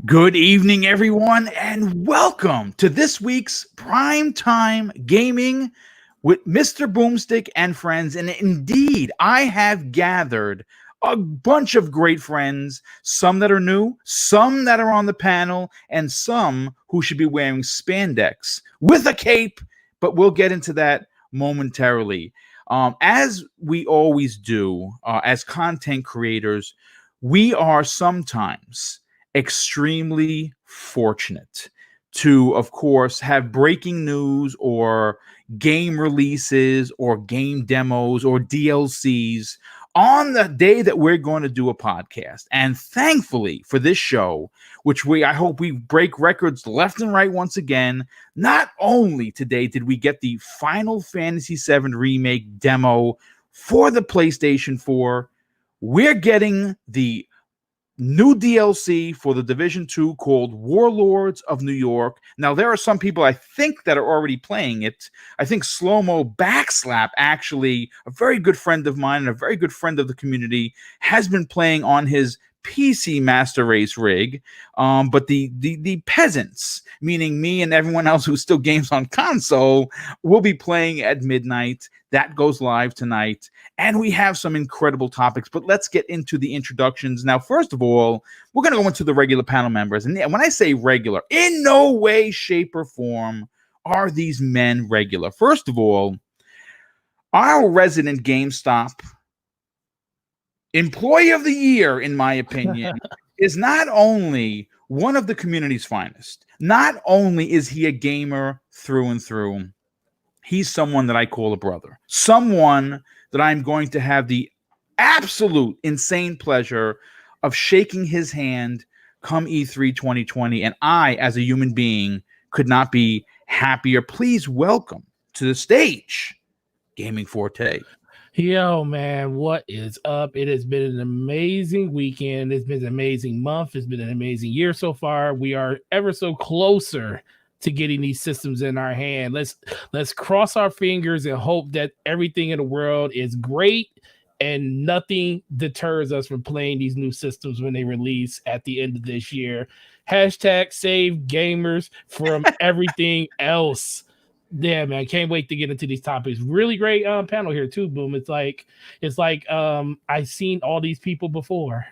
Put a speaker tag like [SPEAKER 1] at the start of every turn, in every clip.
[SPEAKER 1] Good evening, everyone, and welcome to this week's Prime Time Gaming with Mr. Boomstick and friends. And indeed, I have gathered a bunch of great friends, some that are new, some that are on the panel, and some who should be wearing spandex with a cape, but we'll get into that momentarily. As we always do, as content creators, we are sometimes extremely fortunate to, of course, have breaking news or game releases or game demos or DLCs on the day that we're going to do a podcast. And thankfully for this show, which I hope we break records left and right once again, not only today did we get the Final Fantasy VII Remake demo for the PlayStation 4, we're getting the new DLC for the Division 2 called Warlords of New York. Now, there are some people I think that are already playing it. I think Slow-Mo Backslap, actually, a very good friend of mine and a very good friend of the community, has been playing on his PC Master Race rig. But the peasants, meaning me and everyone else who still games on console, will be playing at midnight. That goes live tonight. And we have some incredible topics, but let's get into the introductions. Now, first of all, we're going to go into the regular panel members. And when I say regular, in no way, shape, or form are these men regular. First of all, our resident Gamestop Employee of the Year, in my opinion, is not only one of the community's finest, not only is he a gamer through and through, he's someone that I call a brother, someone that I'm going to have the absolute insane pleasure of shaking his hand come E3 2020. And I, as a human being, could not be happier. Please welcome to the stage, Gaming Forte.
[SPEAKER 2] Yo, man, what is up? It has been an amazing weekend. It's been an amazing month. It's been an amazing year so far. We are ever so closer to getting these systems in our hand. Let's cross our fingers and hope that everything in the world is great and nothing deters us from playing these new systems when they release at the end of this year. Hashtag save gamers from everything else. Yeah, man, can't wait to get into these topics. Really great panel here too, Boom. It's like I've seen all these people before.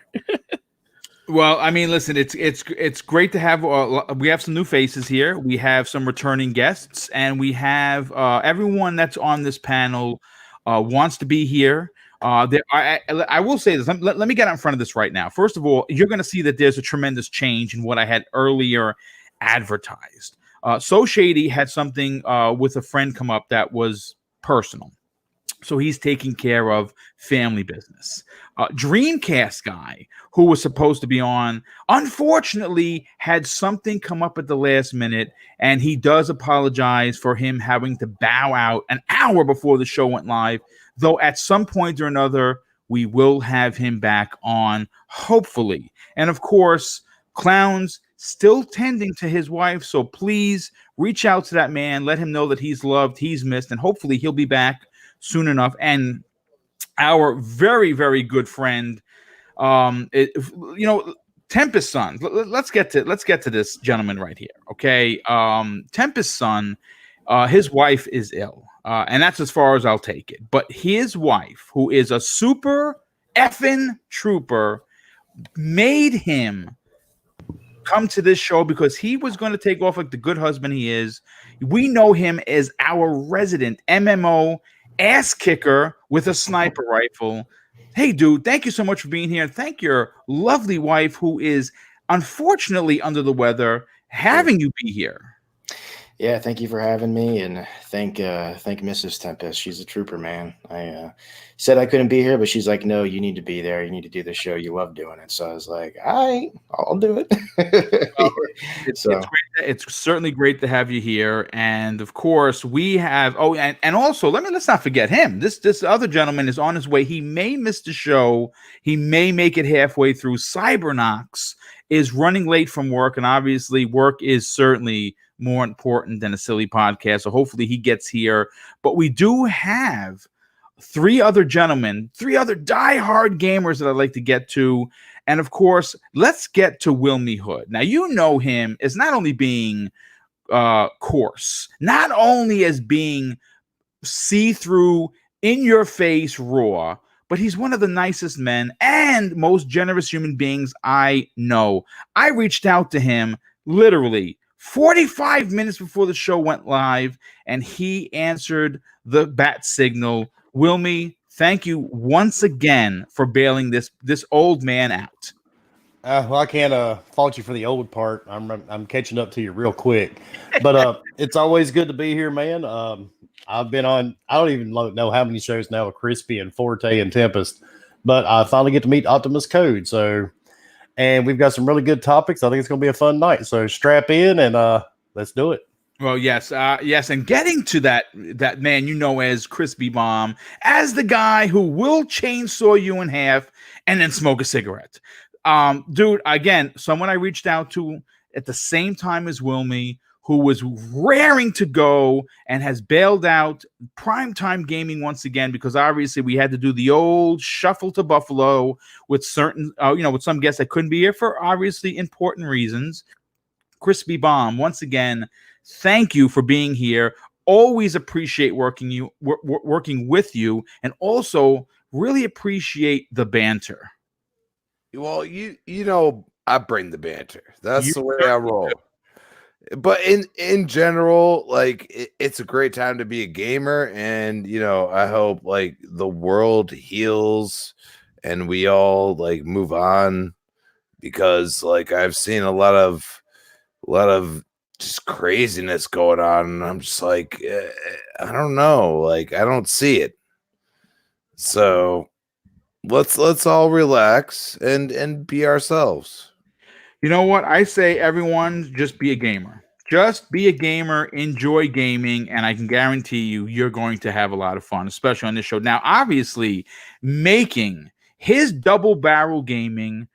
[SPEAKER 1] Well, I mean, listen, it's great to have. We have some new faces here. We have some returning guests, and we have everyone that's on this panel wants to be here. I will say this. Let me get out in front of this right now. First of all, you're going to see that there's a tremendous change in what I had earlier advertised. So Shady had something with a friend come up that was personal. So he's taking care of family business. Dreamcast guy, who was supposed to be on, unfortunately had something come up at the last minute, and he does apologize for him having to bow out an hour before the show went live, though at some point or another, we will have him back on, hopefully. And of course, Clowns still tending to his wife, so please reach out to that man, let him know that he's loved, he's missed, and hopefully he'll be back soon enough. And our very, very good friend, Tempest son. Let's get to this gentleman right here. Okay, Tempest son, his wife is ill, and that's as far as I'll take it. But his wife, who is a super effing trooper, made him come to this show because he was going to take off like the good husband he is. We know him as our resident MMO ass kicker with a sniper rifle. Hey, dude, thank you so much for being here. And thank your lovely wife, who is unfortunately under the weather, having you be here.
[SPEAKER 3] Yeah, thank you for having me, and thank Mrs. Tempest. She's a trooper, man. I said I couldn't be here, but she's like, no, you need to be there. You need to do the show. You love doing it. So I was like, all right, I'll do it.
[SPEAKER 1] It's certainly great to have you here. And of course, we have and also let's not forget him. This other gentleman is on his way. He may miss the show. He may make it halfway through. Cybernox is running late from work, and obviously work is certainly more important than a silly podcast. So hopefully he gets here. But we do have three other gentlemen, three other diehard gamers that I'd like to get to. And of course, let's get to Wilmy Hood. Now, you know him as not only being coarse, not only as being see-through, in-your-face raw, but he's one of the nicest men and most generous human beings I know. I reached out to him literally 45 minutes before the show went live, and he answered the bat signal. Wilmy, thank you once again for bailing this old man out.
[SPEAKER 4] Well, I can't fault you for the old part. I'm catching up to you real quick, but it's always good to be here, man. I've been on, I don't even know how many shows now with Crispy and Forte and Tempest, but I finally get to meet Optimus Code. So, and we've got some really good topics. I think it's going to be a fun night. So strap in and let's do it.
[SPEAKER 1] Well, yes, and getting to that man you know as Crispy Bomb, as the guy who will chainsaw you in half and then smoke a cigarette. Dude, again, someone I reached out to at the same time as Wilmy, who was raring to go and has bailed out Primetime Gaming once again, because obviously we had to do the old shuffle to Buffalo with certain, with some guests that couldn't be here for obviously important reasons. Crispy Bomb, once again, thank you for being here. Always appreciate working with you, and also really appreciate the banter.
[SPEAKER 5] Well, you know, I bring the banter. That's the way I roll. But in general, like it's a great time to be a gamer, and I hope like the world heals and we all like move on, because like I've seen a lot of just craziness going on, and I'm just like I don't know, like I don't see it. So let's all relax and be ourselves.
[SPEAKER 1] You know what? I say everyone just be a gamer. Just be a gamer, enjoy gaming, and I can guarantee you're going to have a lot of fun, especially on this show. Now, obviously, making his Double Barrel Gaming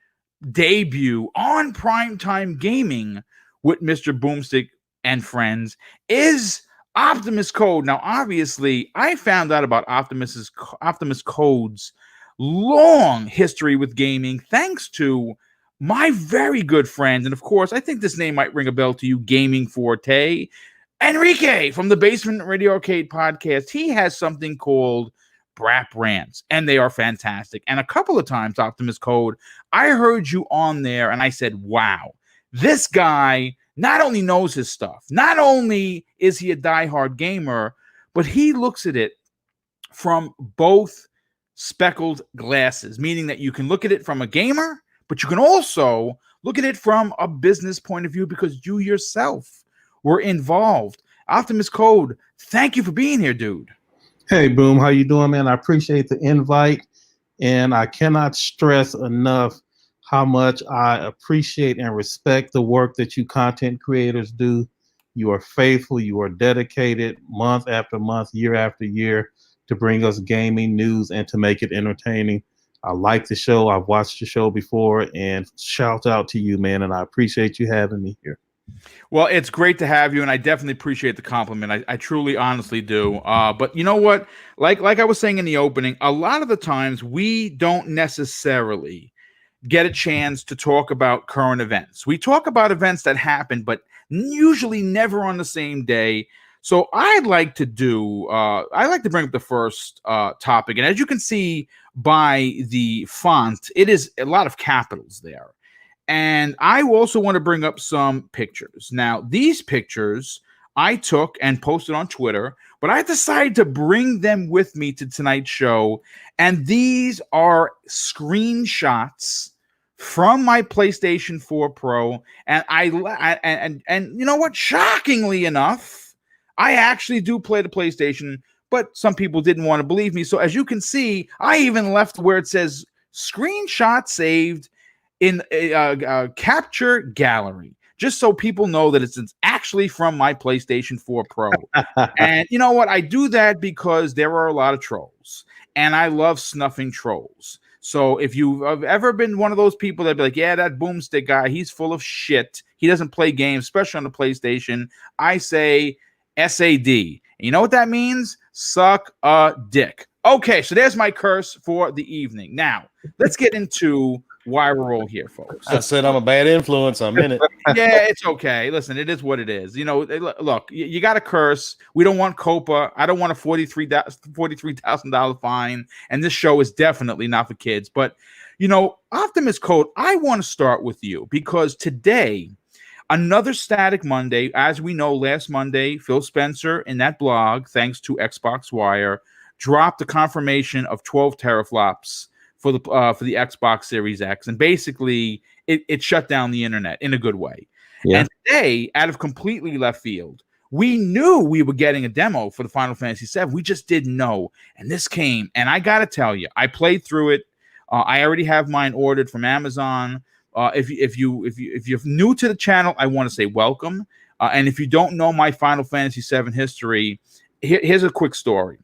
[SPEAKER 1] debut on Primetime Gaming with Mr. Boomstick and friends is Optimus Code. Now, obviously, I found out about Optimus Code's long history with gaming thanks to my very good friend, and of course, I think this name might ring a bell to you, Gaming Forte, Enrique from the Basement Radio Arcade podcast. He has something called Brap Rants, and they are fantastic. And a couple of times, Optimus Code, I heard you on there, and I said, wow, this guy not only knows his stuff, not only is he a diehard gamer, but he looks at it from both speckled glasses, meaning that you can look at it from a gamer, but you can also look at it from a business point of view because you yourself were involved. Optimus Code, thank you for being here, dude.
[SPEAKER 6] Hey, Boom. How you doing, man? I appreciate the invite, and I cannot stress enough how much I appreciate and respect the work that you content creators do. You are faithful. You are dedicated month after month, year after year to bring us gaming news and to make it entertaining. I like the show. I've watched the show before, and shout out to you, man. And I appreciate you having me here.
[SPEAKER 1] Well, it's great to have you, and I definitely appreciate the compliment. I truly, honestly do. But you know what? Like I was saying in the opening, a lot of the times we don't necessarily get a chance to talk about current events. We talk about events that happen, but usually never on the same day. So I'd like to bring up the first topic. And as you can see by the font, it is a lot of capitals there. And I also want to bring up some pictures. Now, these pictures I took and posted on Twitter, but I decided to bring them with me to tonight's show. And these are screenshots from my PlayStation 4 Pro. And and you know what? Shockingly enough, I actually do play the PlayStation, but some people didn't want to believe me. So as you can see, I even left where it says screenshot saved in a capture gallery, just so people know that it's actually from my PlayStation 4 Pro. And you know what? I do that because there are a lot of trolls, and I love snuffing trolls. So if you've ever been one of those people that be like, yeah, that Boomstick guy, he's full of shit. He doesn't play games, especially on the PlayStation. I say SAD. And you know what that means? Suck a dick. Okay, so there's my curse for the evening. Now, let's get into why we're all here, folks.
[SPEAKER 4] I said I'm a bad influence. I'm in it.
[SPEAKER 1] Yeah, it's okay. Listen, it is what it is. You know, look, you got to curse. We don't want COPA. I don't want a $43,000 fine. And this show is definitely not for kids. But, you know, Optimus Code, I want to start with you because today, another Static Monday. As we know, last Monday, Phil Spencer in that blog, thanks to Xbox Wire, dropped a confirmation of 12 teraflops for the Xbox Series X, and basically it shut down the internet in a good way. Yeah. And today, out of completely left field, we knew we were getting a demo for the Final Fantasy VII. We just didn't know, and this came. And I gotta tell you, I played through it. I already have mine ordered from Amazon. If you're new to the channel, I want to say welcome. And if you don't know my Final Fantasy VII history, here's a quick story.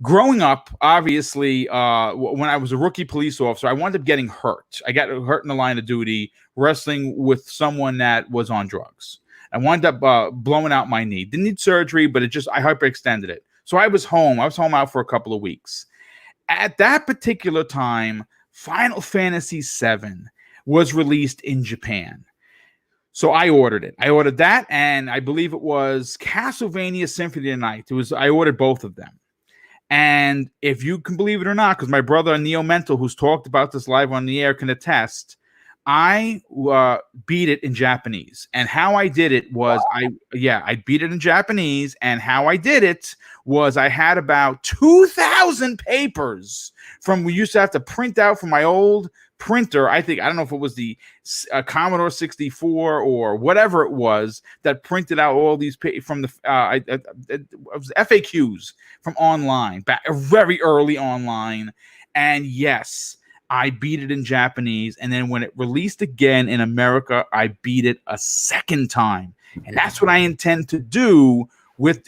[SPEAKER 1] Growing up, obviously, when I was a rookie police officer, I wound up getting hurt. I got hurt in the line of duty wrestling with someone that was on drugs. I wound up blowing out my knee. Didn't need surgery, but I hyperextended it. So I was home. I was home out for a couple of weeks. At that particular time, Final Fantasy VII was released in Japan. So I ordered it. I ordered that, and I believe it was Castlevania Symphony of the Night. I ordered both of them. And if you can believe it or not, because my brother Neo Mental, who's talked about this live on the air, can attest, I beat it in Japanese. And how I did it was I beat it in Japanese. And how I did it was I had about 2,000 papers from we used to have to print out from my old printer. I don't know if it was the Commodore 64 or whatever it was that printed out all these from the it was FAQs from online, back very early online. And yes, I beat it in Japanese, and then when it released again in America, I beat it a second time. And that's what I intend to do with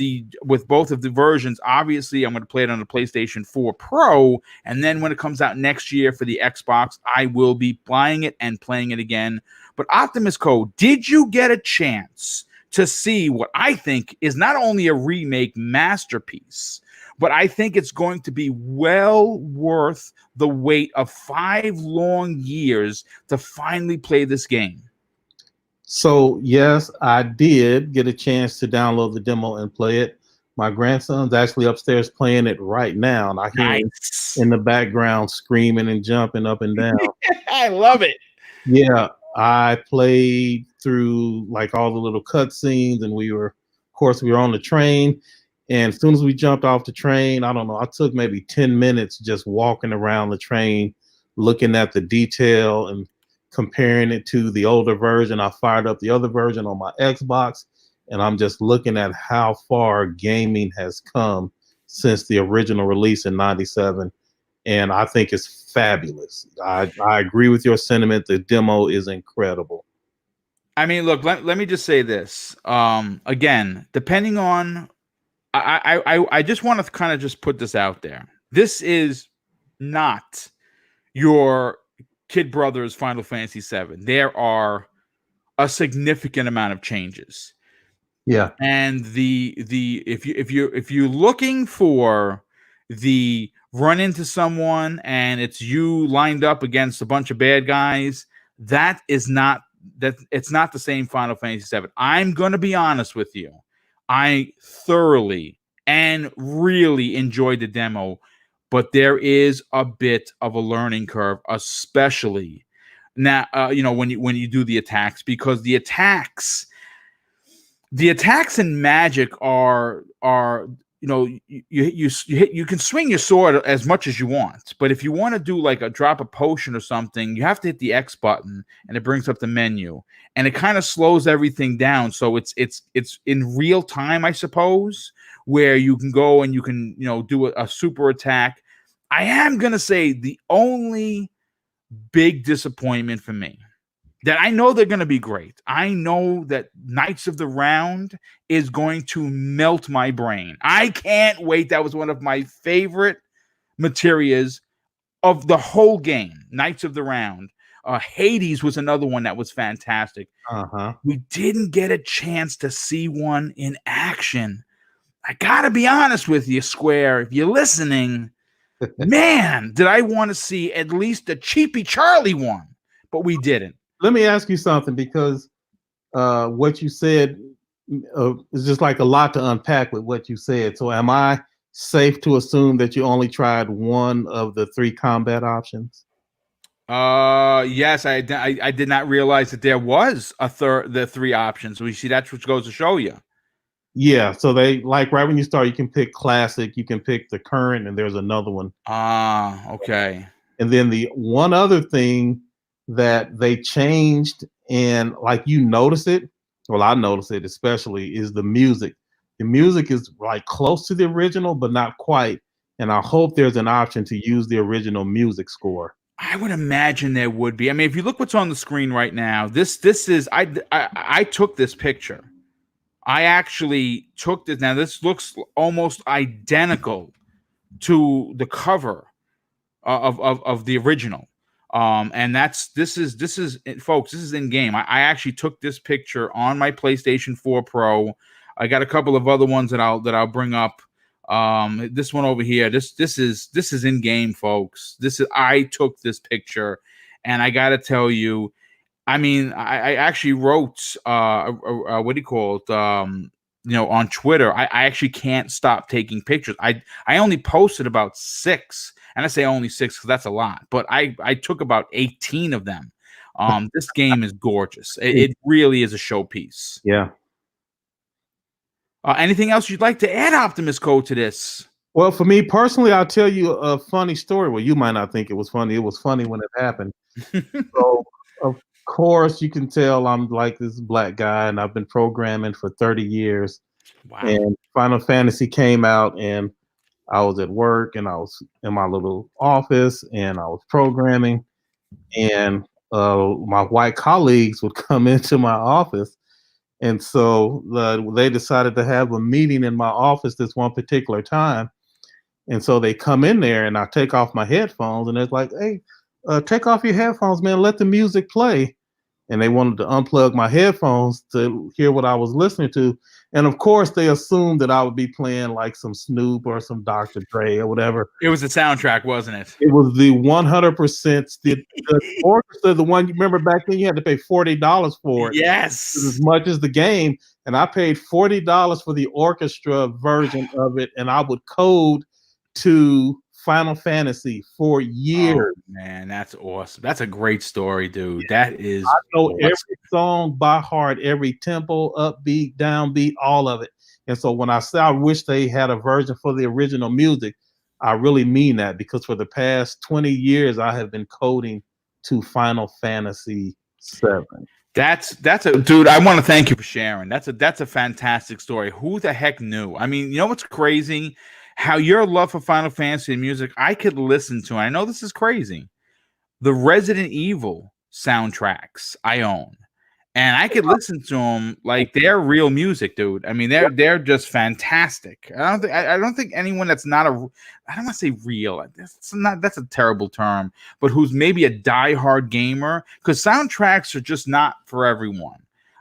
[SPEAKER 1] both of the versions. Obviously, I'm going to play it on the PlayStation 4 Pro, and then when it comes out next year for the Xbox, I will be buying it and playing it again. But Optimus Code, did you get a chance to see what I think is not only a remake masterpiece, but I think it's going to be well worth the wait of 5 long years to finally play this game?
[SPEAKER 6] So, yes, I did get a chance to download the demo and play it. My grandson's actually upstairs playing it right now, and I hear him in the background screaming and jumping up and down.
[SPEAKER 1] I love it.
[SPEAKER 6] Yeah, I played through like all the little cutscenes, and we were on the train. And as soon as we jumped off the train, I don't know, I took maybe 10 minutes just walking around the train, looking at the detail and comparing it to the older version. I fired up the other version on my Xbox, and I'm just looking at how far gaming has come since the original release in '97. And I think it's fabulous. I agree with your sentiment. The demo is incredible.
[SPEAKER 1] I mean, look, let me just say this. Again, depending on, I just want to kind of just put this out there. This is not your Kid Brothers Final Fantasy VII. There are a significant amount of changes.
[SPEAKER 6] Yeah.
[SPEAKER 1] And if you're looking for the run into someone and it's you lined up against a bunch of bad guys, it's not the same Final Fantasy VII. I'm going to be honest with you. I thoroughly and really enjoyed the demo, but there is a bit of a learning curve, especially now, when you do the attacks, because the attacks in Magic are you can swing your sword as much as you want, but if you want to do like a drop a potion or something, you have to hit the X button and it brings up the menu, and it kind of slows everything down. So it's in real time, I suppose, where you can go and you can do a super attack. I am gonna say the only big disappointment for me, that I know they're going to be great. I know that Knights of the Round is going to melt my brain. I can't wait. That was one of my favorite materials of the whole game, Knights of the Round. Hades was another one that was fantastic.
[SPEAKER 6] Uh-huh.
[SPEAKER 1] We didn't get a chance to see one in action. I gotta be honest with you, Square. If you're listening, man, did I want to see at least the Cheapy Charlie one, but we didn't.
[SPEAKER 6] Let me ask you something, because what you said is just like a lot to unpack with what you said. So am I safe to assume that you only tried one of the 3 combat options?
[SPEAKER 1] Yes, I did not realize that there was the 3 options. We see that's what goes to show you.
[SPEAKER 6] Yeah, so they like right when you start, you can pick classic, you can pick the current, and there's another one.
[SPEAKER 1] Okay.
[SPEAKER 6] And then the one other thing that they changed, and like you notice it, well, I notice it especially, is the music. The music is like close to the original, but not quite. And I hope there's an option to use the original music score.
[SPEAKER 1] I would imagine there would be. I mean, if you look what's on the screen right now, this is I took this picture. I actually took this. Now this looks almost identical to the cover of the original. And this is folks, this is in game. I actually took this picture on my PlayStation 4 Pro. I got a couple of other ones that I'll bring up. This one over here, this is in game, folks. I took this picture, and I gotta tell you, I mean, I actually wrote what do you call it? On Twitter, I actually can't stop taking pictures. I only posted about 6, and I say only 6 because that's a lot, but I took about 18 of them. This game is gorgeous. It really is a showpiece.
[SPEAKER 6] Yeah.
[SPEAKER 1] Anything else you'd like to add, Optimus Code, to this?
[SPEAKER 6] Well, for me personally, I'll tell you a funny story. Well, you might not think it was funny. It was funny when it happened. So, of course, you can tell I'm like this black guy, and I've been programming for 30 years.
[SPEAKER 1] Wow.
[SPEAKER 6] And Final Fantasy came out, and I was at work, and I was in my little office, and I was programming, and my white colleagues would come into my office. And so they decided to have a meeting in my office this one particular time. And so they come in there, and I take off my headphones, and it's like, hey, take off your headphones, man. Let the music play. And they wanted to unplug my headphones to hear what I was listening to. And of course, they assumed that I would be playing like some Snoop or some Dr. Dre or whatever.
[SPEAKER 1] It was the soundtrack, wasn't it?
[SPEAKER 6] It was the 100%. The orchestra, the one you remember back then, you had to pay $40 for it.
[SPEAKER 1] Yes.
[SPEAKER 6] As much as the game. And I paid $40 for the orchestra version of it. And I would code to Final Fantasy for years.
[SPEAKER 1] Oh, man, that's awesome. That's a great story, dude. That is
[SPEAKER 6] I know
[SPEAKER 1] awesome.
[SPEAKER 6] every song by heart, every tempo, upbeat, downbeat, all of it. And so when I say I wish they had a version for the original music, I really mean that, because for the past 20 years I have been coding to Final Fantasy 7.
[SPEAKER 1] That's a dude. I want to thank you for sharing. That's a fantastic story. Who the heck knew? I mean, you know what's crazy? How your love for Final Fantasy and music, I could listen to. I know this is crazy. The Resident Evil soundtracks I own, and I could listen to them like they're real music, dude. I mean, they're just fantastic. I don't think anyone that's not I don't want to say real. That's a terrible term, but who's maybe a diehard gamer, because soundtracks are just not for everyone.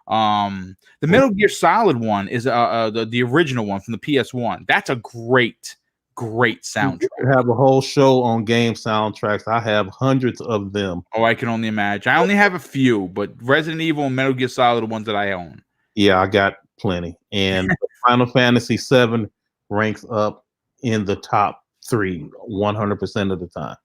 [SPEAKER 1] The Metal Gear Solid one is the original one from the PS1. That's a great soundtrack.
[SPEAKER 6] You have a whole show on game soundtracks. I have hundreds of them.
[SPEAKER 1] Oh, I can only imagine. I only have a few, but Resident Evil and Metal Gear Solid are the ones that I own.
[SPEAKER 6] Yeah, I got plenty. And Final Fantasy 7 ranks up in the top 3 100% of the time,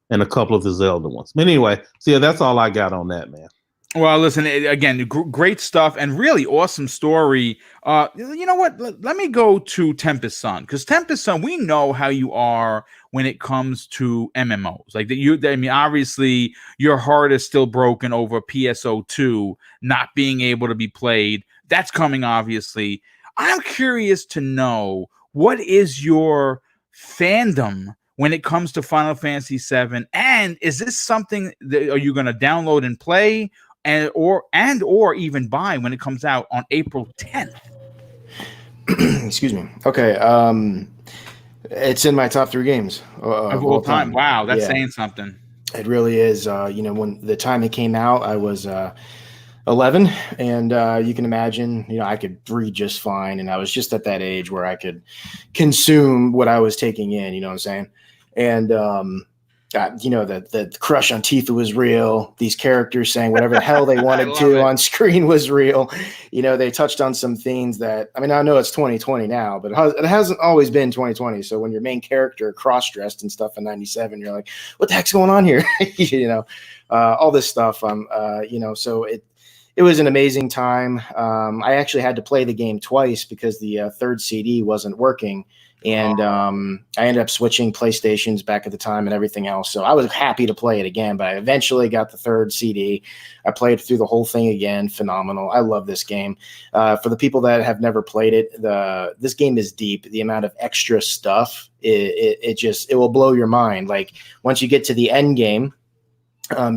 [SPEAKER 6] and a couple of the Zelda ones. But anyway, so yeah, that's all I got on that, man.
[SPEAKER 1] Well, listen, again, great stuff and really awesome story. You know what? Let me go to Tempest Sun, because Tempest Sun, we know how you are when it comes to MMOs. Like I mean, obviously, your heart is still broken over PSO2 not being able to be played. That's coming, obviously. I'm curious to know, what is your fandom when it comes to Final Fantasy VII, and is this something that are you going to download and play? Or even buy when it comes out on April 10th.
[SPEAKER 3] Excuse me. Okay. It's in my top 3 games
[SPEAKER 1] of all time. Wow, that's saying something.
[SPEAKER 3] It really is. When the time it came out, I was 11, and you can imagine, I could read just fine, and I was just at that age where I could consume what I was taking in. You know what I'm saying? And the crush on Tifa was real. These characters saying whatever the hell they wanted to on screen was real. They touched on some things that, I mean, I know it's 2020 now, but it hasn't always been 2020. So when your main character cross-dressed and stuff in 97, you're like, what the heck's going on here? All this stuff. So it was an amazing time. I actually had to play the game twice because the third CD wasn't working. And I ended up switching PlayStations back at the time and everything else. So I was happy to play it again, but I eventually got the third CD. I played through the whole thing again. Phenomenal. I love this game. For the people that have never played it, this game is deep. The amount of extra stuff, it will blow your mind. Like once you get to the end game,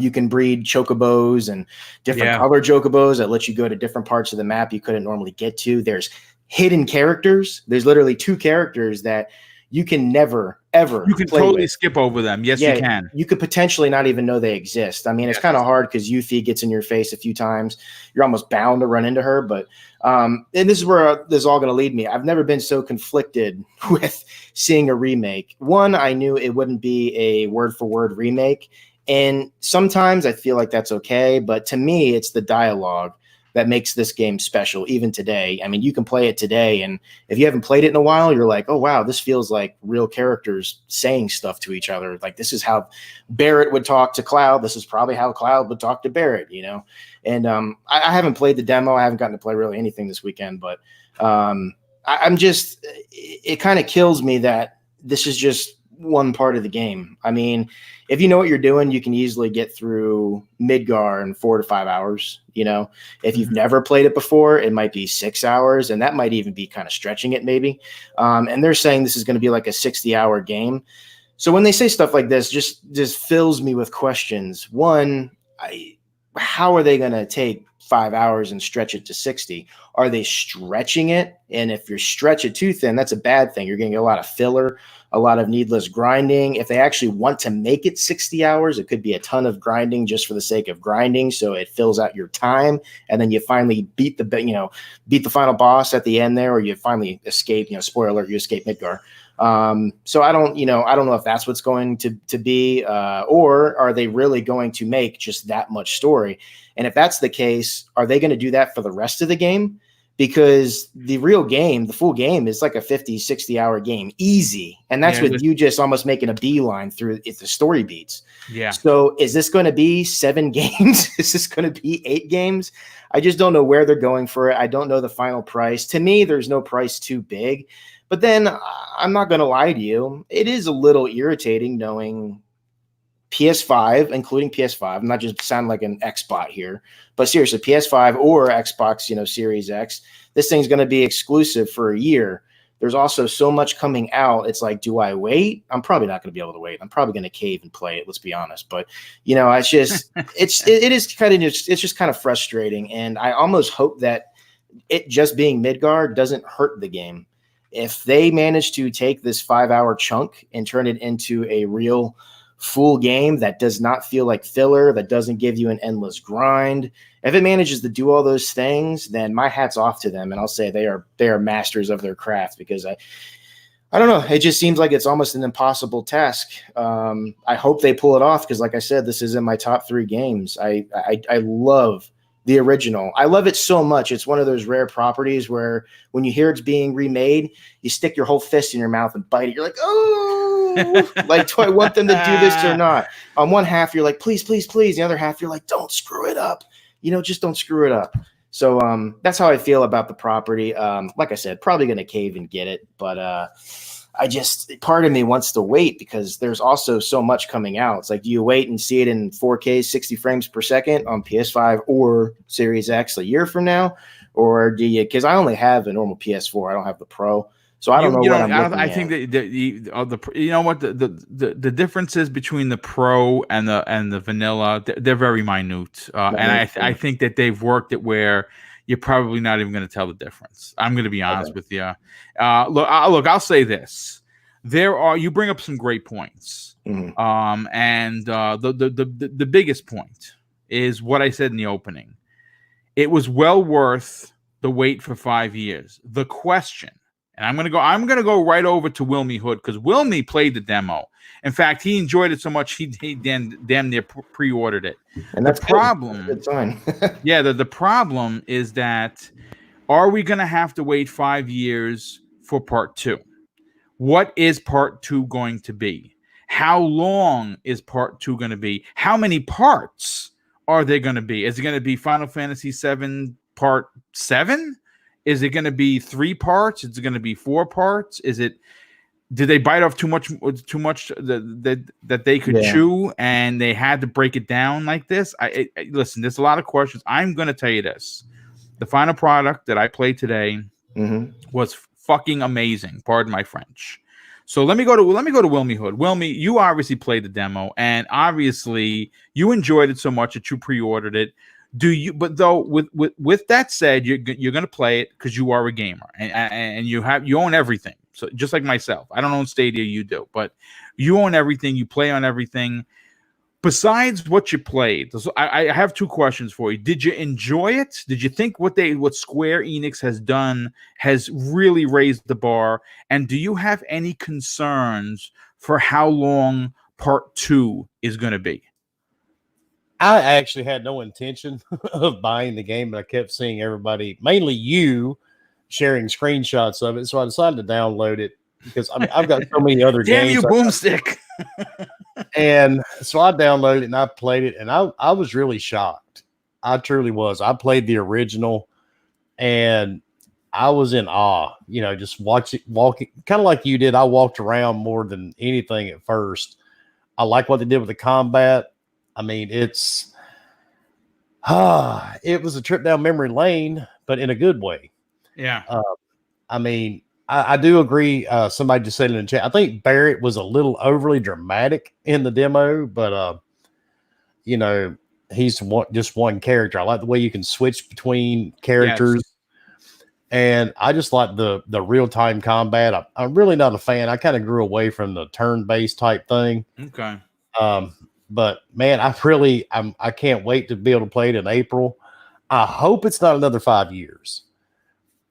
[SPEAKER 3] you can breed chocobos and different color chocobos that let you go to different parts of the map you couldn't normally get to. There's hidden characters. There's literally 2 characters that you can never, ever
[SPEAKER 1] You can
[SPEAKER 3] play
[SPEAKER 1] totally
[SPEAKER 3] with.
[SPEAKER 1] skip over them. Yes, you can.
[SPEAKER 3] You could potentially not even know they exist. I mean, it's kind of hard because Yuffie gets in your face a few times. You're almost bound to run into her. But and this is where this is all going to lead me. I've never been so conflicted with seeing a remake. One, I knew it wouldn't be a word-for-word remake. And sometimes I feel like that's okay. But to me, it's the dialogue that makes this game special, even today. I mean, you can play it today, and if you haven't played it in a while, you're like, oh, wow, this feels like real characters saying stuff to each other. Like, this is how Barrett would talk to Cloud. This is probably how Cloud would talk to Barrett, And I haven't played the demo. I haven't gotten to play really anything this weekend, but I'm just – it kind of kills me that this is just one part of the game. I mean, if you know what you're doing, you can easily get through Midgar in 4 to 5 hours. If you've never played it before, it might be 6 hours, and that might even be kind of stretching it maybe. And they're saying this is going to be like a 60-hour game. So when they say stuff like this, just fills me with questions. One, how are they going to take 5 hours and stretch it to 60? Are they stretching it? And if you stretch it too thin, that's a bad thing. You're going to get a lot of filler, a lot of needless grinding. If they actually want to make it 60 hours, it could be a ton of grinding just for the sake of grinding. So it fills out your time. And then you finally beat the final boss at the end there, or you finally escape, spoiler alert, you escape Midgar. So I don't know if that's what's going to be, or are they really going to make just that much story? And if that's the case, are they going to do that for the rest of the game? Because the real game, the full game, is like a 50, 60-hour game, easy. And that's with you just almost making a beeline through the story beats. Yeah. So is this going to be 7 games? Is this going to be 8 games? I just don't know where they're going for it. I don't know the final price. To me, there's no price too big. But then I'm not going to lie to you. It is a little irritating knowing PS5, including PS5. I'm not just sounding like an Xbot here, but seriously, PS5 or Xbox, Series X, this thing's going to be exclusive for a year. There's also so much coming out. It's like, do I wait? I'm probably not going to be able to wait. I'm probably going to cave and play it. Let's be honest. But it's just, it's just kind of frustrating. And I almost hope that it just being Midgar doesn't hurt the game. If they manage to take this 5-hour chunk and turn it into a real full game that does not feel like filler, that doesn't give you an endless grind, if it manages to do all those things, then my hat's off to them. And I'll say they are masters of their craft, because I don't know. It just seems like it's almost an impossible task. I hope they pull it off, because like I said, this is in my top 3 games. I love the original. I love it so much. It's one of those rare properties where when you hear it's being remade, you stick your whole fist in your mouth and bite it. You're like, oh, like, do I want them to do this or not? On one half, you're like, please, please, please. The other half, you're like, don't screw it up. Just don't screw it up. So that's how I feel about the property. Like I said, probably going to cave and get it. But part of me wants to wait, because there's also so much coming out. It's like, do you wait and see it in 4K, 60 frames per second on PS5 or Series X a year from now? Or do you, because I only have a normal PS4. I don't have the Pro. So I don't know what I'm looking at.
[SPEAKER 1] I think that the differences between the Pro and the vanilla, they're very minute. And I think that they've worked it where you're probably not even going to tell the difference. I'm going to be honest with you. Look, I'll say this: you bring up some great points, and the biggest point is what I said in the opening. it was well worth the wait for 5 years. The question, and I'm gonna go right over to Wilmy Hood because Wilmy played the demo. In fact, he enjoyed it so much he damn near pre-ordered it.
[SPEAKER 3] And
[SPEAKER 1] The
[SPEAKER 3] that's
[SPEAKER 1] problem,
[SPEAKER 3] good sign.
[SPEAKER 1] yeah, the problem is that are we gonna have to wait 5 years for part 2? What is part 2 going to be? How long is part 2 going to be? How many parts are there going to be? Is it going to be Final Fantasy 7 part 7? Is it going to be 3 parts? Is it going to be 4 parts? Did they bite off too much that they could chew and they had to break it down like this? Listen, there's a lot of questions. I'm going to tell you this. The final product that I played today was fucking amazing. Pardon my French. So let me go to Wilmy Hood. Wilmy, you obviously played the demo, and obviously you enjoyed it so much that you pre-ordered it. Do you? But though, with that said, you're going to play it because you are a gamer, and you own everything. So just like myself, I don't own Stadia, you do, but you own everything. You play on everything. Besides what you played, so I have 2 questions for you. Did you enjoy it? Did you think what Square Enix has done has really raised the bar? And do you have any concerns for how long part 2 is going to be?
[SPEAKER 4] I actually had no intention of buying the game, but I kept seeing everybody, mainly you, sharing screenshots of it. So I decided to download it because I've got so many other
[SPEAKER 1] Damn
[SPEAKER 4] games.
[SPEAKER 1] you, Boomstick.
[SPEAKER 4] And so I downloaded it and I played it, and I was really shocked. I truly was. I played the original and I was in awe, just walking, kind of like you did. I walked around more than anything at first. I like what they did with the combat. I mean, it was a trip down memory lane, but in a good way.
[SPEAKER 1] Yeah.
[SPEAKER 4] I mean, I do agree. Somebody just said in the chat, I think Barrett was a little overly dramatic in the demo, but he's just one character. I like the way you can switch between characters. Yes. And I just like the real-time combat. I'm really not a fan. I kind of grew away from the turn-based type thing.
[SPEAKER 1] Okay.
[SPEAKER 4] But man, I can't wait to be able to play it in April. I hope it's not another 5 years.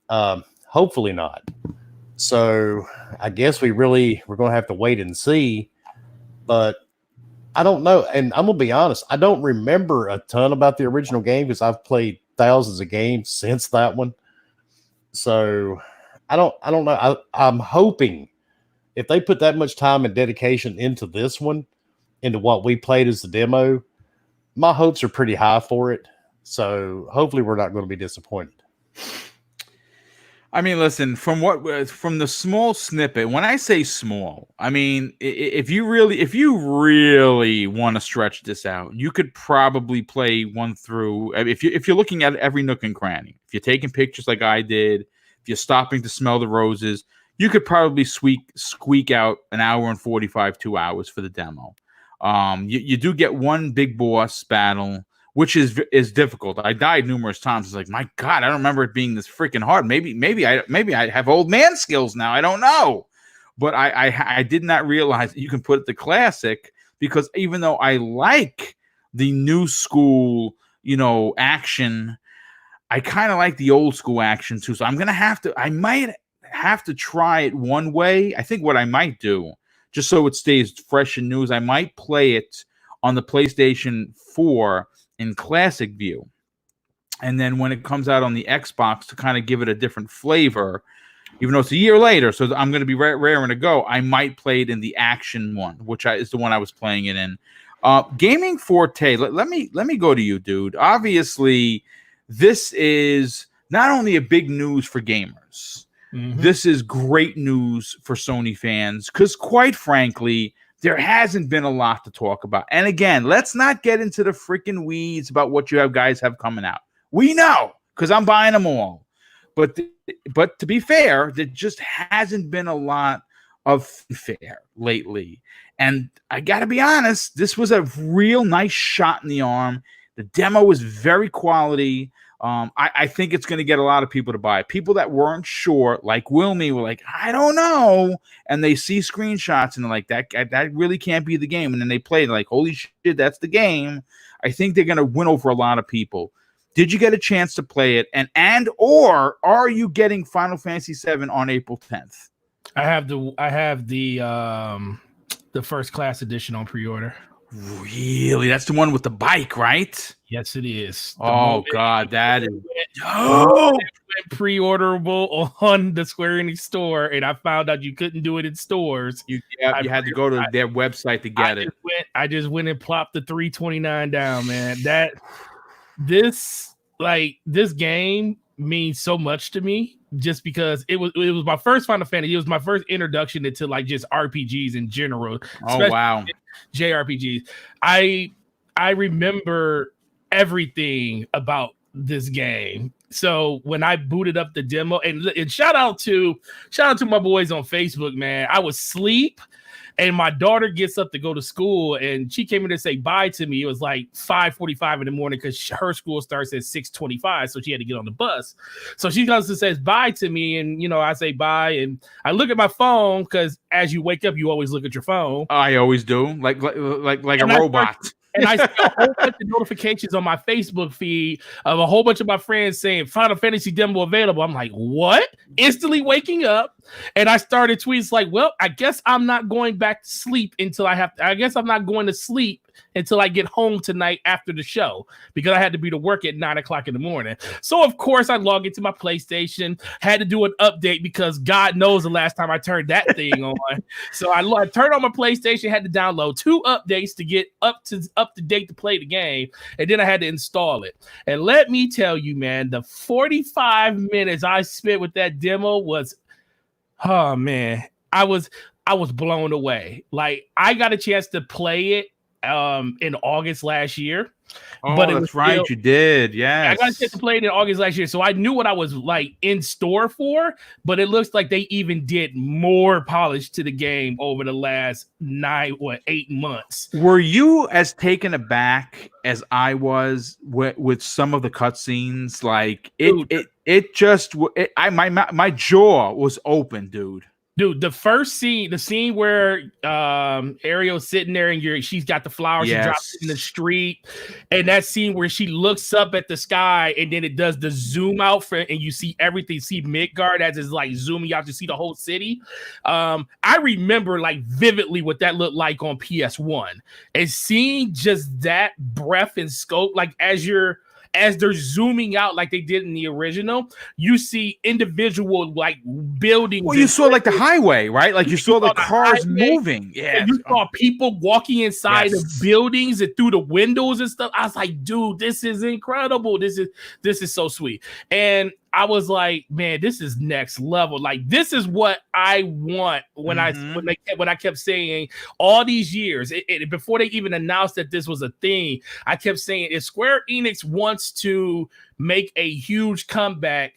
[SPEAKER 4] Hopefully not. So I guess we're going to have to wait and see, but I don't know. And I'm going to be honest. I don't remember a ton about the original game because I've played thousands of games since that one. So I don't know. I'm hoping if they put that much time and dedication into this one, into what we played as the demo, my hopes are pretty high for it. So hopefully we're not going to be disappointed.
[SPEAKER 1] I mean, listen, from the small snippet, when I say small, I mean, if you really want to stretch this out, you could probably play 1 through, if you're looking at every nook and cranny, if you're taking pictures like I did, if you're stopping to smell the roses, you could probably squeak out an hour and 45, 2 hours for the demo. You do get one big boss battle, which is difficult. I died numerous times. It's like, my God, I don't remember it being this freaking hard. Maybe I have old man skills now. I don't know. But I did not realize that you can put it to classic, because even though I like the new school, action, I kind of like the old school action too. So I might have to try it one way. I think what I might do, just so it stays fresh in news, I might play it on the PlayStation 4 in classic view, and then when it comes out on the Xbox, to kind of give it a different flavor, even though it's a year later, so I'm going to be raring to go, I might play it in the action one, which is the one I was playing it in. Gaming Forte, let me go to you, dude. Obviously, this is not only a big news for gamers, this is great news for Sony fans, because quite frankly, there hasn't been a lot to talk about. And again, let's not get into the freaking weeds about what you guys have coming out. We know, because I'm buying them all. But to be fair, there just hasn't been a lot of fanfare lately. And I got to be honest, this was a real nice shot in the arm. The demo was very quality. I think it's going to get a lot of people to buy it. People that weren't sure, like Wilmy, were like, I don't know. And they see screenshots and they're like, that really can't be the game. And then they play, like, holy shit, that's the game. I think they're going to win over a lot of people. Did you get a chance to play it? And or are you getting Final Fantasy VII on April 10th?
[SPEAKER 2] I have the first class edition on pre-order.
[SPEAKER 1] Really? That's the one with the bike, right?
[SPEAKER 2] Yes, it is.
[SPEAKER 1] Oh God, that is
[SPEAKER 2] pre-orderable on the Square Enix store, and I found out you couldn't do it in stores.
[SPEAKER 1] You had to go to their website to get it.
[SPEAKER 2] I just went and plopped the $329 down, man. This game means so much to me, just because it was my first Final Fantasy. It was my first introduction into like just RPGs in general.
[SPEAKER 1] Oh wow,
[SPEAKER 2] JRPGs. I remember everything about this game. So when I booted up the demo, and shout out to my boys on Facebook, man. I was asleep, and my daughter gets up to go to school, and she came in to say bye to me. It was like 5:45 in the morning because her school starts at 6:25, so she had to get on the bus. So she comes and says bye to me, and I say bye, and I look at my phone because as you wake up, you always look at your phone.
[SPEAKER 1] I always do, like a robot.
[SPEAKER 2] And I see a whole bunch of notifications on my Facebook feed of a whole bunch of my friends saying Final Fantasy demo available. I'm like, what? Instantly waking up. And I started tweets like, well, I guess I'm not going back to sleep until I guess I'm not going to sleep until I get home tonight after the show, because I had to be to work at 9:00 in the morning. So of course I log into my PlayStation, had to do an update because God knows the last time I turned that thing on. So I turned on my PlayStation, had to download 2 updates to get up to date to play the game, and then I had to install it. And let me tell you, man, the 45 minutes I spent with that demo was, oh man, I was blown away. Like, I got a chance to play it in August last year.
[SPEAKER 1] Oh,
[SPEAKER 2] but
[SPEAKER 1] that's right, you did. Yeah,
[SPEAKER 2] I got a chance to play it in August last year, so I knew what I was like in store for. But it looks like they even did more polish to the game over the last 8 months.
[SPEAKER 1] Were you as taken aback as I was with some of the cutscenes? Like my jaw was open, dude.
[SPEAKER 2] Dude, the first scene, the scene where Ariel's sitting there and she's got the flowers, she drops it in the street, and that scene where she looks up at the sky and then it does the zoom out and you see everything, see Midgard as it's like zooming out to see the whole city. I remember like vividly what that looked like on PS1, and seeing just that breadth and scope, like as they're zooming out like they did in the original, you see individual like buildings.
[SPEAKER 1] Well, you saw like the highway, right? Like you saw the cars moving. Yeah,
[SPEAKER 2] and you saw people walking inside of buildings and through the windows and stuff. I was like, dude, this is incredible. This is so sweet. And I was like, man, this is next level. Like, this is what I want when I kept saying all these years, before they even announced that this was a thing, I kept saying, if Square Enix wants to make a huge comeback,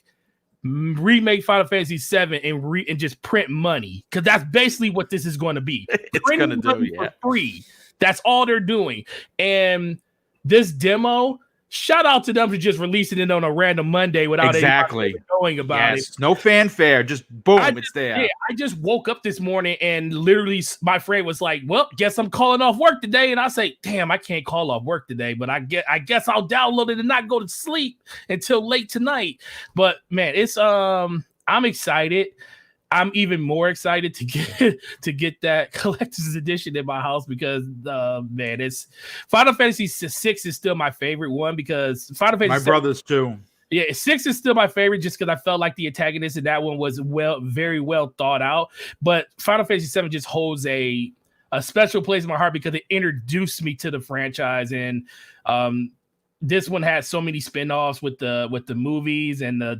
[SPEAKER 2] remake Final Fantasy VII and just print money, because that's basically what this is going to be.
[SPEAKER 1] It's going to do,
[SPEAKER 2] for free. That's all they're doing. And this demo, shout out to them for just releasing it on a random Monday without anybody knowing about it.
[SPEAKER 1] No fanfare, just boom, it's there.
[SPEAKER 2] Yeah, I just woke up this morning and literally my friend was like, well, guess I'm calling off work today. And I say, damn, I can't call off work today, but I guess I'll download it and not go to sleep until late tonight. But man, it's I'm excited. I'm even more excited to get that collector's edition in my house, because man, it's Final Fantasy 6 is still my favorite one, because Final Fantasy
[SPEAKER 1] my brothers too.
[SPEAKER 2] Yeah, 6 is still my favorite just because I felt like the antagonist in that one was very well thought out. But Final Fantasy 7 just holds a special place in my heart because it introduced me to the franchise, and this one had so many spin-offs with the movies and not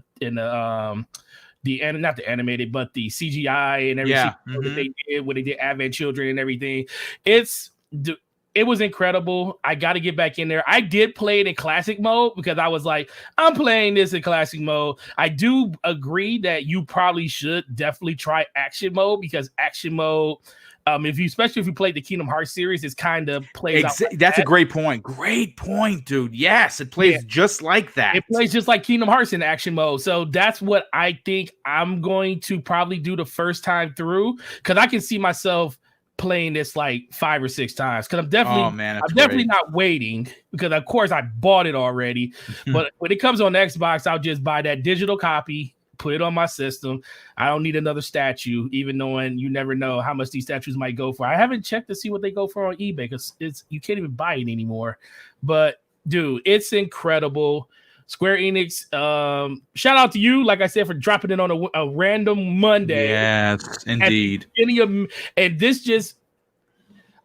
[SPEAKER 2] the animated, but the CGI and everything that they did when they did Advent Children and everything. It was incredible. I got to get back in there. I did play it in classic mode because I was like, I'm playing this in classic mode. I do agree that you probably should definitely try action mode, because action mode, especially if you played the Kingdom Hearts series, it's kind of plays out like
[SPEAKER 1] that's
[SPEAKER 2] that.
[SPEAKER 1] A great point. Great point, dude. Yes, it plays just like that.
[SPEAKER 2] It plays just like Kingdom Hearts in action mode. So that's what I think I'm going to probably do the first time through, because I can see myself playing this like 5 or 6 times because I'm definitely,
[SPEAKER 1] Oh, man, that's
[SPEAKER 2] definitely
[SPEAKER 1] great.
[SPEAKER 2] not waiting because of course I bought it already. But when it comes on Xbox, I'll just buy that digital copy, put it on my system. I don't need another statue, even knowing you never know how much these statues might go for. I haven't checked to see what they go for on eBay because you can't even buy it anymore. But dude, it's incredible. Square Enix, shout out to you, like I said, for dropping it on a random Monday.
[SPEAKER 1] Yes, indeed.
[SPEAKER 2] And this just,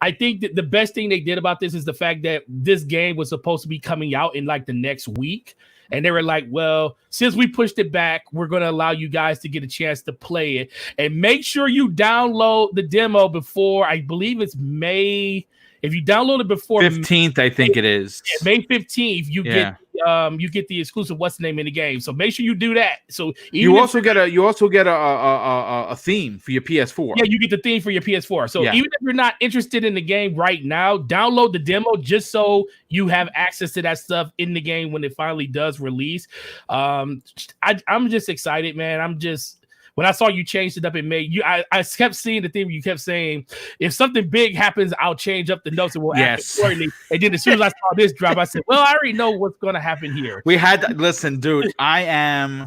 [SPEAKER 2] I think that the best thing they did about this is the fact that this game was supposed to be coming out in like the next week. And they were like, well, since we pushed it back, we're going to allow you guys to get a chance to play it. And make sure you download the demo before, I believe it's May. If you download it before
[SPEAKER 1] 15th, I think it is.
[SPEAKER 2] May 15th, you get the exclusive what's the name in the game. So make sure you do that. So
[SPEAKER 1] you also get a theme for your PS4.
[SPEAKER 2] Yeah, you get the theme for your PS4. So even if you're not interested in the game right now, download the demo just so you have access to that stuff in the game when it finally does release. I'm just excited, man. When I saw you changed it up in May, I kept seeing the thing you kept saying, if something big happens, I'll change up the notes and we'll act accordingly. And then as soon as I saw this drop, I said, well, I already know what's going to happen here.
[SPEAKER 1] Listen, dude, I've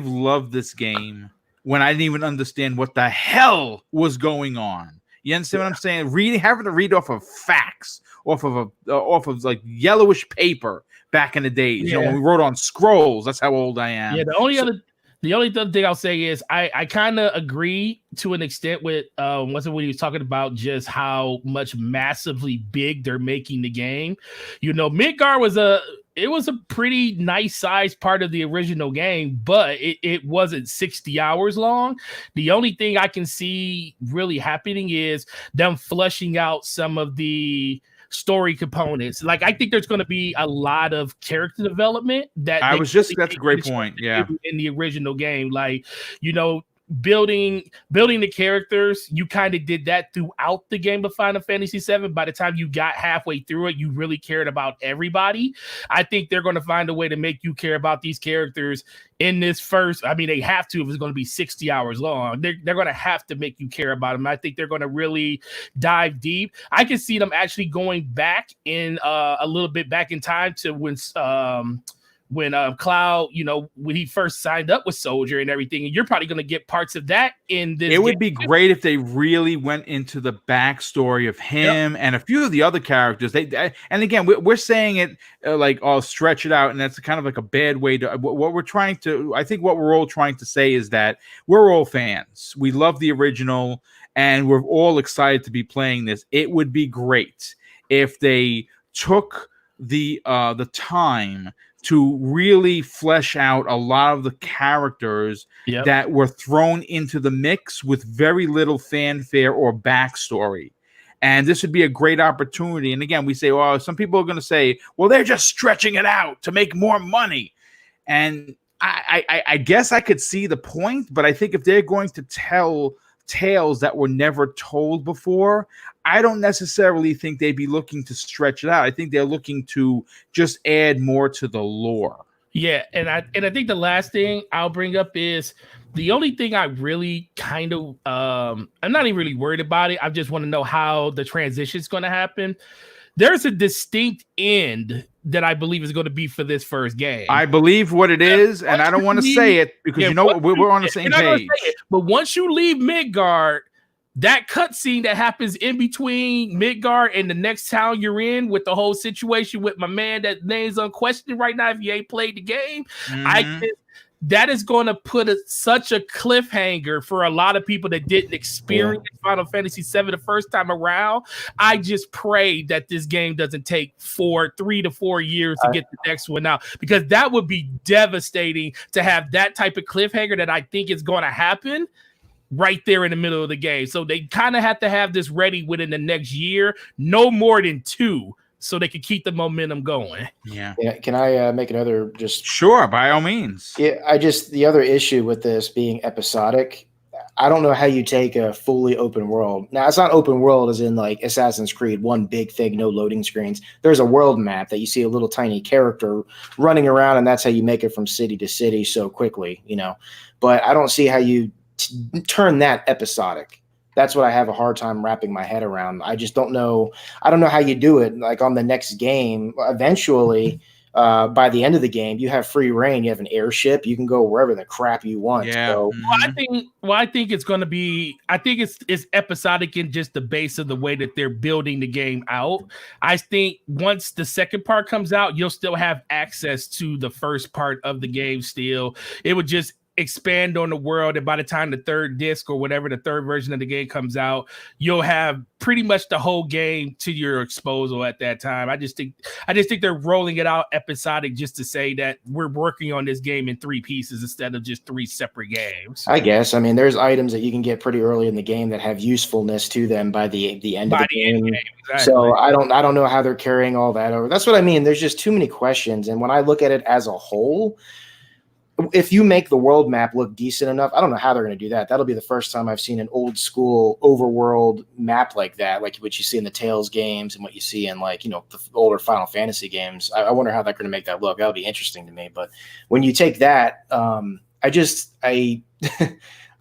[SPEAKER 1] loved this game when I didn't even understand what the hell was going on. You understand what I'm saying? Having to read off of facts, off of like yellowish paper back in the days. You know, when we wrote on scrolls. That's how old I am.
[SPEAKER 2] Yeah, the only other thing I'll say is I kind of agree to an extent with when he was talking about just how much massively big they're making the game. You know, Midgar was a pretty nice sized part of the original game, but it wasn't 60 hours long. The only thing I can see really happening is them fleshing out some of the story components. Like, I think there's going to be a lot of character development that's a great point. Yeah. In the original game, like, you know, building the characters, you kind of did that throughout the game of Final Fantasy VII. By the time you got halfway through it, you really cared about everybody. I think they're going to find a way to make you care about these characters in this first. I mean, they have to if it's going to be 60 hours long. They're going to have to make you care about them. I think they're going to really dive deep. I can see them actually going back in a little bit back in time to when Cloud, you know, when he first signed up with Soldier and everything, and you're probably going to get parts of that in this.
[SPEAKER 1] It would be great if they really went into the backstory of him and a few of the other characters. And again, we're saying it like, oh, stretch it out, and that's kind of like a bad way to. What we're trying to, I think, what we're all trying to say is that we're all fans. We love the original, and we're all excited to be playing this. It would be great if they took the time to really flesh out a lot of the characters that were thrown into the mix with very little fanfare or backstory. And this would be a great opportunity. And again, we say, well, some people are going to say, well, they're just stretching it out to make more money. And I guess I could see the point, but I think if they're going to tell tales that were never told before, I don't necessarily think they'd be looking to stretch it out. I think they're looking to just add more to the lore.
[SPEAKER 2] Yeah, and I think the last thing I'll bring up is the only thing I really kind of I'm not even really worried about it. I just want to know how the transition is going to happen. There's a distinct end that I believe is going to be for this first game.
[SPEAKER 1] I believe what it is, and I don't want to say it because you know we're on the same page.
[SPEAKER 2] But once you leave Midgard, that cutscene that happens in between Midgard and the next town you're in with the whole situation with my man that name's unquestioned right now, if you ain't played the game, that is going to put such a cliffhanger for a lot of people that didn't experience Final Fantasy VII the first time around. I just pray that this game doesn't take 3 to 4 years to get the next one out, because that would be devastating to have that type of cliffhanger that I think is going to happen right there in the middle of the game. So they kind of have to have this ready within the next year, no more than 2. So they could keep the momentum going.
[SPEAKER 3] Yeah. Can I make another
[SPEAKER 1] Sure, by all means.
[SPEAKER 3] Yeah, the other issue with this being episodic, I don't know how you take a fully open world. Now, it's not open world as in like Assassin's Creed, one big thing, no loading screens. There's a world map that you see a little tiny character running around, and that's how you make it from city to city so quickly, you know. But I don't see how you turn that episodic. That's what I have a hard time wrapping my head around. I just don't know. I don't know how you do it. Like on the next game, eventually, by the end of the game, you have free reign. You have an airship. You can go wherever the crap you want.
[SPEAKER 1] Yeah.
[SPEAKER 3] So,
[SPEAKER 2] I think it's going to be. I think it's episodic in just the base of the way that they're building the game out. I think once the second part comes out, you'll still have access to the first part of the game. Still, it would just expand on the world, and by the time the third disc or whatever the third version of the game comes out, you'll have pretty much the whole game to your disposal at that time. I just think they're rolling it out episodic just to say that we're working on this game in 3 pieces instead of just 3 separate games.
[SPEAKER 3] I guess. I mean, there's items that you can get pretty early in the game that have usefulness to them by the end of the game. Exactly. So I don't know how they're carrying all that over. That's what I mean. There's just too many questions, and when I look at it as a whole, if you make the world map look decent enough, I don't know how they're going to do that. That'll be the first time I've seen an old school overworld map like that, like what you see in the Tales games and what you see in the older Final Fantasy games. I wonder how they're going to make that look. That'll be interesting to me. But when you take that,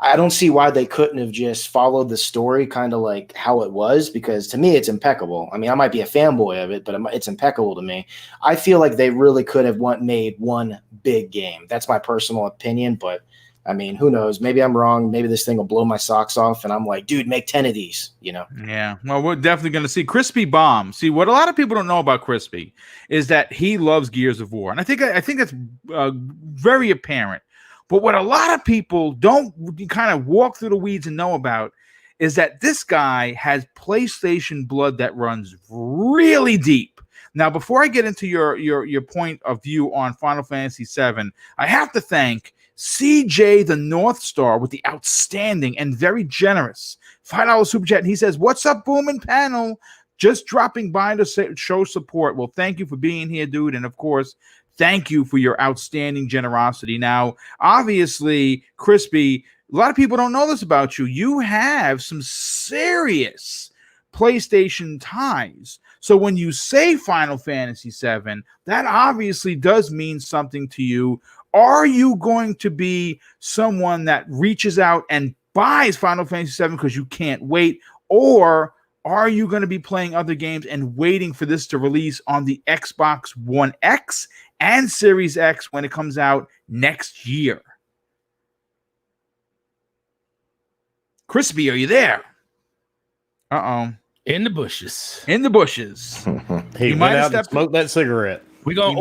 [SPEAKER 3] I don't see why they couldn't have just followed the story kind of like how it was, because to me, it's impeccable. I mean, I might be a fanboy of it, but it's impeccable to me. I feel like they really could have made one big game. That's my personal opinion, but I mean, who knows? Maybe I'm wrong. Maybe this thing will blow my socks off and I'm like, dude, make 10 of these,
[SPEAKER 1] Yeah. Well, we're definitely going to see Crispy Bomb. See, what a lot of people don't know about Crispy is that he loves Gears of War. And I think that's very apparent. But what a lot of people don't kind of walk through the weeds and know about is that this guy has PlayStation blood that runs really deep. Now, before I get into your point of view on Final Fantasy VII, I have to thank CJ the North Star with the outstanding and very generous $5 super chat. And he says, "What's up, Boomin' Panel? Just dropping by to show support." Well, thank you for being here, dude. And of course, thank you for your outstanding generosity. Now, obviously, Crispy, a lot of people don't know this about you. You have some serious PlayStation ties. So when you say Final Fantasy VII, that obviously does mean something to you. Are you going to be someone that reaches out and buys Final Fantasy VII because you can't wait? Or are you going to be playing other games and waiting for this to release on the Xbox One X and Series X when it comes out next year? Crispy, are you there? Uh-oh.
[SPEAKER 2] In the bushes.
[SPEAKER 1] In the bushes.
[SPEAKER 4] He went out and smoked that cigarette.
[SPEAKER 2] We're gonna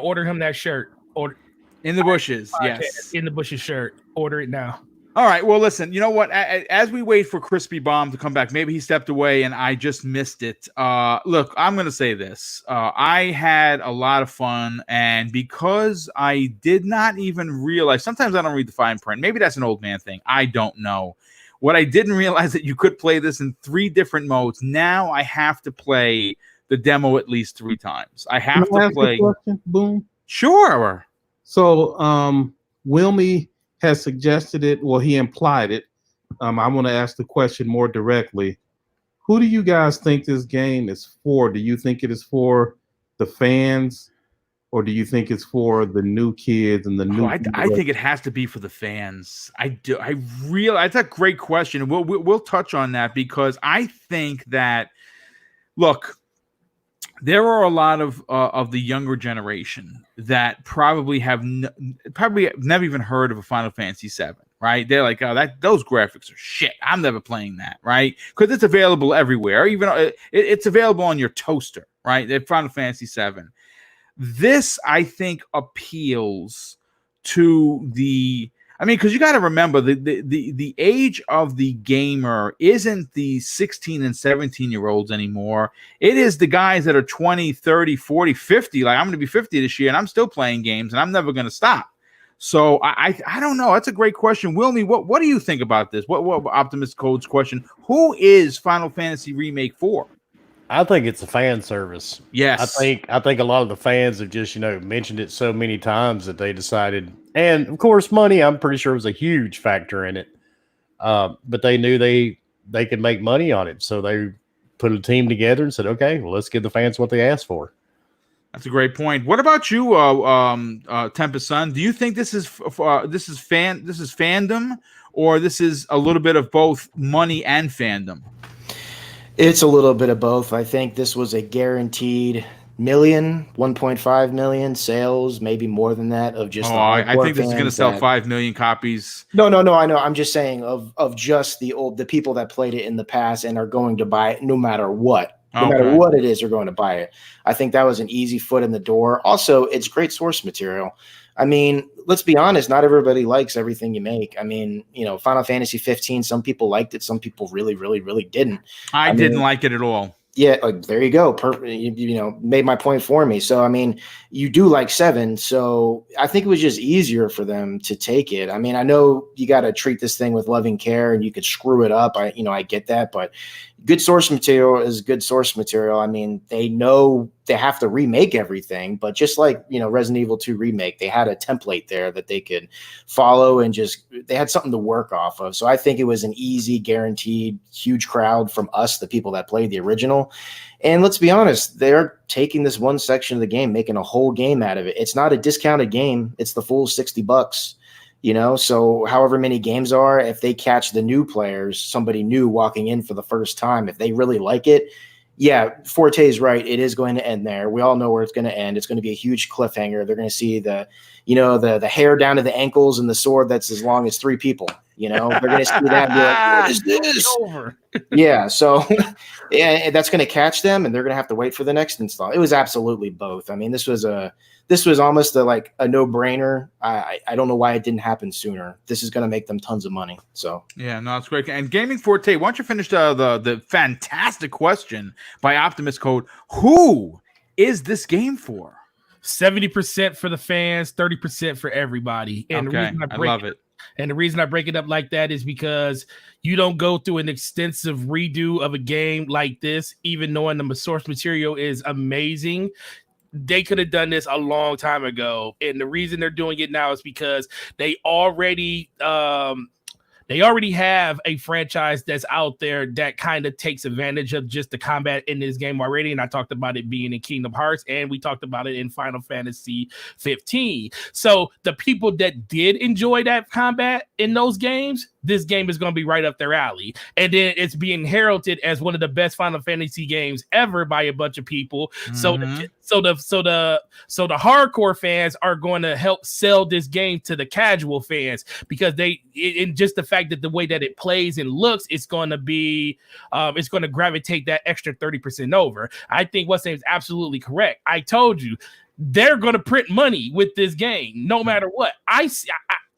[SPEAKER 2] order him that shirt. Order
[SPEAKER 1] in the bushes. Yes.
[SPEAKER 2] In the bushes shirt. Order it now.
[SPEAKER 1] All right. Well, listen, you know what? As we wait for Crispy Bomb to come back, maybe he stepped away and I just missed it. Look, I'm going to say this. I had a lot of fun, and because I did not even realize, sometimes I don't read the fine print. Maybe that's an old man thing. I don't know. What I didn't realize that you could play this in 3 different modes. Now I have to play the demo at least 3 times. I have to play.
[SPEAKER 6] Boom.
[SPEAKER 1] Sure.
[SPEAKER 6] So, Wilmy has suggested it. Well, he implied it. I want to ask the question more directly. Who do you guys think this game is for? Do you think it is for the fans, or do you think it's for the new kids and the new?
[SPEAKER 1] I think it has to be for the fans. I do. That's a great question. We'll touch on that, because I think that, look, there are a lot of the younger generation that probably have never even heard of a Final Fantasy VII, right? They're like, oh, those graphics are shit. I'm never playing that, right? Because it's available everywhere. Even it's available on your toaster, right? The Final Fantasy VII. This, I think, appeals to the. I mean, because you got to remember the age of the gamer isn't the 16 and 17-year-olds anymore. It is the guys that are 20, 30, 40, 50. Like, I'm going to be 50 this year, and I'm still playing games, and I'm never going to stop. So I don't know. That's a great question. Wilmy, what do you think about this? What Optimus Code's question? Who is Final Fantasy Remake for?
[SPEAKER 4] I think it's a fan service.
[SPEAKER 1] Yes.
[SPEAKER 4] I think a lot of the fans have just, mentioned it so many times that they decided, and of course money, I'm pretty sure was a huge factor in it. But they knew they could make money on it. So they put a team together and said, okay, well, let's give the fans what they asked for.
[SPEAKER 1] That's a great point. What about you, Tempest Son? Do you think this is fandom, or this is a little bit of both money and fandom?
[SPEAKER 3] It's a little bit of both. I think this was a guaranteed 1.5 million sales, maybe more than that, of just the
[SPEAKER 1] I
[SPEAKER 3] hardcore
[SPEAKER 1] think this is going to
[SPEAKER 3] fans
[SPEAKER 1] sell
[SPEAKER 3] that-
[SPEAKER 1] 5 million copies.
[SPEAKER 3] No, I know. I'm just saying of just the people that played it in the past and are going to buy it no matter what. No matter what it is, they're going to buy it. I think that was an easy foot in the door. Also, it's great source material. I mean, let's be honest, not everybody likes everything you make. I mean, Final Fantasy 15, some people liked it, some people really, really, really didn't.
[SPEAKER 1] I didn't like it at all.
[SPEAKER 3] Yeah, there you go. You made my point for me. So, I mean, you do like 7. So I think it was just easier for them to take it. I mean, I know you got to treat this thing with loving care and you could screw it up. I get that, but good source material is good source material. I mean, they know they have to remake everything, but just like, Resident Evil 2 remake, they had a template there that they could follow and they had something to work off of. So I think it was an easy, guaranteed, huge crowd from us, the people that played the original. And let's be honest, they're taking this one section of the game, making a whole game out of it. It's not a discounted game. It's the full $60. So however many games are, if they catch the new players, somebody new walking in for the first time, if they really like it, yeah, Forte is right. It is going to end there. We all know where it's going to end. It's going to be a huge cliffhanger. They're going to see the hair down to the ankles and the sword that's as long as 3 people. They're going to see that and be like, what is this?
[SPEAKER 2] Over.
[SPEAKER 3] Yeah, so that's going to catch them, and they're going to have to wait for the next install. It was absolutely both. I mean, this was almost a no-brainer. I don't know why it didn't happen sooner. This is going to make them tons of money. So
[SPEAKER 1] yeah, no, it's great. And Gaming Forte, why don't you finish the fantastic question by Optimus Code? Who is this game for?
[SPEAKER 2] 70% for the fans, 30% for everybody. And
[SPEAKER 1] okay, I love it.
[SPEAKER 2] And the reason I break it up like that is because you don't go through an extensive redo of a game like this, even knowing the source material is amazing. They could have done this a long time ago. And the reason they're doing it now is because they already have a franchise that's out there that kind of takes advantage of just the combat in this game already. And I talked about it being in Kingdom Hearts, and we talked about it in Final Fantasy 15. So the people that did enjoy that combat in those games, this game is going to be right up their alley. And then it's being heralded as one of the best Final Fantasy games ever by a bunch of people.
[SPEAKER 1] Mm-hmm.
[SPEAKER 2] So the hardcore fans are going to help sell this game to the casual fans, because just the fact that the way that it plays and looks, it's going to be it's going to gravitate that extra 30% over. I think what's name is absolutely correct. I told you they're going to print money with this game no matter what.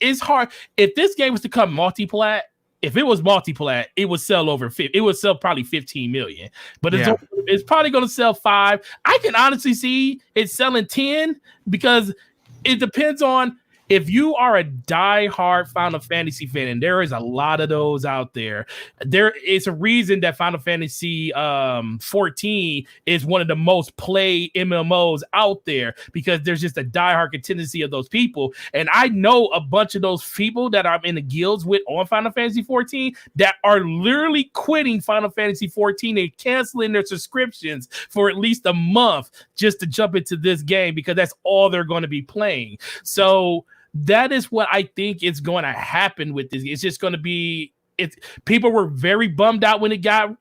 [SPEAKER 2] It's hard. If this game was to come multi-plat, if it was multi-plat, it would sell it would sell probably 15 million, but it's probably going to sell 5. I can honestly see it selling 10, because it depends on if you are a die-hard Final Fantasy fan, and there is a lot of those out there. There is a reason that Final Fantasy 14 is one of the most played MMOs out there, because there's just a die-hard tendency of those people. And I know a bunch of those people that I'm in the guilds with on Final Fantasy 14 that are literally quitting Final Fantasy 14 and canceling their subscriptions for at least a month just to jump into this game, because that's all they're going to be playing. So that is what I think is going to happen with this. It's just going to be. People were very bummed out when it got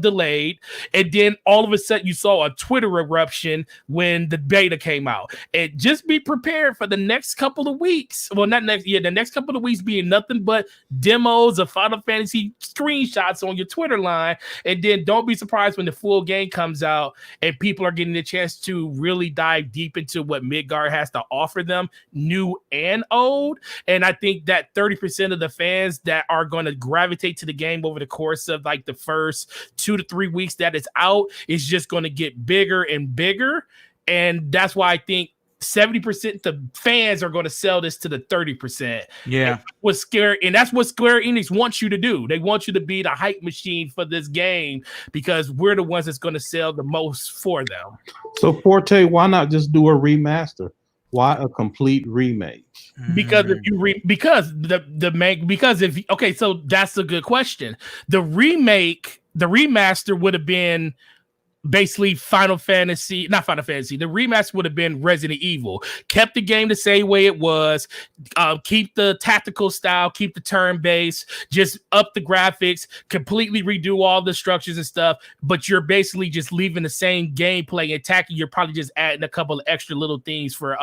[SPEAKER 2] delayed, and then all of a sudden you saw a Twitter eruption when the beta came out. And just be prepared for the next couple of weeks. Well, the next couple of weeks being nothing but demos of Final Fantasy screenshots on your Twitter line. And then don't be surprised when the full game comes out and people are getting a chance to really dive deep into what Midgard has to offer them, new and old. And I think that 30% of the fans that are going to gravitate to the game over the course of like the first 2 to 3 weeks that it's out is just going to get bigger and bigger. And that's why I think 70% the fans are going to sell this to the 30%.
[SPEAKER 1] Yeah.
[SPEAKER 2] And that's what Square Enix wants you to do. They want you to be the hype machine for this game, because we're the ones that's going to sell the most for them.
[SPEAKER 6] So Forte, why not just do a remaster? Why a complete remake?
[SPEAKER 2] Because if so that's a good question. The remaster would have been basically not Final Fantasy. The remaster would have been Resident Evil. Kept the game the same way it was. Keep the tactical style, keep the turn base, just up the graphics, completely redo all the structures and stuff. But you're basically just leaving the same gameplay intact. You're probably just adding a couple of extra little things for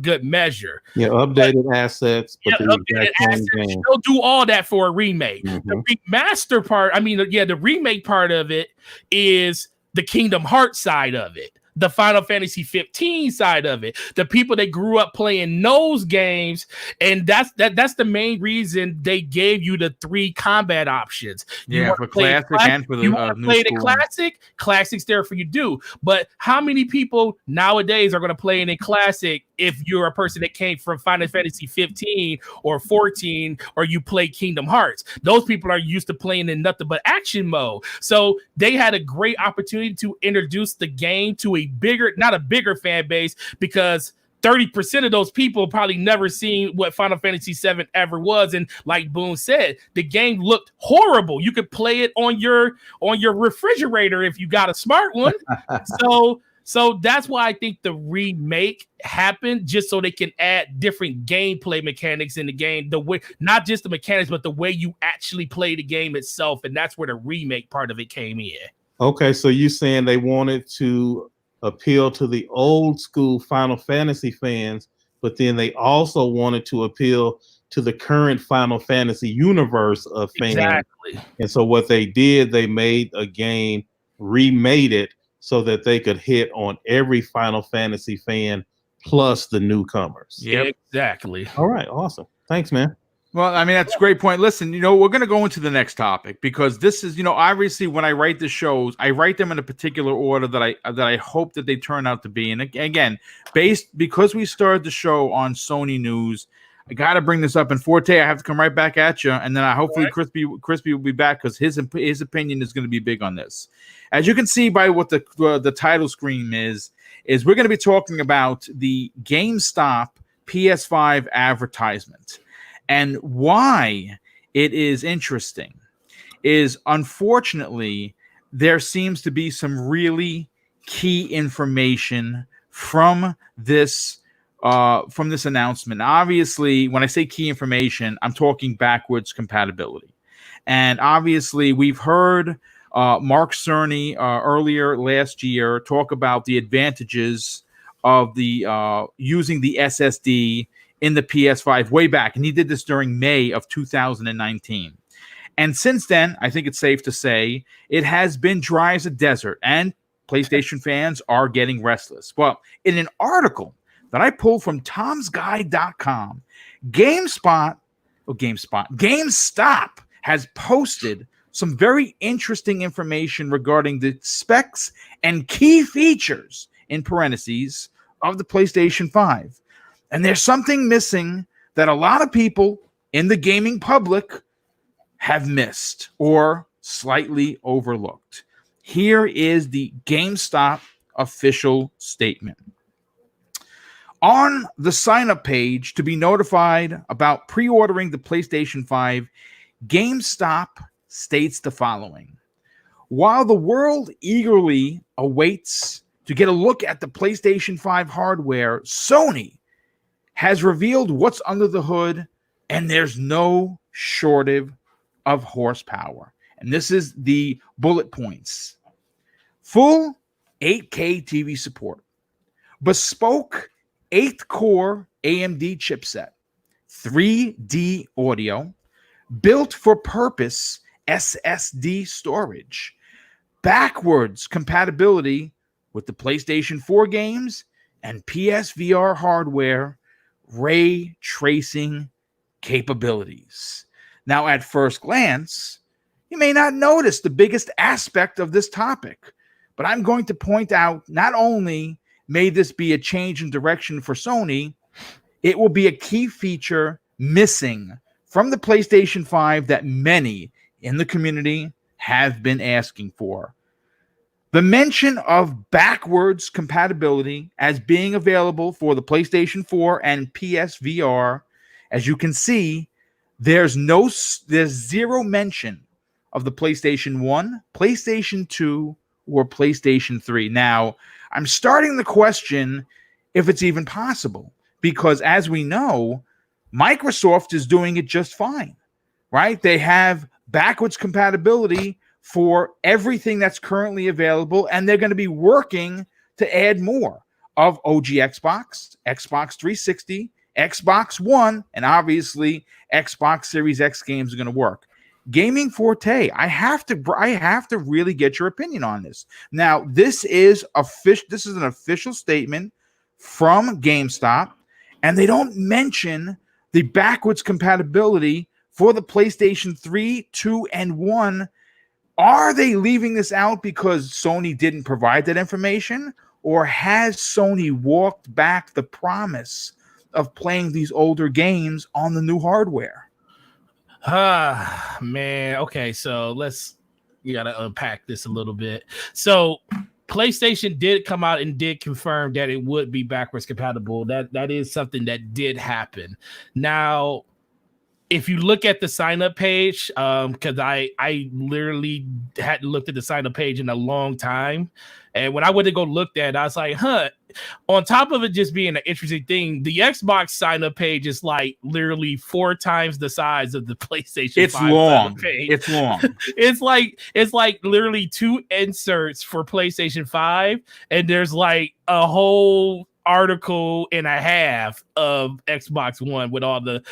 [SPEAKER 2] good measure.
[SPEAKER 6] Yeah, updated assets. But
[SPEAKER 2] Updated assets. They'll do all that for a remake. The remaster part, the remake part of it is the Kingdom Hearts side of it, the Final Fantasy 15 side of it, the people that grew up playing those games, and that's the main reason they gave you the 3 combat options.
[SPEAKER 1] Yeah, for classic and for the
[SPEAKER 2] you want to play the classics there for you do. But how many people nowadays are going to play in a classic if you're a person that came from Final Fantasy 15 or 14, or you play Kingdom Hearts? Those people are used to playing in nothing but action mode. So they had a great opportunity to introduce the game to not a bigger fan base, because 30% of those people probably never seen what Final Fantasy 7 ever was. And like Boone said, the game looked horrible. You could play it on your refrigerator if you got a smart one. So that's why I think the remake happened, just so they can add different gameplay mechanics in the game. The way, not just the mechanics, but the way you actually play the game itself. And that's where the remake part of it came in.
[SPEAKER 6] Okay, so you saying they wanted to appeal to the old school Final Fantasy fans, but then they also wanted to appeal to the current Final Fantasy universe of fans.
[SPEAKER 2] Exactly.
[SPEAKER 6] And so what they did, they made a game, remade it, so that they could hit on every Final Fantasy fan plus the newcomers.
[SPEAKER 2] Yeah, exactly.
[SPEAKER 6] All right, awesome. Thanks, man.
[SPEAKER 1] Well, that's a great point. Listen, we're going to go into the next topic, because this is, obviously when I write the shows, I write them in a particular order that I hope that they turn out to be. And again, because we started the show on Sony news, I got to bring this up. And Forte, I have to come right back at you, and then hopefully Crispy will be back, because his opinion is going to be big on this. As you can see by what the title screen is we're going to be talking about the GameStop PS5 advertisement. And why it is interesting is, unfortunately, there seems to be some really key information from this announcement. Obviously, when I say key information, I'm talking backwards compatibility. And obviously, we've heard Mark Cerny earlier last year talk about the advantages of the using the SSD in the PS5 way back, and he did this during May of 2019. And since then, I think it's safe to say it has been dry as a desert, and PlayStation fans are getting restless. Well, in an article that I pulled from tomsguide.com, GameStop has posted some very interesting information regarding the specs and key features, in parentheses, of the PlayStation 5. And there's something missing that a lot of people in the gaming public have missed or slightly overlooked. Here is the GameStop official statement. On the sign-up page to be notified about pre-ordering the PlayStation 5, GameStop states the following. While the world eagerly awaits to get a look at the PlayStation 5 hardware, Sony has revealed what's under the hood, and there's no shortage of horsepower. And this is the bullet points. Full 8K TV support, bespoke 8th core AMD chipset, 3D audio, built for purpose SSD storage, backwards compatibility with the PlayStation 4 games and PSVR hardware, ray tracing capabilities. Now, at first glance, you may not notice the biggest aspect of this topic, but I'm going to point out, not only may this be a change in direction for Sony, it will be a key feature missing from the PlayStation 5 that many in the community have been asking for. The mention of backwards compatibility as being available for the PlayStation 4 and PSVR, as you can see, there's zero mention of the PlayStation 1, PlayStation 2, or PlayStation 3. Now, I'm starting to question if it's even possible, because as we know, Microsoft is doing it just fine, right? They have backwards compatibility for everything that's currently available, and they're going to be working to add more of OG Xbox, Xbox 360, Xbox One, and obviously Xbox Series X games are going to work. Gaming Forte, I have to really get your opinion on this. Now, this is an official statement from GameStop, and they don't mention the backwards compatibility for the PlayStation 3, 2, and 1. Are they leaving this out because Sony didn't provide that information, or has Sony walked back the promise of playing these older games on the new hardware?
[SPEAKER 2] Man. Okay, so you gotta unpack this a little bit. So PlayStation did come out and did confirm that it would be backwards compatible. That is something that did happen. Now, if you look at the sign up page, because I literally hadn't looked at the sign up page in a long time. And when I went to go look at it, I was like, on top of it just being an interesting thing, the Xbox sign up page is like literally 4 times the size of the PlayStation 5
[SPEAKER 1] long.
[SPEAKER 2] page.
[SPEAKER 1] It's long.
[SPEAKER 2] It's like literally 2 inserts for PlayStation 5, and there's like a whole article and a half of Xbox One with all the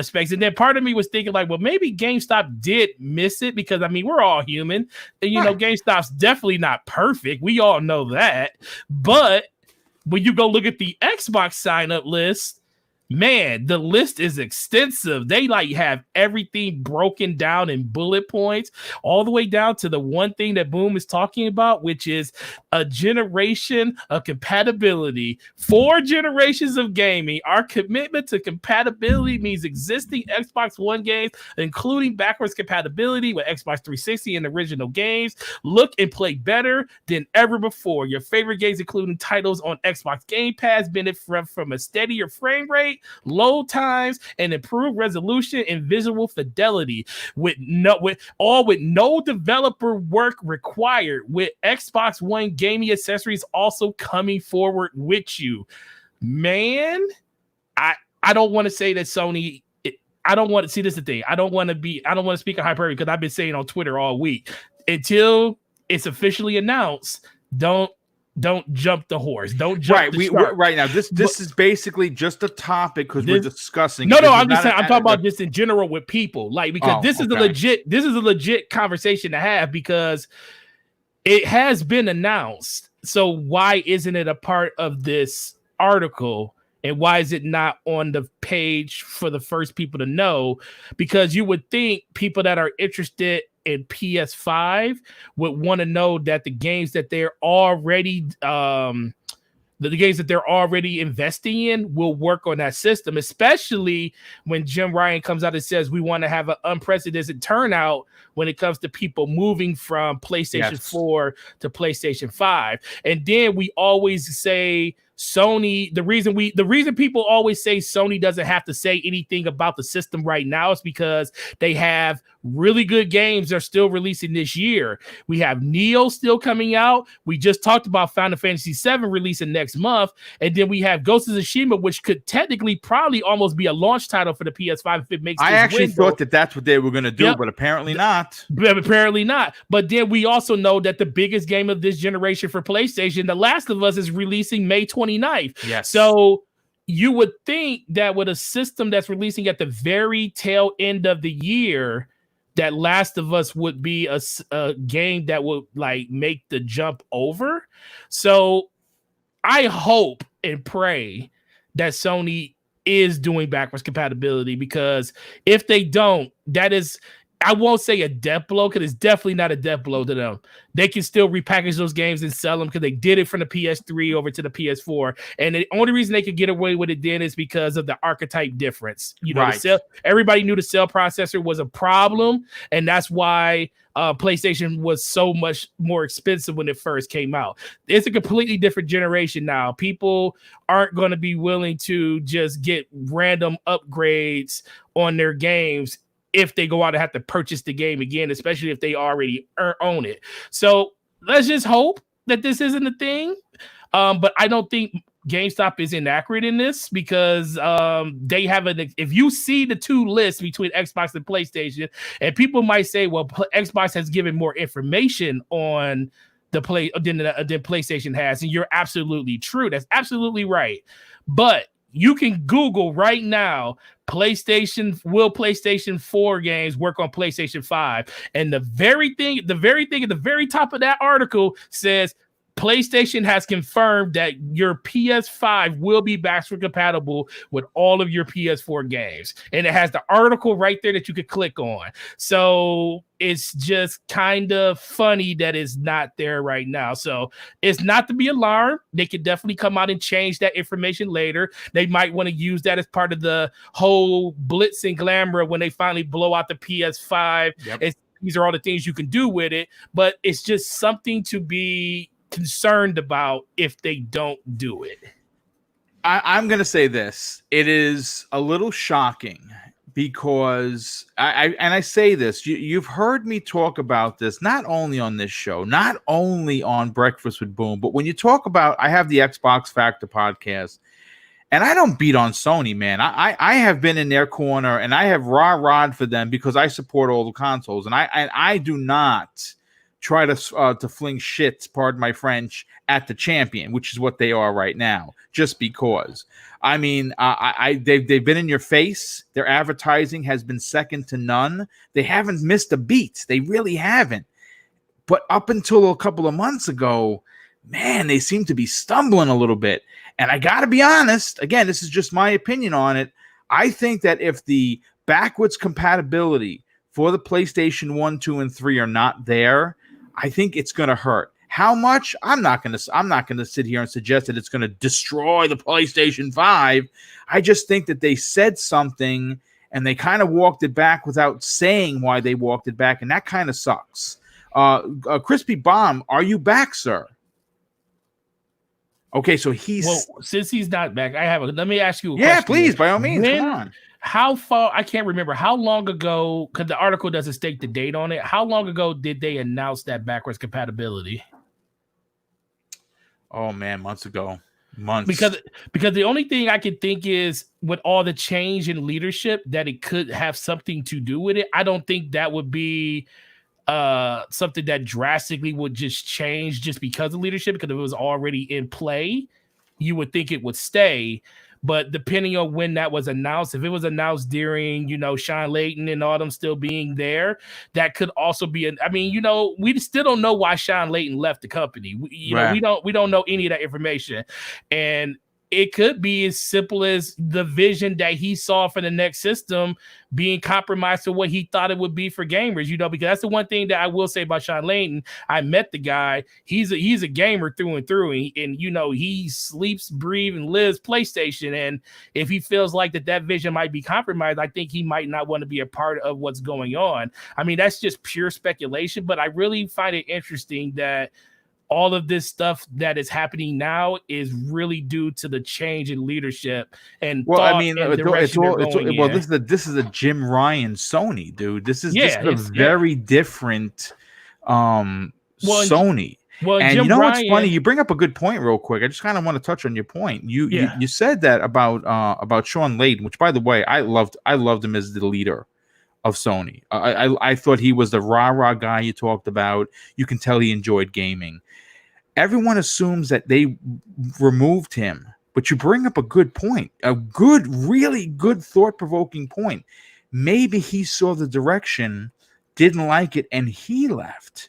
[SPEAKER 2] specs. And then part of me was thinking like, well, maybe GameStop did miss it, because I mean, we're all human, and you know, GameStop's definitely not perfect. We all know that. But when you go look at the Xbox sign up list, man, the list is extensive. They like have everything broken down in bullet points, all the way down to the one thing that Boom is talking about, which is a generation of compatibility. 4 generations of gaming. Our commitment to compatibility means existing Xbox One games, including backwards compatibility with Xbox 360 and original games, look and play better than ever before. Your favorite games, including titles on Xbox Game Pass, benefit from a steadier frame rate, load times, and improved resolution and visual fidelity with no developer work required, with Xbox One gaming accessories also coming forward with you. Man, I don't want to say that Sony, I don't want to see this the thing. I don't want to speak a hyperbole, because I've been saying on Twitter all week, until it's officially announced, don't jump the horse. Don't jump the shark.
[SPEAKER 1] Right now, this is basically just a topic because we're discussing.
[SPEAKER 2] No, I'm just saying. I'm talking about just in general with people, like, because this is a legit conversation to have, because it has been announced. So why isn't it a part of this article? And why is it not on the page for the first people to know? Because you would think people that are interested in PS5 would want to know that the games that they're already investing in will work on that system, especially when Jim Ryan comes out and says we want to have an unprecedented turnout when it comes to people moving from PlayStation 4 to PlayStation 5. And then we always say Sony, the reason people always say Sony doesn't have to say anything about the system right now is because they have really good games they're still releasing this year. We have Neo still coming out. We just talked about Final Fantasy VII releasing next month. And then we have Ghost of Tsushima, which could technically probably almost be a launch title for the PS5 if it makes
[SPEAKER 1] I actually thought that's what they were going to do, but apparently not. But then we also know that the biggest game of this generation for PlayStation, The Last of Us, is releasing May 29th. Yes.
[SPEAKER 2] So you would think that with a system that's releasing at the very tail end of the year, that Last of Us would be a game that would like make the jump over. So I hope and pray that Sony is doing backwards compatibility, because if they don't, that is, I won't say a death blow, because it's definitely not a death blow to them. They can still repackage those games and sell them, because they did it from the PS3 over to the PS4. And the only reason they could get away with it then is because of the archetype difference. You know, everybody knew the cell processor was a problem, and that's why PlayStation was so much more expensive when it first came out. It's a completely different generation now. People aren't going to be willing to just get random upgrades on their games if they go out and have to purchase the game again, especially if they already own it. So let's just hope that this isn't a thing. But I don't think GameStop is inaccurate in this because they have if you see the two lists between Xbox and PlayStation, and people might say, well, Xbox has given more information on the play than PlayStation has, and you're absolutely true. That's absolutely right. But you can Google right now, will PlayStation 4 games work on PlayStation 5? And the very thing at the very top of that article says PlayStation has confirmed that your PS5 will be backward compatible with all of your PS4 games. And it has the article right there that you could click on. So it's just kind of funny that it's not there right now. So it's not to be alarmed. They could definitely come out and change that information later. They might want to use that as part of the whole blitz and glamour when they finally blow out the PS5. Yep. These are all the things you can do with it. But it's just something to be concerned about if they don't do it.
[SPEAKER 1] I'm going to say this. It is a little shocking because I say this, you've heard me talk about this, not only on this show, not only on Breakfast with Boom, but when you talk about, I have the Xbox Factor podcast, and I don't beat on Sony, man. I have been in their corner, and I have rah-rahed for them because I support all the consoles, and I do not try to fling shit, pardon my French, at the champion, which is what they are right now, just because. I mean, they've been in your face. Their advertising has been second to none. They haven't missed a beat. They really haven't. But up until a couple of months ago, man, they seem to be stumbling a little bit. And I got to be honest, again, this is just my opinion on it. I think that if the backwards compatibility for the PlayStation 1, 2, and 3 are not there, I think it's going to hurt. How much? I'm not going to sit here and suggest that it's going to destroy the PlayStation 5. I just think that they said something and they kind of walked it back without saying why they walked it back, and that kind of sucks. Crispy Bomb, are you back, sir? Okay, so
[SPEAKER 2] since he's not back, let me ask you a question.
[SPEAKER 1] Yeah, please, by all means, come on.
[SPEAKER 2] How far, I can't remember how long ago, because the article doesn't state the date on it. How long ago did they announce that backwards compatibility?
[SPEAKER 1] Oh man, months ago.
[SPEAKER 2] Because the only thing I can think is with all the change in leadership that it could have something to do with it. I don't think that would be something that drastically would just change just because of leadership, because if it was already in play, you would think it would stay. But depending on when that was announced, if it was announced during, Sean Layton and all them still being there, that could also be we still don't know why Sean Layton left the company. We don't know any of that information. And it could be as simple as the vision that he saw for the next system being compromised to what he thought it would be for gamers, because that's the one thing that I will say about Sean Layton. I met the guy. He's a gamer through and through. And he sleeps, breathes, and lives PlayStation. And if he feels like that vision might be compromised, I think he might not want to be a part of what's going on. I mean, that's just pure speculation, but I really find it interesting that all of this stuff that is happening now is really due to the change in leadership and
[SPEAKER 1] this is a Jim Ryan Sony, dude. This is a very different Sony. Well, and Jim Ryan, what's funny? You bring up a good point real quick. I just kind of want to touch on your point. You said that about Sean Layden, which, by the way, I loved him as the leader of Sony. I thought he was the rah-rah guy you talked about. You can tell he enjoyed gaming. Everyone assumes that they removed him, but you bring up a good point, really good thought-provoking point. Maybe he saw the direction, didn't like it, and he left.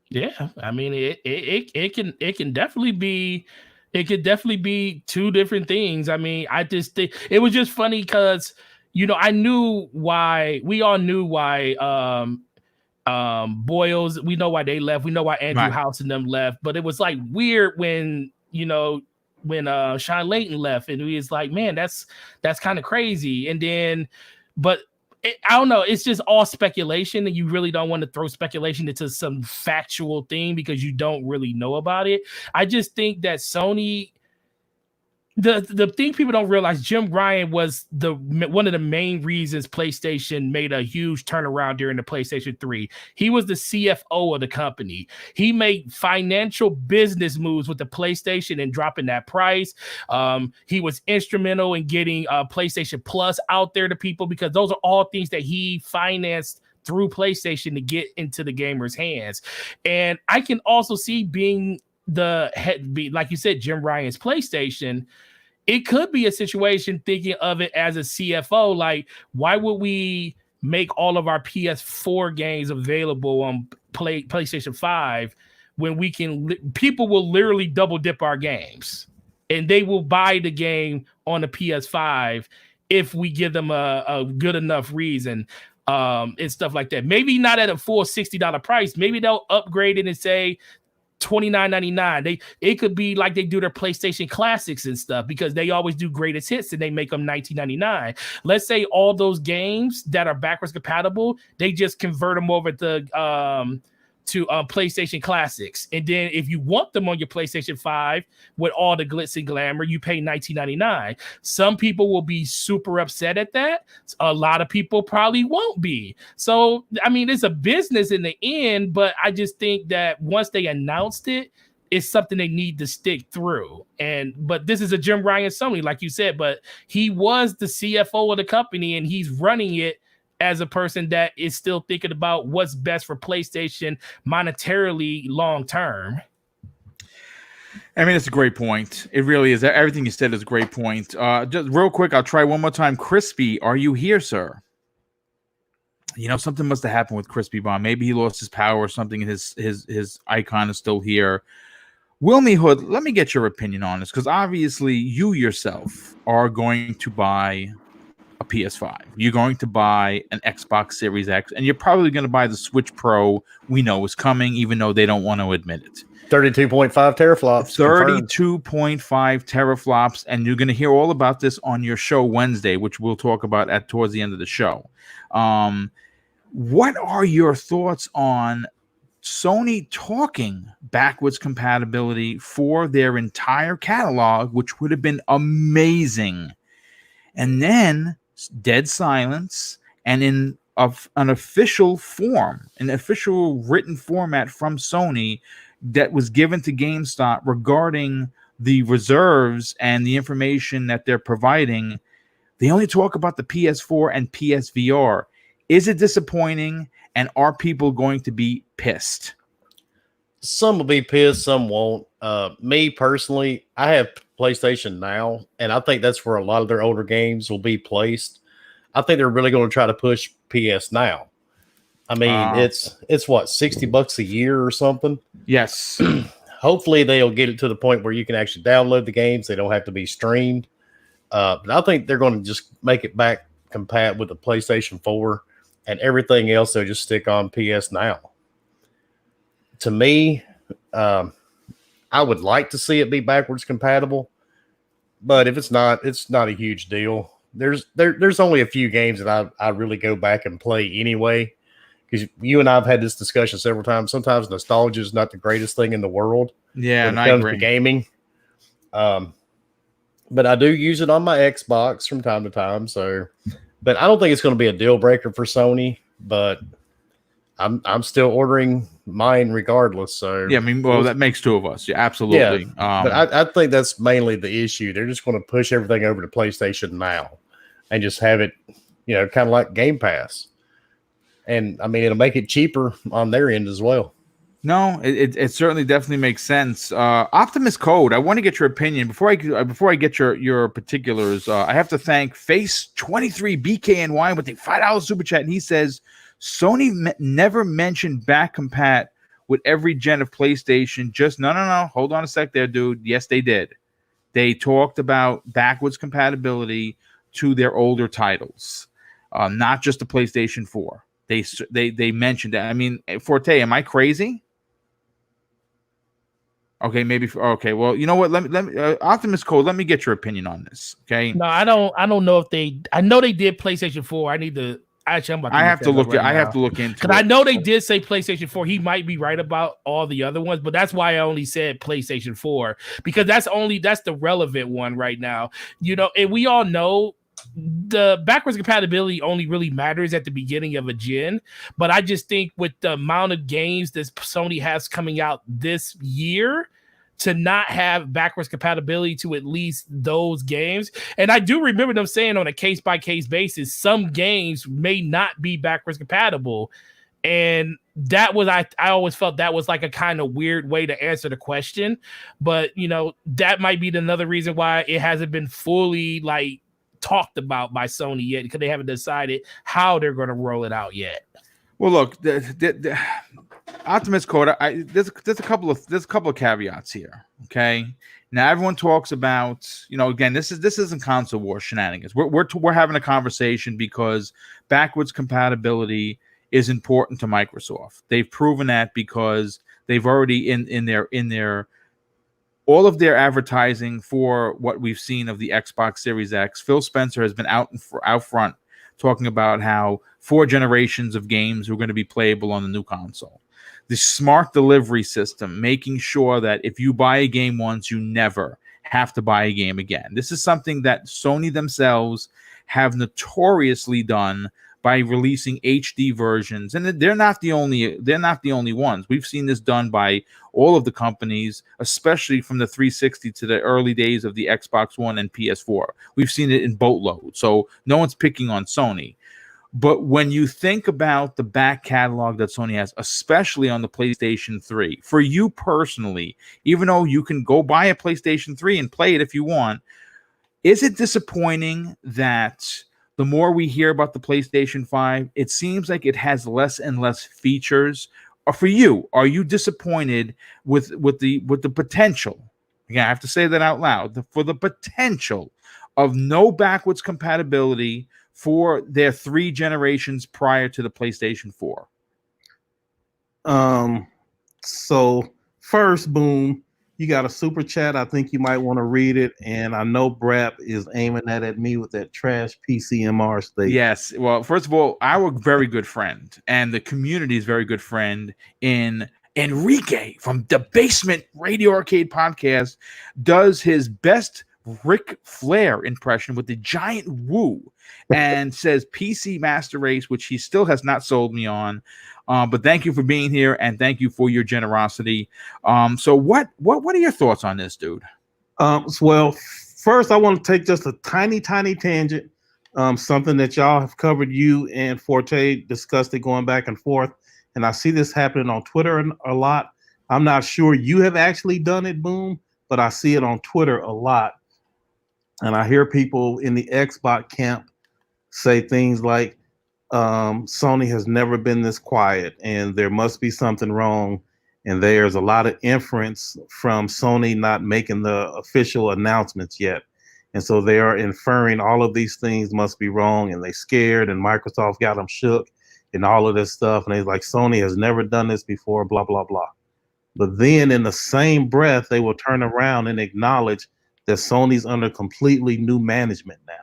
[SPEAKER 2] Yeah, I mean, it can definitely be. It could definitely be two different things. I mean, I just think it was just funny because I knew why. We all knew why. Boyles, we know why they left. We know why Andrew House and them left. But it was like weird when Sean Layton left, and we was like, man, that's kind of crazy. And then, but I don't know. It's just all speculation, and you really don't want to throw speculation into some factual thing because you don't really know about it. I just think that Sony, the thing people don't realize, Jim Ryan was one of the main reasons PlayStation made a huge turnaround during the PlayStation 3. He was the CFO of the company. He made financial business moves with the PlayStation and dropping that price. He was instrumental in getting PlayStation Plus out there to people, because those are all things that he financed through PlayStation to get into the gamers' hands. And I can also see being the head, like you said, Jim Ryan's PlayStation, it could be a situation thinking of it as a CFO. Like, why would we make all of our PS4 games available on PlayStation 5 when we can? People will literally double dip our games, and they will buy the game on the PS5 if we give them a good enough reason. And stuff like that. Maybe not at a full $60 price. Maybe they'll upgrade it and say $29.99. It could be like they do their PlayStation Classics and stuff, because they always do greatest hits and they make them $19.99. Let's say all those games that are backwards compatible, they just convert them over to PlayStation Classics. And then if you want them on your PlayStation 5 with all the glitz and glamour, you pay $19.99. Some people will be super upset at that. A lot of people probably won't be. So, I mean, it's a business in the end, but I just think that once they announced it, it's something they need to stick through. But this is a Jim Ryan Sony, like you said, but he was the CFO of the company, and he's running it as a person that is still thinking about what's best for PlayStation monetarily long term.
[SPEAKER 1] I mean, it's a great point. It really is. Everything you said is a great point. Just real quick, I'll try one more time. Crispy, are you here, sir? You know, something must have happened with Crispy Bomb. Maybe he lost his power or something, and his icon is still here. Wilmy Hood, let me get your opinion on this, because obviously you yourself are going to buy a PS5. You're going to buy an Xbox Series X, and you're probably going to buy the Switch Pro we know is coming, even though they don't want to admit it.
[SPEAKER 4] 32.5 teraflops.
[SPEAKER 1] 32.5 teraflops, and you're going to hear all about this on your show Wednesday, which we'll talk about towards the end of the show. What are your thoughts on Sony talking backwards compatibility for their entire catalog, which would have been amazing, and then dead silence, and in an official form, an official written format from Sony that was given to GameStop regarding the reserves and the information that they're providing? They only talk about the PS4 and PSVR. Is it disappointing, and are people going to be pissed?
[SPEAKER 4] Some will be pissed, some won't. Me personally, I have PlayStation Now, and I think that's where a lot of their older games will be placed. I think they're really going to try to push PS Now. I mean, it's what, $60 a year or something?
[SPEAKER 1] Yes.
[SPEAKER 4] Hopefully they'll get it to the point where you can actually download the games. They don't have to be streamed. But I think they're going to just make it back compatible with the PlayStation 4, and everything else they'll just stick on PS Now. To me, I would like to see it be backwards compatible, but if it's not a huge deal. There's only a few games that I really go back and play anyway, because you and I have had this discussion several times. Sometimes nostalgia is not the greatest thing in the world.
[SPEAKER 1] Yeah,
[SPEAKER 4] when it comes to gaming. But I do use it on my Xbox from time to time. So, but I don't think it's going to be a deal breaker for Sony. But I'm still ordering mine regardless. So
[SPEAKER 1] yeah, I mean, well, that makes two of us. Yeah, absolutely.
[SPEAKER 4] Yeah, but I think that's mainly the issue. They're just going to push everything over to PlayStation Now and just have it, kind of like Game Pass. And I mean, it'll make it cheaper on their end as well.
[SPEAKER 1] No, it certainly definitely makes sense. Optimus Code, I want to get your opinion before I get your particulars. I have to thank Face23BKNY with a $5 super chat, and he says Sony never mentioned back compat with every gen of PlayStation. Just no. Hold on a sec, there, dude. Yes, they did. They talked about backwards compatibility to their older titles, not just the PlayStation 4. They mentioned that. I mean, Forte, am I crazy? Okay, maybe. Okay, well, you know what? Let me Optimus Code. Let me get your opinion on this. Okay.
[SPEAKER 2] No, I don't know if they. I know they did PlayStation 4. I need to Actually, I'm about to
[SPEAKER 1] I have to look.
[SPEAKER 2] right
[SPEAKER 1] I have
[SPEAKER 2] now.
[SPEAKER 1] to look into it
[SPEAKER 2] because I know they did say PlayStation 4. He might be right about all the other ones, but that's why I only said PlayStation 4 because that's the relevant one right now. And we all know the backwards compatibility only really matters at the beginning of a gen, but I just think with the amount of games that Sony has coming out this year, to not have backwards compatibility to at least those games. And I do remember them saying on a case-by-case basis, some games may not be backwards compatible. And that was, I always felt that was like a kind of weird way to answer the question. But, that might be another reason why it hasn't been fully like talked about by Sony yet, because they haven't decided how they're going to roll it out yet.
[SPEAKER 1] Well, look, the Optimus Code. There's a couple of caveats here. Okay, now everyone talks about, again, this isn't console war shenanigans. We're having a conversation because backwards compatibility is important to Microsoft. They've proven that because they've already in their all of their advertising for what we've seen of the Xbox Series X. Phil Spencer has been out front talking about how 4 generations of games are going to be playable on the new console. The smart delivery system, making sure that if you buy a game once, you never have to buy a game again. This is something that Sony themselves have notoriously done by releasing HD versions, and they're not the only ones. We've seen this done by all of the companies, especially from the 360 to the early days of the Xbox One and PS4. We've seen it in boatloads, so no one's picking on Sony. But when you think about the back catalog that Sony has, especially on the PlayStation 3, for you personally, even though you can go buy a PlayStation 3 and play it if you want, is it disappointing that the more we hear about the PlayStation 5, it seems like it has less and less features? Or for you, are you disappointed with the potential? Again, I have to say that out loud. For the potential of no backwards compatibility for their 3 generations prior to the PlayStation 4.
[SPEAKER 6] So first, Boom, you got a super chat. I think you might want to read it. And I know Brap is aiming that at me with that trash PCMR state.
[SPEAKER 1] Yes. Well, first of all, our very good friend and the community's very good friend in Enrique from the Basement Radio Arcade Podcast does his best Ric Flair impression with the giant woo and says PC Master Race, which he still has not sold me on. But thank you for being here and thank you for your generosity. So what are your thoughts on this, dude?
[SPEAKER 6] Well, first I want to take just a tiny tangent. Something that y'all have covered, you and Forte discussed it going back and forth. And I see this happening on Twitter a lot. I'm not sure you have actually done it, Boom, but I see it on Twitter a lot. And I hear people in the Xbox camp say things like, Sony has never been this quiet and there must be something wrong. And there's a lot of inference from Sony not making the official announcements yet. And so they are inferring all of these things must be wrong and they scared and Microsoft got them shook and all of this stuff. And they're like, Sony has never done this before, blah, blah, blah. But then in the same breath, they will turn around and acknowledge that Sony's under completely new management now.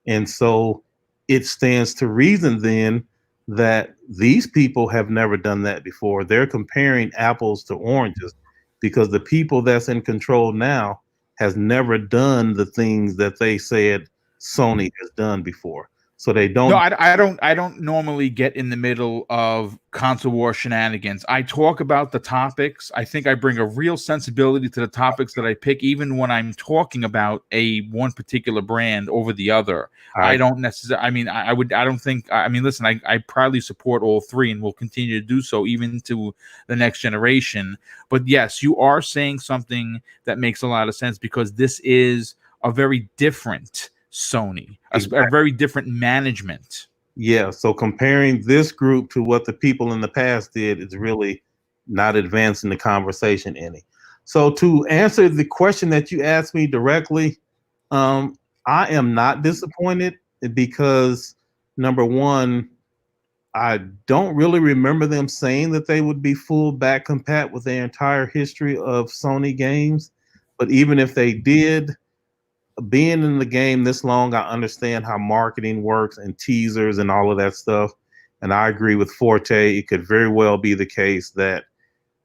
[SPEAKER 6] And so it stands to reason then that these people have never done that before. They're comparing apples to oranges because the people that's in control now has never done the things that they said Sony has done before. So they don't.
[SPEAKER 1] No, I don't normally get in the middle of console war shenanigans. I talk about the topics. I think I bring a real sensibility to the topics that I pick, even when I'm talking about one particular brand over the other. I don't necessarily. I mean, I don't think. I mean, listen, I proudly support all 3 and will continue to do so even to the next generation. But yes, you are saying something that makes a lot of sense because this is a very different Sony, a very different management.
[SPEAKER 6] Yeah, so comparing this group to what the people in the past did is really not advancing the conversation any. So to answer the question that you asked me directly, I am not disappointed because number one, I don't really remember them saying that they would be full back compat with their entire history of Sony games. But even if they did, being in the game this long, I understand how marketing works and teasers and all of that stuff. And I agree with Forte. It could very well be the case that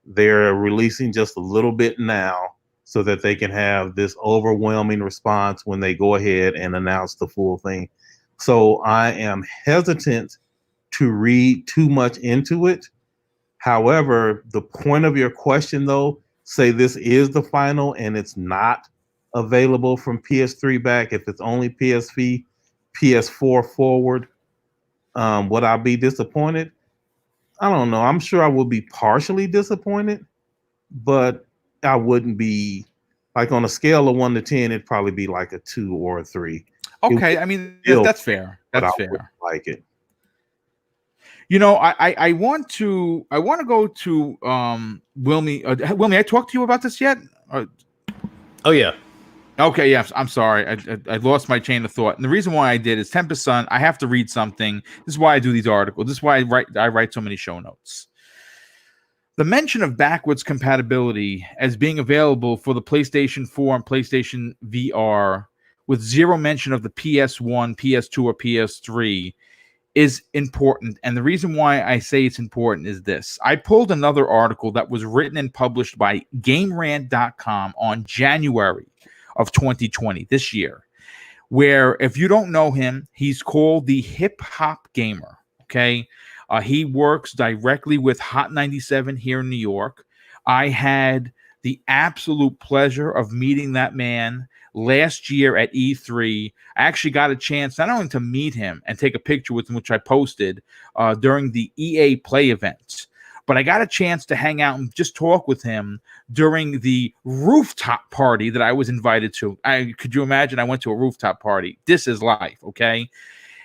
[SPEAKER 6] they're releasing just a little bit now so that they can have this overwhelming response when they go ahead and announce the full thing. So I am hesitant to read too much into it. However, the point of your question, though, say this is the final and it's not available from PS3 back. If it's only PSV, PS4 forward, would I be disappointed? I don't know. I'm sure I will be partially disappointed, but I wouldn't be like on a scale of 1 to 10. It'd probably be like a 2 or a 3.
[SPEAKER 1] Okay, I mean that's fair. That's fair.
[SPEAKER 6] Like it.
[SPEAKER 1] You know, I want to go to Wilmy. Wilmy, I talked to you about this yet?
[SPEAKER 4] Oh yeah.
[SPEAKER 1] Okay, yes. I'm sorry. I lost my chain of thought. And the reason why I did is Tempest Sun. I have to read something. This is why I do these articles. This is why I write so many show notes. The mention of backwards compatibility as being available for the PlayStation 4 and PlayStation VR with zero mention of the PS1, PS2, or PS3 is important. And the reason why I say it's important is this. I pulled another article that was written and published by GameRant.com on January of 2020, this year, where if you don't know him, he's called the Hip Hop Gamer. Okay. He works directly with Hot 97 here in New York. I had the absolute pleasure of meeting that man last year at E3. I actually got a chance not only to meet him and take a picture with him, which I posted during the EA Play event, but I got a chance to hang out and just talk with him during the rooftop party that I was invited to. Could you imagine? I went to a rooftop party. This is life, okay?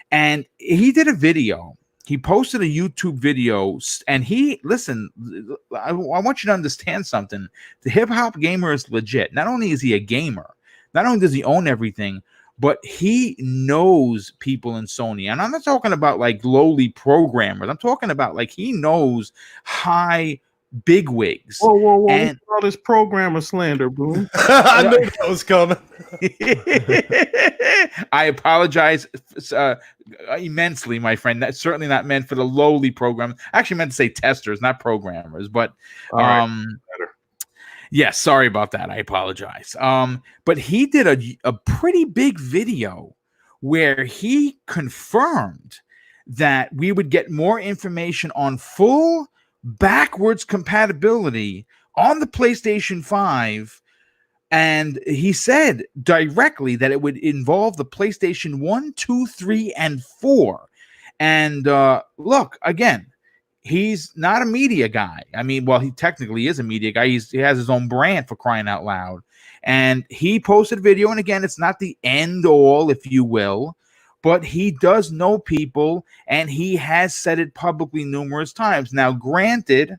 [SPEAKER 1] And he did a video. He posted a YouTube video, and listen, I want you to understand something. The Hip Hop Gamer is legit. Not only is he a gamer, not only does he own everything, but he knows people in Sony. And I'm not talking about like lowly programmers. I'm talking about like he knows high bigwigs.
[SPEAKER 6] Whoa. And all this programmer slander, Boom.
[SPEAKER 4] I knew that was coming.
[SPEAKER 1] I apologize immensely, my friend. That's certainly not meant for the lowly program. I actually meant to say testers, not programmers. But yes, sorry about that. I apologize. But he did a pretty big video where he confirmed that we would get more information on full backwards compatibility on the PlayStation 5. And he said directly that it would involve the PlayStation 1, 2, 3, and 4. And look, again, he's not a media guy. I mean, well, he technically is a media guy. He has his own brand, for crying out loud. And he posted a video. And again, it's not the end all, if you will, but he does know people, and he has said it publicly numerous times. Now, granted,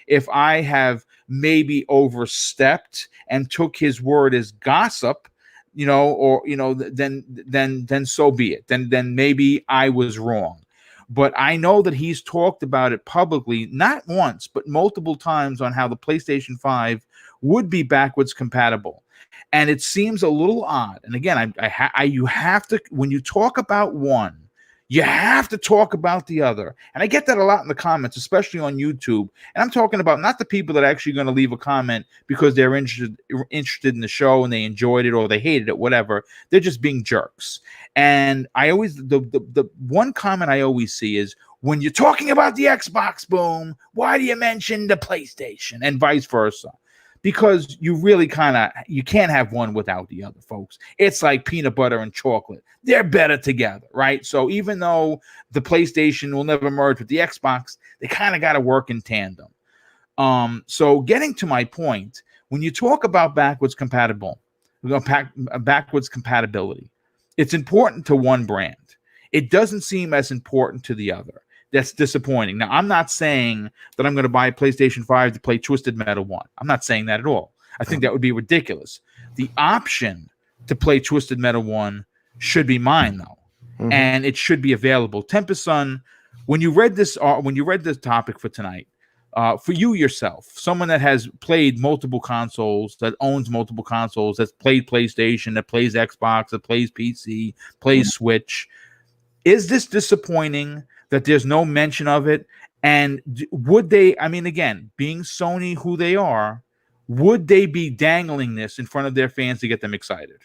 [SPEAKER 1] if I have maybe overstepped and took his word as gossip, then so be it. Then maybe I was wrong. But I know that he's talked about it publicly, not once, but multiple times, on how the PlayStation 5 would be backwards compatible. And it seems a little odd. And again, you have to, when you talk about one, you have to talk about the other. And I get that a lot in the comments, especially on YouTube. And I'm talking about not the people that are actually going to leave a comment because they're interested in the show and they enjoyed it or they hated it, whatever. They're just being jerks. And I always, the one comment I always see is, when you're talking about the Xbox, Boom, why do you mention the PlayStation, and vice versa? Because you really you can't have one without the other, folks. It's like peanut butter and chocolate. They're better together, right? So even though the PlayStation will never merge with the Xbox, they kind of got to work in tandem. So getting to my point, when you talk about backwards compatibility, it's important to one brand. It doesn't seem as important to the other. That's disappointing. Now, I'm not saying that I'm going to buy a PlayStation 5 to play Twisted Metal 1. I'm not saying that at all. I think that would be ridiculous. The option to play Twisted Metal 1 should be mine, though. Mm-hmm. And it should be available. Tempest Sun, when you read this topic for tonight, for you yourself, someone that has played multiple consoles, that owns multiple consoles, that's played PlayStation, that plays Xbox, that plays PC, plays Switch, is this disappointing that there's no mention of it? And would they, I mean, again, being Sony who they are, would they be dangling this in front of their fans to get them excited?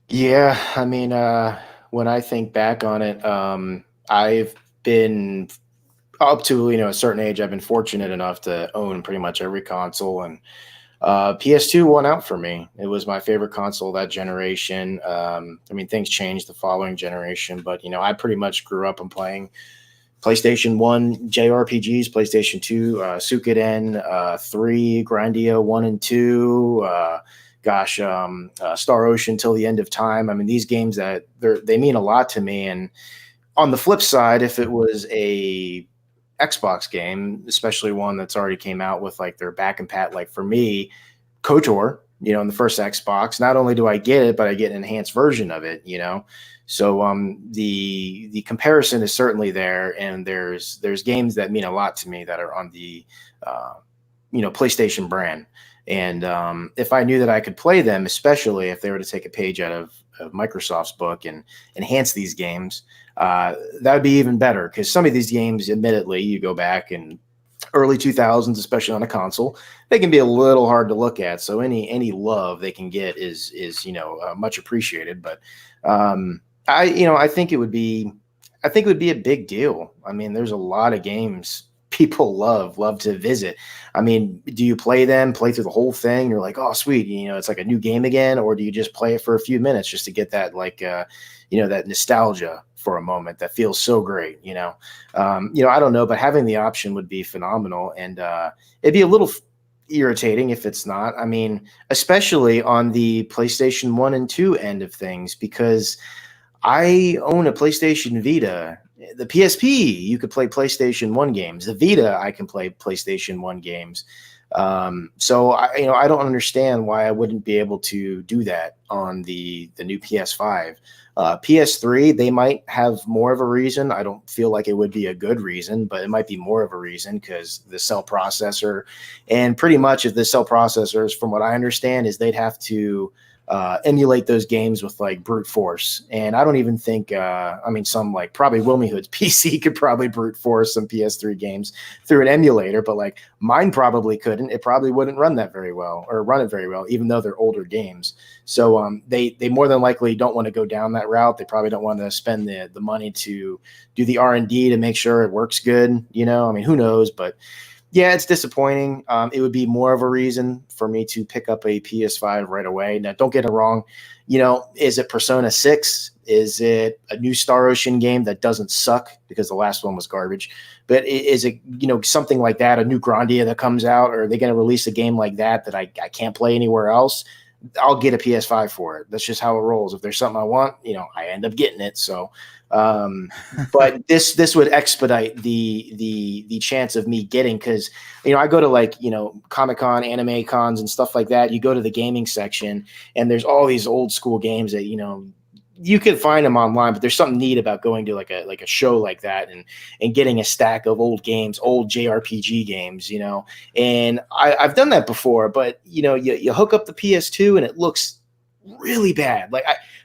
[SPEAKER 3] Yeah, I mean, when I think back on it, I've been up to a certain age. I've been fortunate enough to own pretty much every console, and PS2 won out for me. It was my favorite console that generation. I mean, things changed the following generation, but I pretty much grew up on playing PlayStation 1 JRPGs, PlayStation 2 Suikoden, 3 Grandia 1 and 2. Star Ocean Till the End of Time. I mean, these games they mean a lot to me. And on the flip side, if it was a Xbox game, especially one that's already came out with like their back and pat, like for me, KOTOR, in the first Xbox, not only do I get it, but I get an enhanced version of it, So the comparison is certainly there, and there's games that mean a lot to me that are on the PlayStation brand. And if I knew that I could play them, especially if they were to take a page out of Microsoft's book and enhance these games, that would be even better. Because some of these games, admittedly, you go back in early 2000s, especially on a console, they can be a little hard to look at. So any love they can get is much appreciated. But I think it would be a big deal. I mean, there's a lot of games people love to visit. I mean, do you play through the whole thing? You're like, oh, sweet. It's like a new game again. Or do you just play it for a few minutes just to get that, that nostalgia for a moment that feels so great, I don't know, but having the option would be phenomenal. And it'd be a little irritating if it's not. I mean, especially on the PlayStation 1 and 2 end of things, because I own a PlayStation Vita. The PSP, you could play PlayStation 1 games. The Vita, I can play PlayStation 1 games. So I don't understand why I wouldn't be able to do that on the new PS5. PS3, they might have more of a reason. I don't feel like it would be a good reason, but it might be more of a reason because the cell processor, and pretty much if the cell processors, from what I understand, is they'd have to emulate those games with like brute force. And I don't even think, some like probably Wilmy Hood's PC could probably brute force some PS3 games through an emulator, but like mine probably couldn't. It probably wouldn't run it very well, even though they're older games. So they more than likely don't want to go down that route. They probably don't want to spend the money to do the R&D to make sure it works good. I mean, who knows, but yeah, it's disappointing. It would be more of a reason for me to pick up a PS5 right away. Now, don't get it wrong. Is it Persona 6? Is it a new Star Ocean game that doesn't suck because the last one was garbage? But is it, something like that, a new Grandia that comes out, or are they going to release a game like that I can't play anywhere else? I'll get a PS5 for it. That's just how it rolls. If there's something I want, I end up getting it. So, but this would expedite the chance of me getting, because I go to Comic-Con, anime cons and stuff like that. You go to the gaming section and there's all these old school games that you can find them online, but there's something neat about going to like a show like that and getting a stack of old games, old JRPG games, and I've done that before, but you hook up the PS2 and it looks really bad.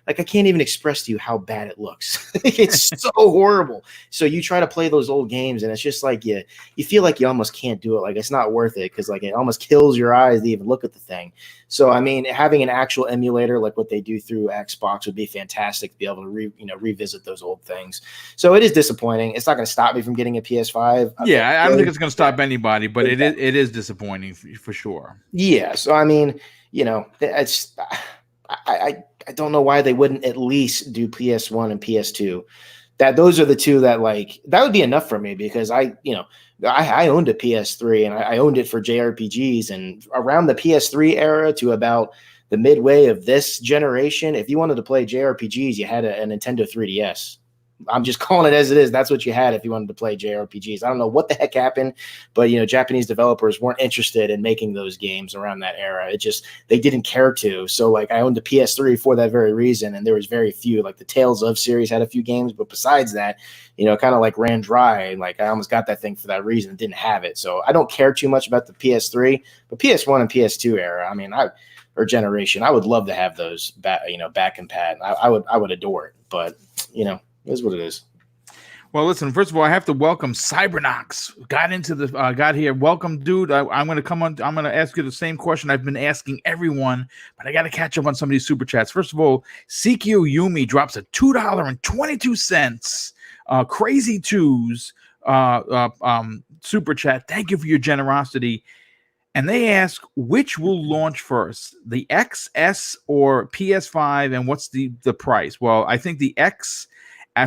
[SPEAKER 3] I can't even express to you how bad it looks. It's so horrible. So you try to play those old games and it's just like you feel like you almost can't do it. Like it's not worth it because like it almost kills your eyes to even look at the thing. So I mean, having an actual emulator like what they do through Xbox would be fantastic to be able to revisit those old things. So it is disappointing. It's not going to stop me from getting a PS5.
[SPEAKER 1] Yeah, I don't think it's going to stop anybody, but it is disappointing for sure.
[SPEAKER 3] Yeah. So I mean, it's I don't know why they wouldn't at least do PS1 and PS2. Those are the two that that would be enough for me, because I owned a PS3 and I owned it for JRPGs, and around the PS3 era to about the midway of this generation, if you wanted to play JRPGs, you had a Nintendo 3DS. I'm just calling it as it is. That's what you had if you wanted to play JRPGs. I don't know what the heck happened, but Japanese developers weren't interested in making those games around that era. They didn't care to. So like I owned a PS3 for that very reason, and there was very few. Like the Tales of series had a few games, but besides that, kind of like ran dry. Like I almost got that thing for that reason, didn't have it. So I don't care too much about the PS3, but PS1 and PS2 era. I mean, or generation, I would love to have those back compat. I would adore it, but it is what it is.
[SPEAKER 1] Well, listen, first of all, I have to welcome Cybernox. Got here. Welcome, dude. I'm going to come on. I'm going to ask you the same question I've been asking everyone, but I got to catch up on some of these super chats. First of all, CQ Yumi drops a $2.22. Crazy Twos super chat. Thank you for your generosity. And they ask, which will launch first, the X, S, or PS5, and what's the price? Well, I think the X,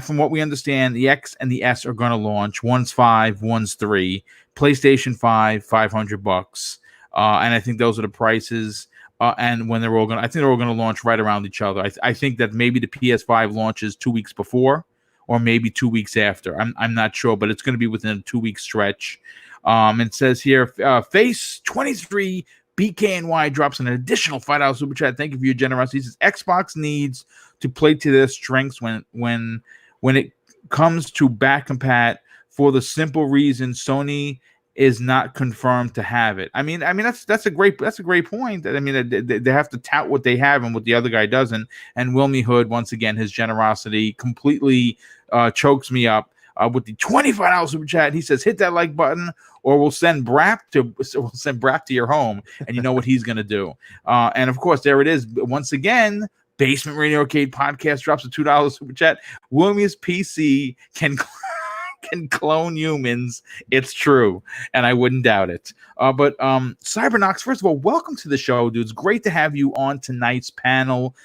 [SPEAKER 1] from what we understand, the X and the S are going to launch. One's $5, one's $3. PlayStation 5, $500. And I think those are the prices. And when they're all going, I think they're all going to launch right around each other. I think that maybe the PS5 launches 2 weeks before, or maybe 2 weeks after. I'm not sure, but it's going to be within a 2-week stretch. It says here, Face 23 BKNY drops an additional $5 super chat. Thank you for your generosity. He says Xbox needs to play to their strengths when it comes to back compat, for the simple reason Sony is not confirmed to have it. I mean that's a great point. I mean they have to tout what they have and what the other guy doesn't. And Wilmy Hood, once again, his generosity completely chokes me up. With the $25 super chat, he says, "Hit that like button, or we'll send Brap to your home." And you know what he's gonna do. And of course, there it is. Once again, Basement Radio Arcade Podcast drops a $2 super chat. Wilmy's PC can clone humans. It's true, and I wouldn't doubt it. But Cybernox, first of all, welcome to the show, dude. It's great to have you on tonight's panel.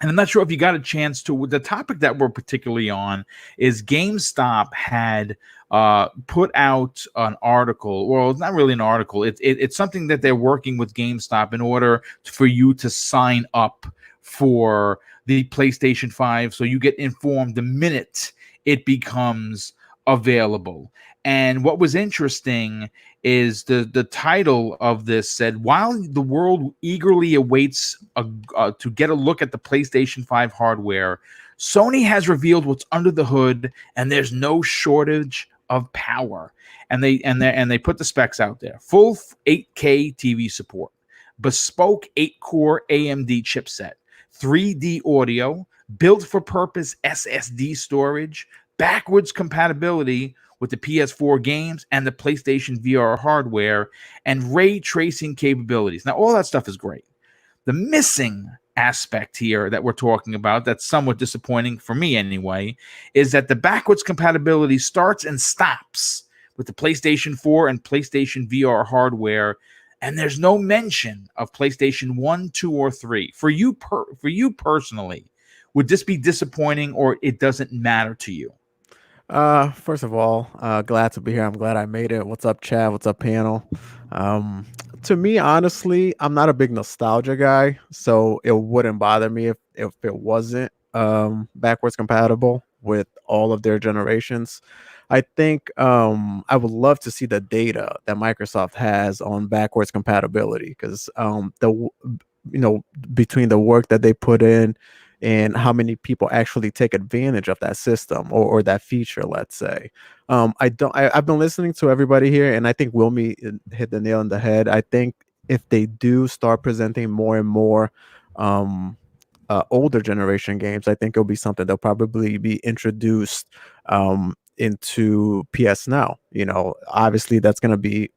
[SPEAKER 1] And I'm not sure if you got a chance to. The topic that we're particularly on is GameStop had put out an article. Well, it's not really an article. It's something that they're working with GameStop in order for you to sign up for the PlayStation 5, so you get informed the minute it becomes available. And what was interesting is the title of this said, while the world eagerly awaits to get a look at the PlayStation 5 hardware, Sony has revealed what's under the hood, and there's no shortage of power. And they put the specs out there. Full 8K TV support, bespoke 8-core AMD chipset, 3D audio, built for purpose SSD storage, backwards compatibility with the PS4 games and the PlayStation VR hardware, and ray tracing capabilities. Now, all that stuff is great. The missing aspect here that we're talking about, that's somewhat disappointing for me anyway, is that the backwards compatibility starts and stops with the PlayStation 4 and PlayStation VR hardware, and there's no mention of PlayStation 1, 2, or 3. For you personally, would this be disappointing, or it doesn't matter to you?
[SPEAKER 7] First of all, glad to be here. I'm glad I made it. What's up, Chad? What's up, panel? To me, honestly, I'm not a big nostalgia guy, so it wouldn't bother me if it wasn't backwards compatible with all of their generations. I think I would love to see the data that Microsoft has on backwards compatibility, because between the work that they put in and how many people actually take advantage of that system or that feature, let's say. I've been listening to everybody here, and I think Wilmy hit the nail on the head. I think if they do start presenting more and more older generation games, I think it'll be something that'll probably be introduced into PS Now. Obviously that's going to be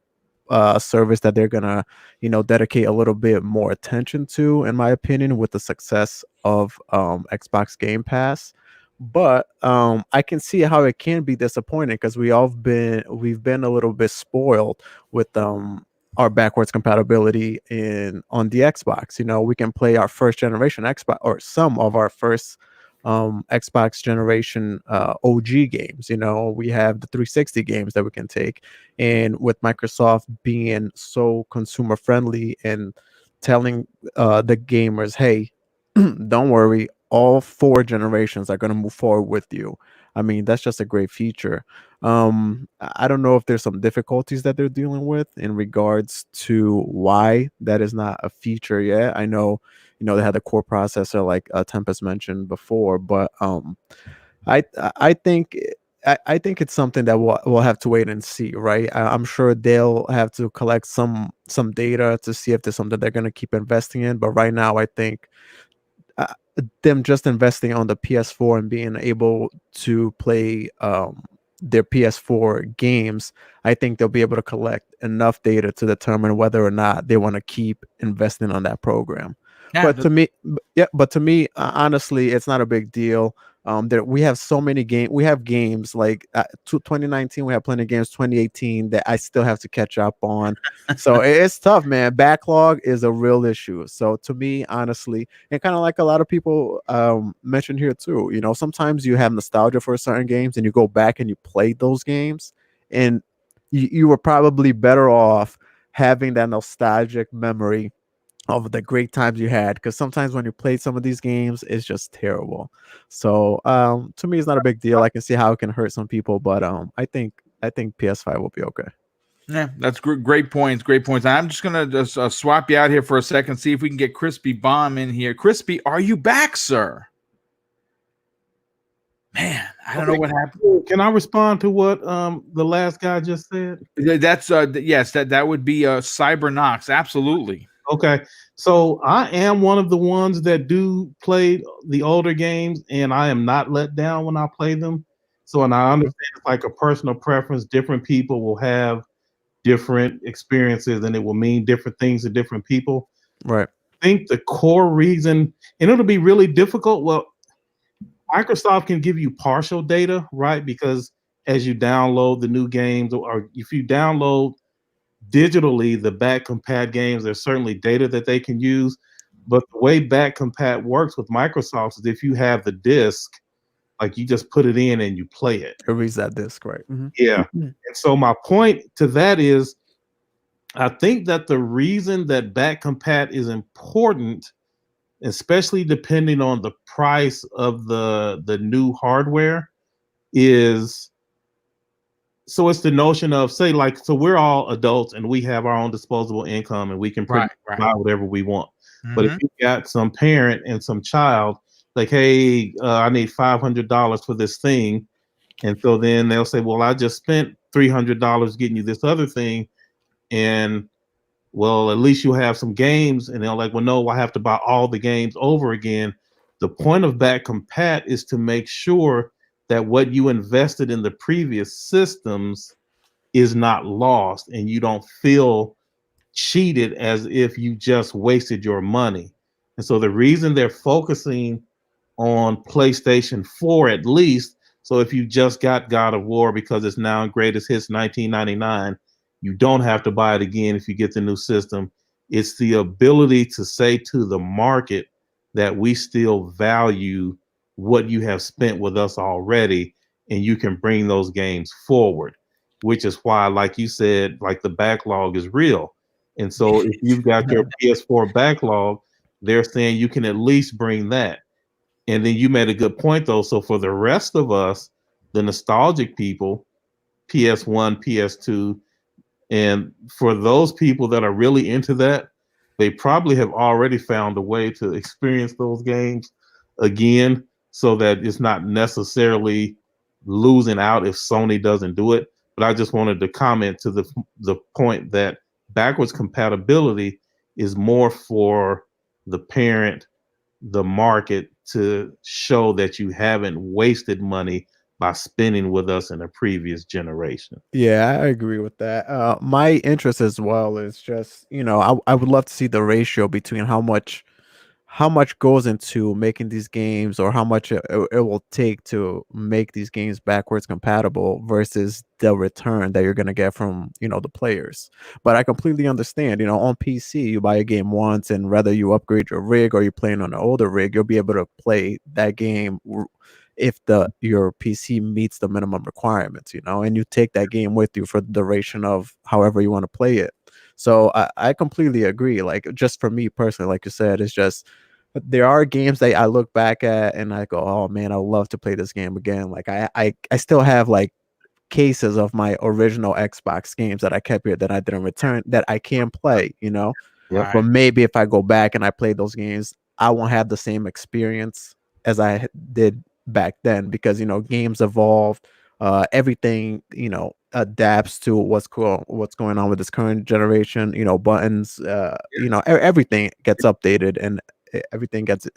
[SPEAKER 7] a service that they're gonna dedicate a little bit more attention to, in my opinion, with the success of Xbox Game Pass. But I can see how it can be disappointing, because we've been a little bit spoiled with our backwards compatibility on the Xbox. We can play our first generation Xbox, or some of our first Xbox generation OG games. We have the 360 games that we can take, and with Microsoft being so consumer friendly and telling the gamers, hey, don't worry, all 4 generations are going to move forward with you. I mean, that's just a great feature. I don't know if there's some difficulties that they're dealing with in regards to why that is not a feature yet. I know, they had the core processor like Tempest mentioned before, but I think I think it's something that we'll have to wait and see, right? I'm sure they'll have to collect some data to see if there's something they're going to keep investing in. But right now, I think uh, them just investing on the PS4 and being able to play their PS4 games, I think they'll be able to collect enough data to determine whether or not they want to keep investing on that program.
[SPEAKER 1] Yeah,
[SPEAKER 7] But to me, honestly, it's not a big deal. There we have so many games. We have games like 2019. We have plenty of games. 2018 that I still have to catch up on. So it's tough, man. Backlog is a real issue. So to me, honestly, and kind of like a lot of people mentioned here too, sometimes you have nostalgia for certain games and you go back and you play those games, and you were probably better off having that nostalgic memory of the great times you had, because sometimes when you play some of these games, it's just terrible. So to me, it's not a big deal. I can see how it can hurt some people, but I think PS5 will be okay.
[SPEAKER 1] Yeah, that's great points. Great points. I'm just gonna just swap you out here for a second, see if we can get Crispy Bomb in here. Crispy, are you back, sir? Man, I don't know what happened.
[SPEAKER 6] Can I respond to what the last guy just said?
[SPEAKER 1] That's yes, that would be Cybernox. Absolutely.
[SPEAKER 6] Okay, so I am one of the ones that do play the older games, and I am not let down when I play them. So, and I understand it's like a personal preference. Different people will have different experiences, and it will mean different things to different people.
[SPEAKER 7] Right.
[SPEAKER 6] I think the core reason, and it'll be really difficult. Well, Microsoft can give you partial data, right? Because as you download the new games, or if you download digitally the back compat games, there's certainly data that they can use. But the way back compat works with Microsoft is if you have the disc, like you just put it in and you play it.
[SPEAKER 7] It reads that disc, right? Mm-hmm.
[SPEAKER 6] Yeah. And so my point to that is, I think that the reason that back compat is important, especially depending on the price of the new hardware, is so it's the notion of, say, like, so we're all adults and we have our own disposable income and we can buy whatever we want. Mm-hmm. But if you got some parent and some child, like, hey, I need $500 for this thing. And so then they'll say, well, I just spent $300 getting you this other thing. And well, at least you have some games. And they're like, well, no, I have to buy all the games over again. The point of back compat is to make sure that what you invested in the previous systems is not lost and you don't feel cheated as if you just wasted your money. And so the reason they're focusing on PlayStation 4 at least, so if you just got God of War because it's now Greatest Hits 1999, you don't have to buy it again if you get the new system. It's the ability to say to the market that we still value what you have spent with us already, and you can bring those games forward, which is why, like you said, like the backlog is real. And so if you've got your PS4 backlog, they're saying you can at least bring that. And then you made a good point, though. So for the rest of us, the nostalgic people, PS1, PS2, and for those people that are really into that, they probably have already found a way to experience those games again, so that it's not necessarily losing out if Sony doesn't do it. But I just wanted to comment to the point that backwards compatibility is more for the parent, the market, to show that you haven't wasted money by spending with us in a previous generation.
[SPEAKER 7] Yeah, I agree with that. My interest as well is just, I would love to see the ratio between how much goes into making these games, or how much it will take to make these games backwards compatible versus the return that you're going to get from, the players. But I completely understand, on PC, you buy a game once, and whether you upgrade your rig or you're playing on an older rig, you'll be able to play that game if your PC meets the minimum requirements, and you take that game with you for the duration of however you want to play it. So I completely agree. Like, just for me personally, like you said, it's just there are games that I look back at and I go, oh man, I would love to play this game again. Like I still have like cases of my original Xbox games that I kept here that I didn't return that I can play, you know.
[SPEAKER 6] Yep.
[SPEAKER 7] But maybe if I go back and I play those games, I won't have the same experience as I did back then, because you know games evolved, everything you know adapts to what's going on with this current generation. You know, buttons, you know, everything gets updated and everything gets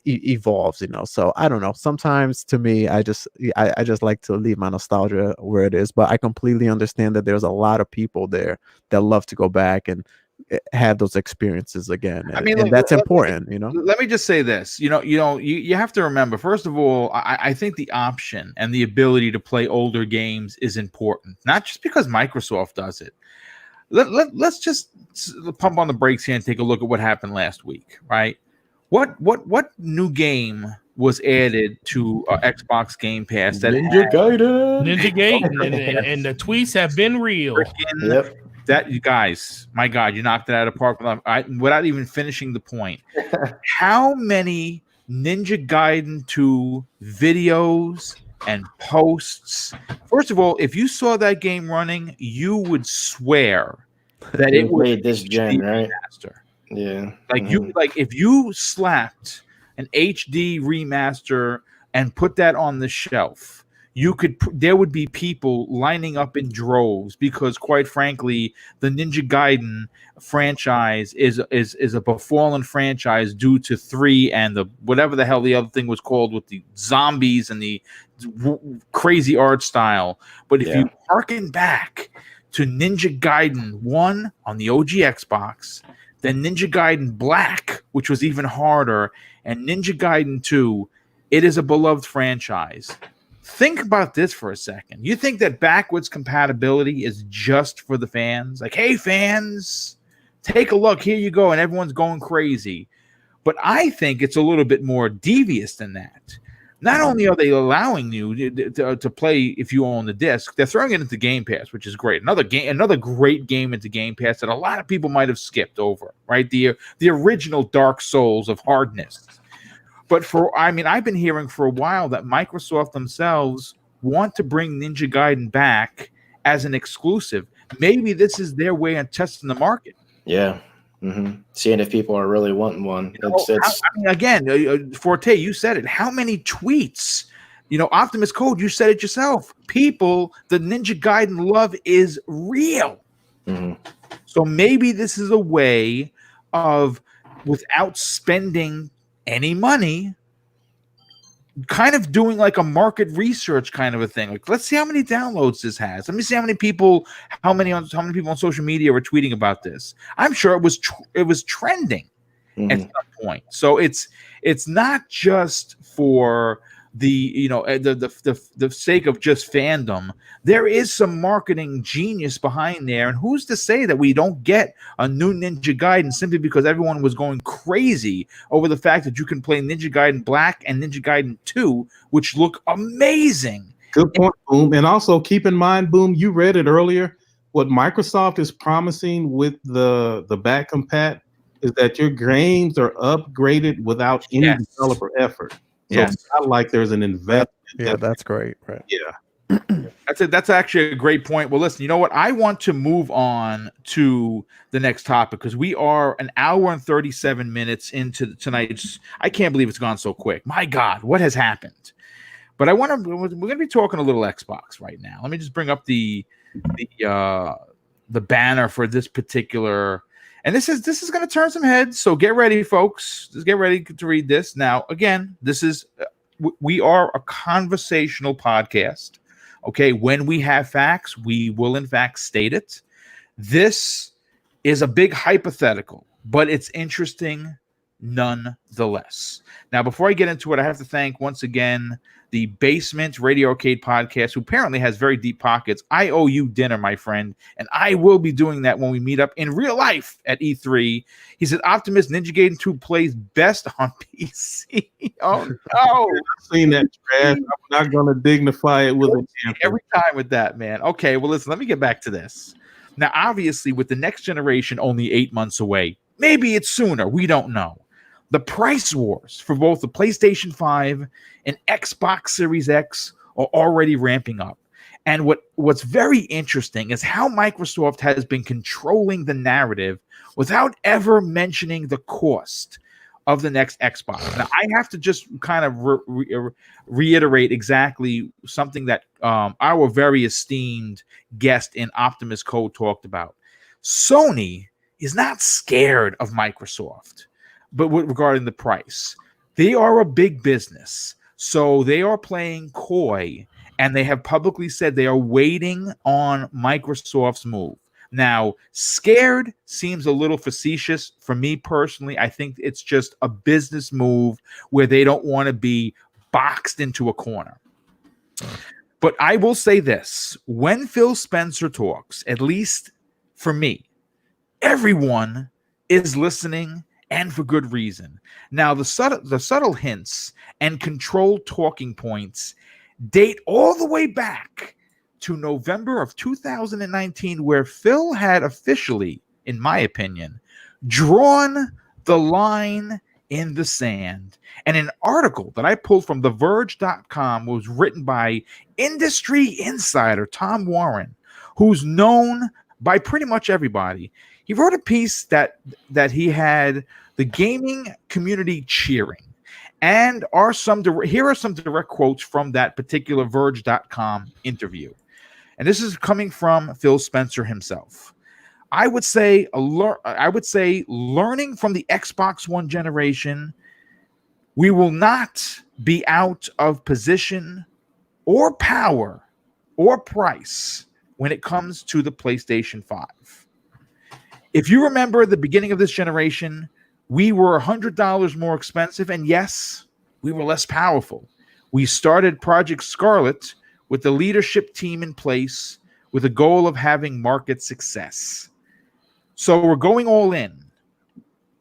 [SPEAKER 7] evolves, you know. So I don't know, sometimes to me I just like to leave my nostalgia where it is, but I completely understand that there's a lot of people there that love to go back and have those experiences again.
[SPEAKER 1] I mean,
[SPEAKER 7] and
[SPEAKER 1] look,
[SPEAKER 7] that's important, you know.
[SPEAKER 1] Let me just say this. You have to remember, first of all, I think the option and the ability to play older games is important, not just because Microsoft does it. Let's just pump on the brakes here and take a look at what happened last week, right? What new game was added to Xbox Game Pass? That
[SPEAKER 3] Ninja Gaiden.
[SPEAKER 2] Ninja Gaiden, and the tweets have been real.
[SPEAKER 3] Yep.
[SPEAKER 1] That, you guys, my God, you knocked it out of the park without even finishing the point. How many Ninja Gaiden 2 videos and posts? First of all, if you saw that game running, you would swear that it was
[SPEAKER 3] made this gen, right?
[SPEAKER 1] remaster.
[SPEAKER 3] Yeah.
[SPEAKER 1] Like if you slapped an HD remaster and put that on the shelf, there would be people lining up in droves, because quite frankly, the Ninja Gaiden franchise is a befallen franchise due to 3 and the whatever the hell the other thing was called with the zombies and the crazy art style. But if you harken back to Ninja Gaiden 1 on the OG Xbox, then Ninja Gaiden Black, which was even harder, and Ninja Gaiden 2, it is a beloved franchise. Think about this for a second. You think that backwards compatibility is just for the fans? Like, hey, fans, take a look. Here you go. And everyone's going crazy. But I think it's a little bit more devious than that. Not only are they allowing you to play if you own the disc, they're throwing it into Game Pass, which is great. Another great game into Game Pass that a lot of people might have skipped over, right? The original Dark Souls of hardness. But I've been hearing for a while that Microsoft themselves want to bring Ninja Gaiden back as an exclusive. Maybe this is their way of testing the market.
[SPEAKER 3] Yeah. Mm-hmm. Seeing if people are really wanting one.
[SPEAKER 1] Again, Forte, you said it. How many tweets? Optimus Code, you said it yourself. People, the Ninja Gaiden love is real.
[SPEAKER 3] Mm-hmm.
[SPEAKER 1] So maybe this is a way of, without spending any money, kind of doing like a market research kind of a thing. Like, let's see how many downloads this has. Let me see how many people on social media were tweeting about this. I'm sure it was trending at some point. So it's not just for the sake of just fandom. There is some marketing genius behind there, and who's to say that we don't get a new Ninja Gaiden simply because everyone was going crazy over the fact that you can play Ninja Gaiden Black and Ninja Gaiden 2, which look amazing.
[SPEAKER 6] Good point, Boom. And also keep in mind, Boom, you read it earlier. What Microsoft is promising with the back compat is that your games are upgraded without any developer effort. So it's not like there's an investment.
[SPEAKER 7] Yeah, that's great. Right.
[SPEAKER 6] Yeah.
[SPEAKER 1] That's actually a great point. Well, listen, you know what? I want to move on to the next topic because we are an hour and 37 minutes into tonight's. I can't believe it's gone so quick. My God, what has happened? But we're going to be talking a little Xbox right now. Let me just bring up the banner for this particular. And this is going to turn some heads, so get ready, folks. Just get ready to read this. Now, again, we are a conversational podcast. Okay, when we have facts, we will in fact state it. This is a big hypothetical, but it's interesting nonetheless. Now, before I get into it, I have to thank once again the Basement Radio Arcade Podcast, who apparently has very deep pockets. I owe you dinner, my friend, and I will be doing that when we meet up in real life at E3. He said, Optimus Ninja Gaiden 2 plays best on PC. Oh, no.
[SPEAKER 6] I've seen that trash. I'm not going to dignify it with an answer.
[SPEAKER 1] Every time with that, man. Okay, well, listen, let me get back to this. Now, obviously, with the next generation only 8 months away, maybe it's sooner. We don't know. The price wars for both the PlayStation 5 and Xbox Series X are already ramping up. And what's very interesting is how Microsoft has been controlling the narrative without ever mentioning the cost of the next Xbox. Now, I have to just kind of reiterate exactly something that our very esteemed guest in Optimus Code talked about. Sony is not scared of Microsoft, but regarding the price, they are a big business, so they are playing coy. And they have publicly said they are waiting on Microsoft's move. Now, scared seems a little facetious for me personally. I think it's just a business move where they don't want to be boxed into a corner. But I will say this. When Phil Spencer talks, at least for me, everyone is listening, and for good reason. Now, the subtle hints and controlled talking points date all the way back to November of 2019, where Phil had officially, in my opinion, drawn the line in the sand. And an article that I pulled from TheVerge.com was written by industry insider Tom Warren, who's known by pretty much everybody. He wrote a piece that he had the gaming community cheering. And here are some direct quotes from that particular Verge.com interview. And this is coming from Phil Spencer himself. I would say learning from the Xbox One generation, we will not be out of position or power or price when it comes to the PlayStation 5. If you remember the beginning of this generation, we were $100 more expensive, and yes, we were less powerful. We started Project Scarlet with the leadership team in place with a goal of having market success. So we're going all in.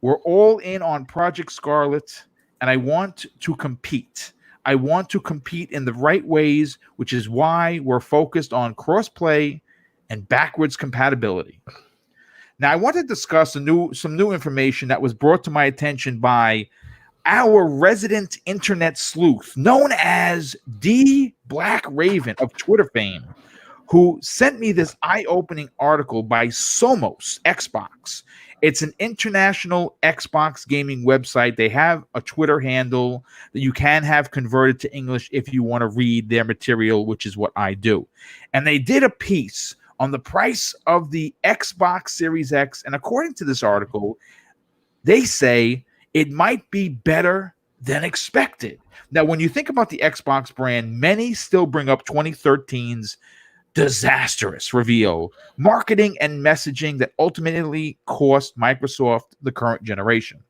[SPEAKER 1] We're all in on Project Scarlet, and I want to compete. I want to compete in the right ways, which is why we're focused on cross-play and backwards compatibility. Now, I want to discuss some new information that was brought to my attention by our resident internet sleuth, known as D Black Raven of Twitter fame, who sent me this eye-opening article by Somos Xbox. It's an international Xbox gaming website. They have a Twitter handle that you can have converted to English if you want to read their material, which is what I do. And they did a piece on the price of the Xbox Series X. And according to this article, they say it might be better than expected. Now, when you think about the Xbox brand, many still bring up 2013's disastrous reveal, marketing and messaging that ultimately cost Microsoft the current generation.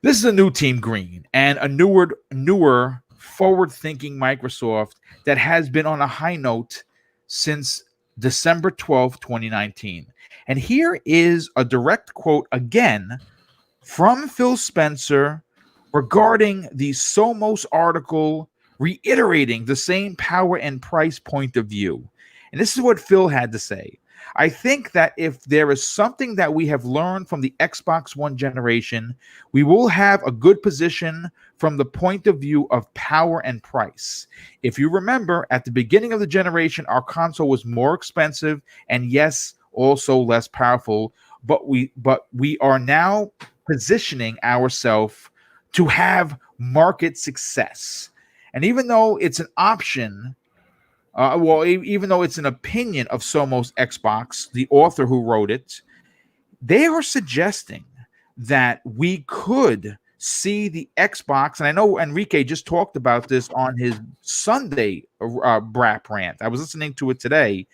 [SPEAKER 1] This is a new Team Green and a newer forward-thinking Microsoft that has been on a high note since December 12, 2019. And here is a direct quote again from Phil Spencer regarding the Somos article, reiterating the same power and price point of view. And this is what Phil had to say. I think that if there is something that we have learned from the Xbox One generation, we will have a good position from the point of view of power and price. If you remember, at the beginning of the generation, our console was more expensive and yes, also less powerful, but we are now positioning ourselves to have market success. And even though it's an option, even though it's an opinion of Somos Xbox, the author who wrote it, they are suggesting that we could see the Xbox, and I know Enrique just talked about this on his Sunday Brap rant. I was listening to it today,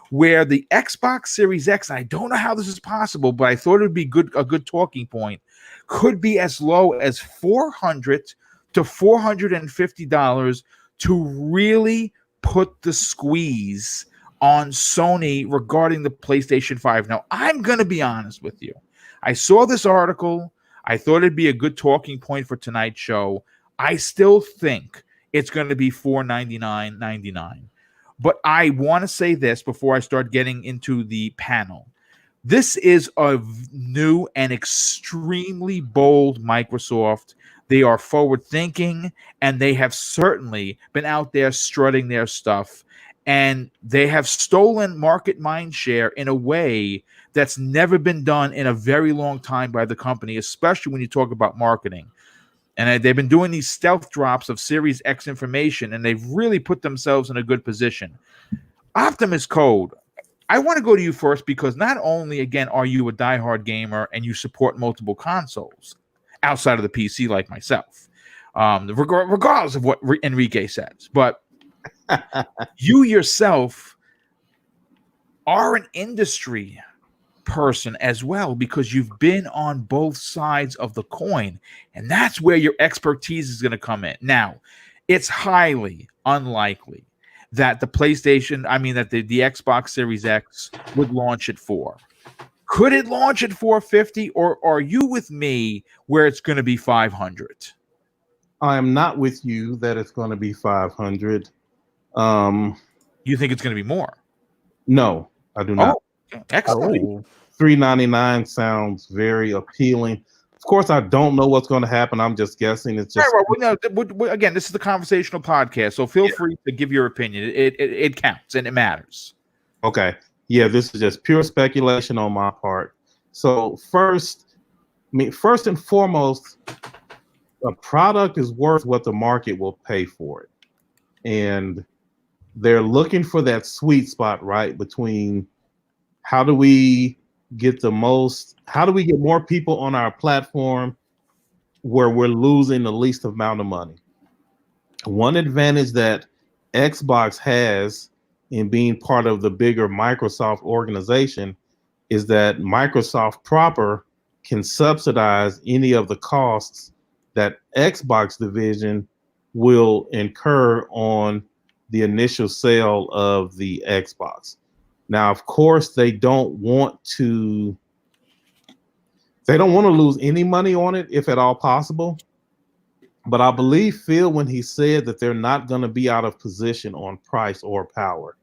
[SPEAKER 1] where the Xbox Series X, and I don't know how this is possible, but I thought it would be a good talking point, could be as low as $400 to $450 to really put the squeeze on Sony regarding the PlayStation 5. Now, I'm going to be honest with you. I saw this article. I thought it'd be a good talking point for tonight's show. I still think it's going to be $499.99. But I want to say this before I start getting into the panel. This is a new and extremely bold Microsoft. They are forward thinking, and they have certainly been out there strutting their stuff, and they have stolen market mind share in a way that's never been done in a very long time by the company, especially when you talk about marketing. And they've been doing these stealth drops of Series X information, and they've really put themselves in a good position. Optimus Code, I want to go to you first because not only, again, are you a diehard gamer and you support multiple consoles outside of the PC like myself, regardless of what Enrique says, but you yourself are an industry person as well because you've been on both sides of the coin, and that's where your expertise is going to come in. Now, it's highly unlikely that the Xbox Series X would launch at 4. Could it launch at 450, or are you with me where it's going to be 500?
[SPEAKER 6] I am not with you that it's going to be 500.
[SPEAKER 1] You think it's going to be more?
[SPEAKER 6] No, I do not.
[SPEAKER 1] Oh, excellent.
[SPEAKER 6] $399 sounds very appealing. Of course, I don't know what's going to happen. I'm just guessing. It's just
[SPEAKER 1] again, this is the conversational podcast, so feel free to give your opinion. It counts and it matters.
[SPEAKER 6] Okay. Yeah, this is just pure speculation on my part. So first and foremost, a product is worth what the market will pay for it. And they're looking for that sweet spot, right? Between how do we get more people on our platform where we're losing the least amount of money. One advantage that Xbox has in being part of the bigger Microsoft organization is that Microsoft proper can subsidize any of the costs that Xbox division will incur on the initial sale of the Xbox. Now, of course, they don't want to lose any money on it if at all possible. But I believe Phil when he said that they're not going to be out of position on price or power.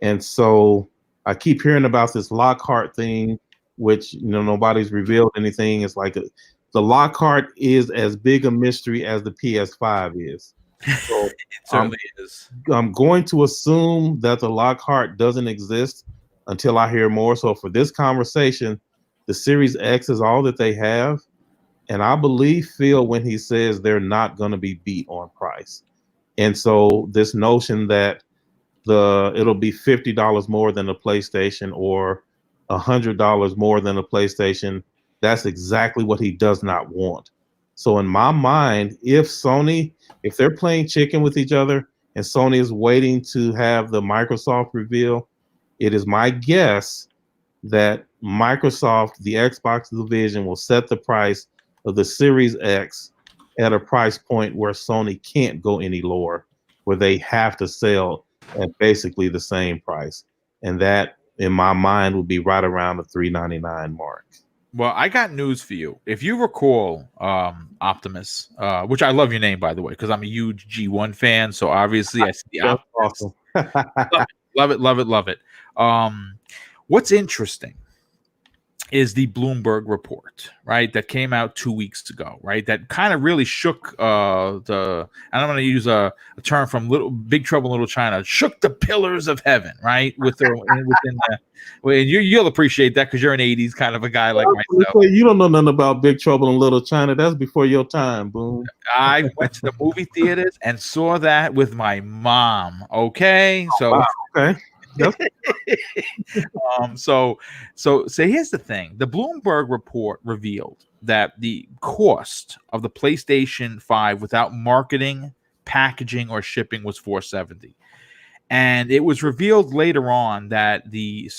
[SPEAKER 6] And so I keep hearing about this Lockhart thing, which nobody's revealed anything. It's like the Lockhart is as big a mystery as the PS5 is. So
[SPEAKER 1] it certainly is.
[SPEAKER 6] I'm going to assume that the Lockhart doesn't exist until I hear more. So for this conversation, the Series X is all that they have. And I believe Phil when he says they're not going to be beat on price. And so this notion that it'll be $50 more than a PlayStation or $100 more than a PlayStation, that's exactly what he does not want. So in my mind, if they're playing chicken with each other and Sony is waiting to have the Microsoft reveal, it is my guess that Microsoft, the Xbox division, will set the price of the Series X at a price point where Sony can't go any lower, where they have to sell at basically the same price. And that, in my mind, would be right around the $399 mark.
[SPEAKER 1] Well, I got news for you. If you recall, Optimus, which I love your name, by the way, because I'm a huge G1 fan. So obviously I see the Optimus. Awesome. Love it. What's interesting is the Bloomberg report, right? That came out 2 weeks ago, right? That kind of really shook and I'm going to use a term from Big Trouble in Little China, shook the pillars of heaven, right? You'll appreciate that because you're an 80s kind of a guy like myself.
[SPEAKER 6] You don't know nothing about Big Trouble in Little China. That's before your time, Boom.
[SPEAKER 1] I went to the movie theaters and saw that with my mom. Okay. So,
[SPEAKER 6] wow. Okay.
[SPEAKER 1] So here's the thing. The Bloomberg report revealed that the cost of the PlayStation 5 without marketing, packaging, or shipping was $470. And it was revealed later on that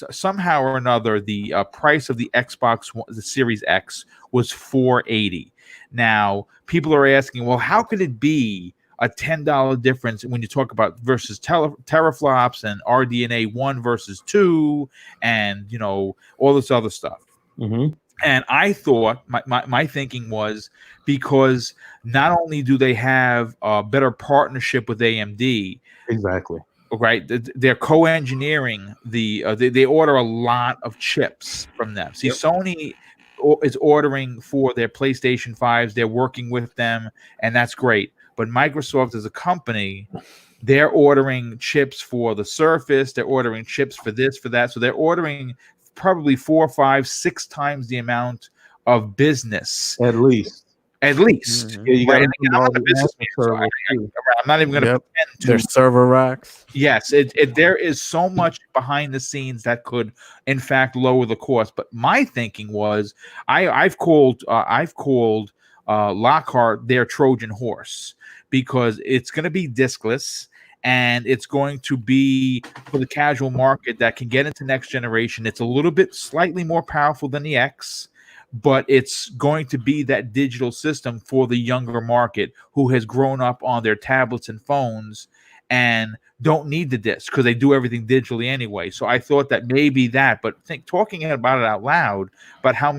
[SPEAKER 1] somehow or another the price of the Xbox, the Series X, was $480. Now, people are asking, well, how could it be a $10 difference when you talk about versus teraflops and RDNA 1 versus 2 and all this other stuff.
[SPEAKER 6] Mm-hmm.
[SPEAKER 1] And I thought my thinking was because not only do they have a better partnership with AMD,
[SPEAKER 6] exactly,
[SPEAKER 1] right? They're co-engineering they order a lot of chips from them. See, Sony is ordering for their PlayStation 5s. They're working with them, and that's great. But Microsoft as a company, they're ordering chips for the Surface. They're ordering chips for this, for that. So they're ordering probably 4, 5, 6 times the amount of business.
[SPEAKER 6] At least.
[SPEAKER 1] At least.
[SPEAKER 7] Mhm.
[SPEAKER 6] Yeah, you got
[SPEAKER 1] Right.
[SPEAKER 6] to
[SPEAKER 1] And again, I'm not a businessman, so I'm not even going to
[SPEAKER 7] Yep.
[SPEAKER 1] pretend to.
[SPEAKER 7] There's server racks.
[SPEAKER 1] Yes, there is so much behind the scenes that could, in fact, lower the cost. But my thinking was, I've called Lockhart their Trojan horse, because it's going to be diskless, and it's going to be for the casual market that can get into next generation. It's a little bit slightly more powerful than the X, but it's going to be that digital system for the younger market who has grown up on their tablets and phones and don't need the disc because they do everything digitally anyway. So I thought that maybe that, but talking about it out loud, about how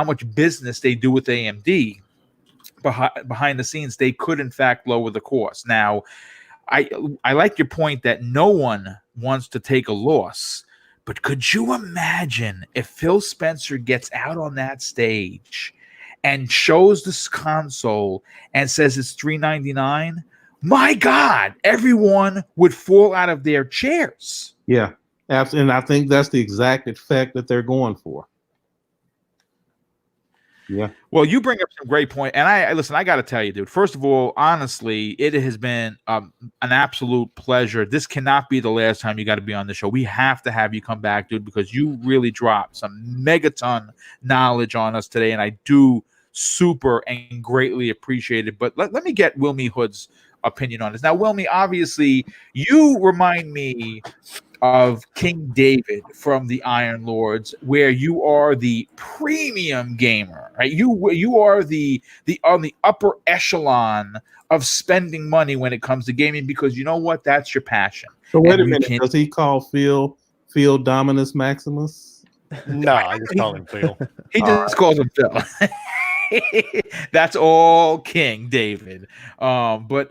[SPEAKER 1] much business they do with AMD behind the scenes, they could in fact lower the cost. Now, I like your point that no one wants to take a loss, but could you imagine if Phil Spencer gets out on that stage and shows this console and says it's $399? My God, everyone would fall out of their chairs.
[SPEAKER 6] Yeah, absolutely. And I think that's the exact effect that they're going for. Yeah.
[SPEAKER 1] Well, you bring up some great point, and I listen. I got to tell you, dude. First of all, honestly, it has been an absolute pleasure. This cannot be the last time you got to be on the show. We have to have you come back, dude, because you really dropped some megaton knowledge on us today, and I do super and greatly appreciate it. But let me get Wilmy Hood's opinion on this. Now, Wilmy, obviously, you remind me of King David from the Iron Lords, where you are the premium gamer, right? You are the on the upper echelon of spending money when it comes to gaming, because you know what? That's your passion.
[SPEAKER 6] So wait a minute. Does he call Phil Dominus Maximus?
[SPEAKER 4] No, I just call him Phil.
[SPEAKER 1] He just calls him Phil. That's all King David. But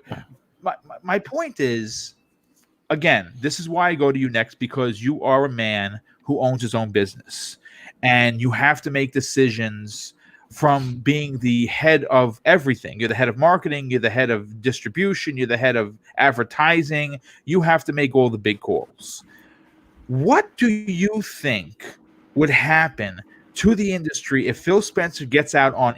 [SPEAKER 1] my point is, again, this is why I go to you next, because you are a man who owns his own business, and you have to make decisions from being the head of everything. You're the head of marketing, you're the head of distribution, you're the head of advertising. You have to make all the big calls. What do you think would happen to the industry if Phil Spencer gets out on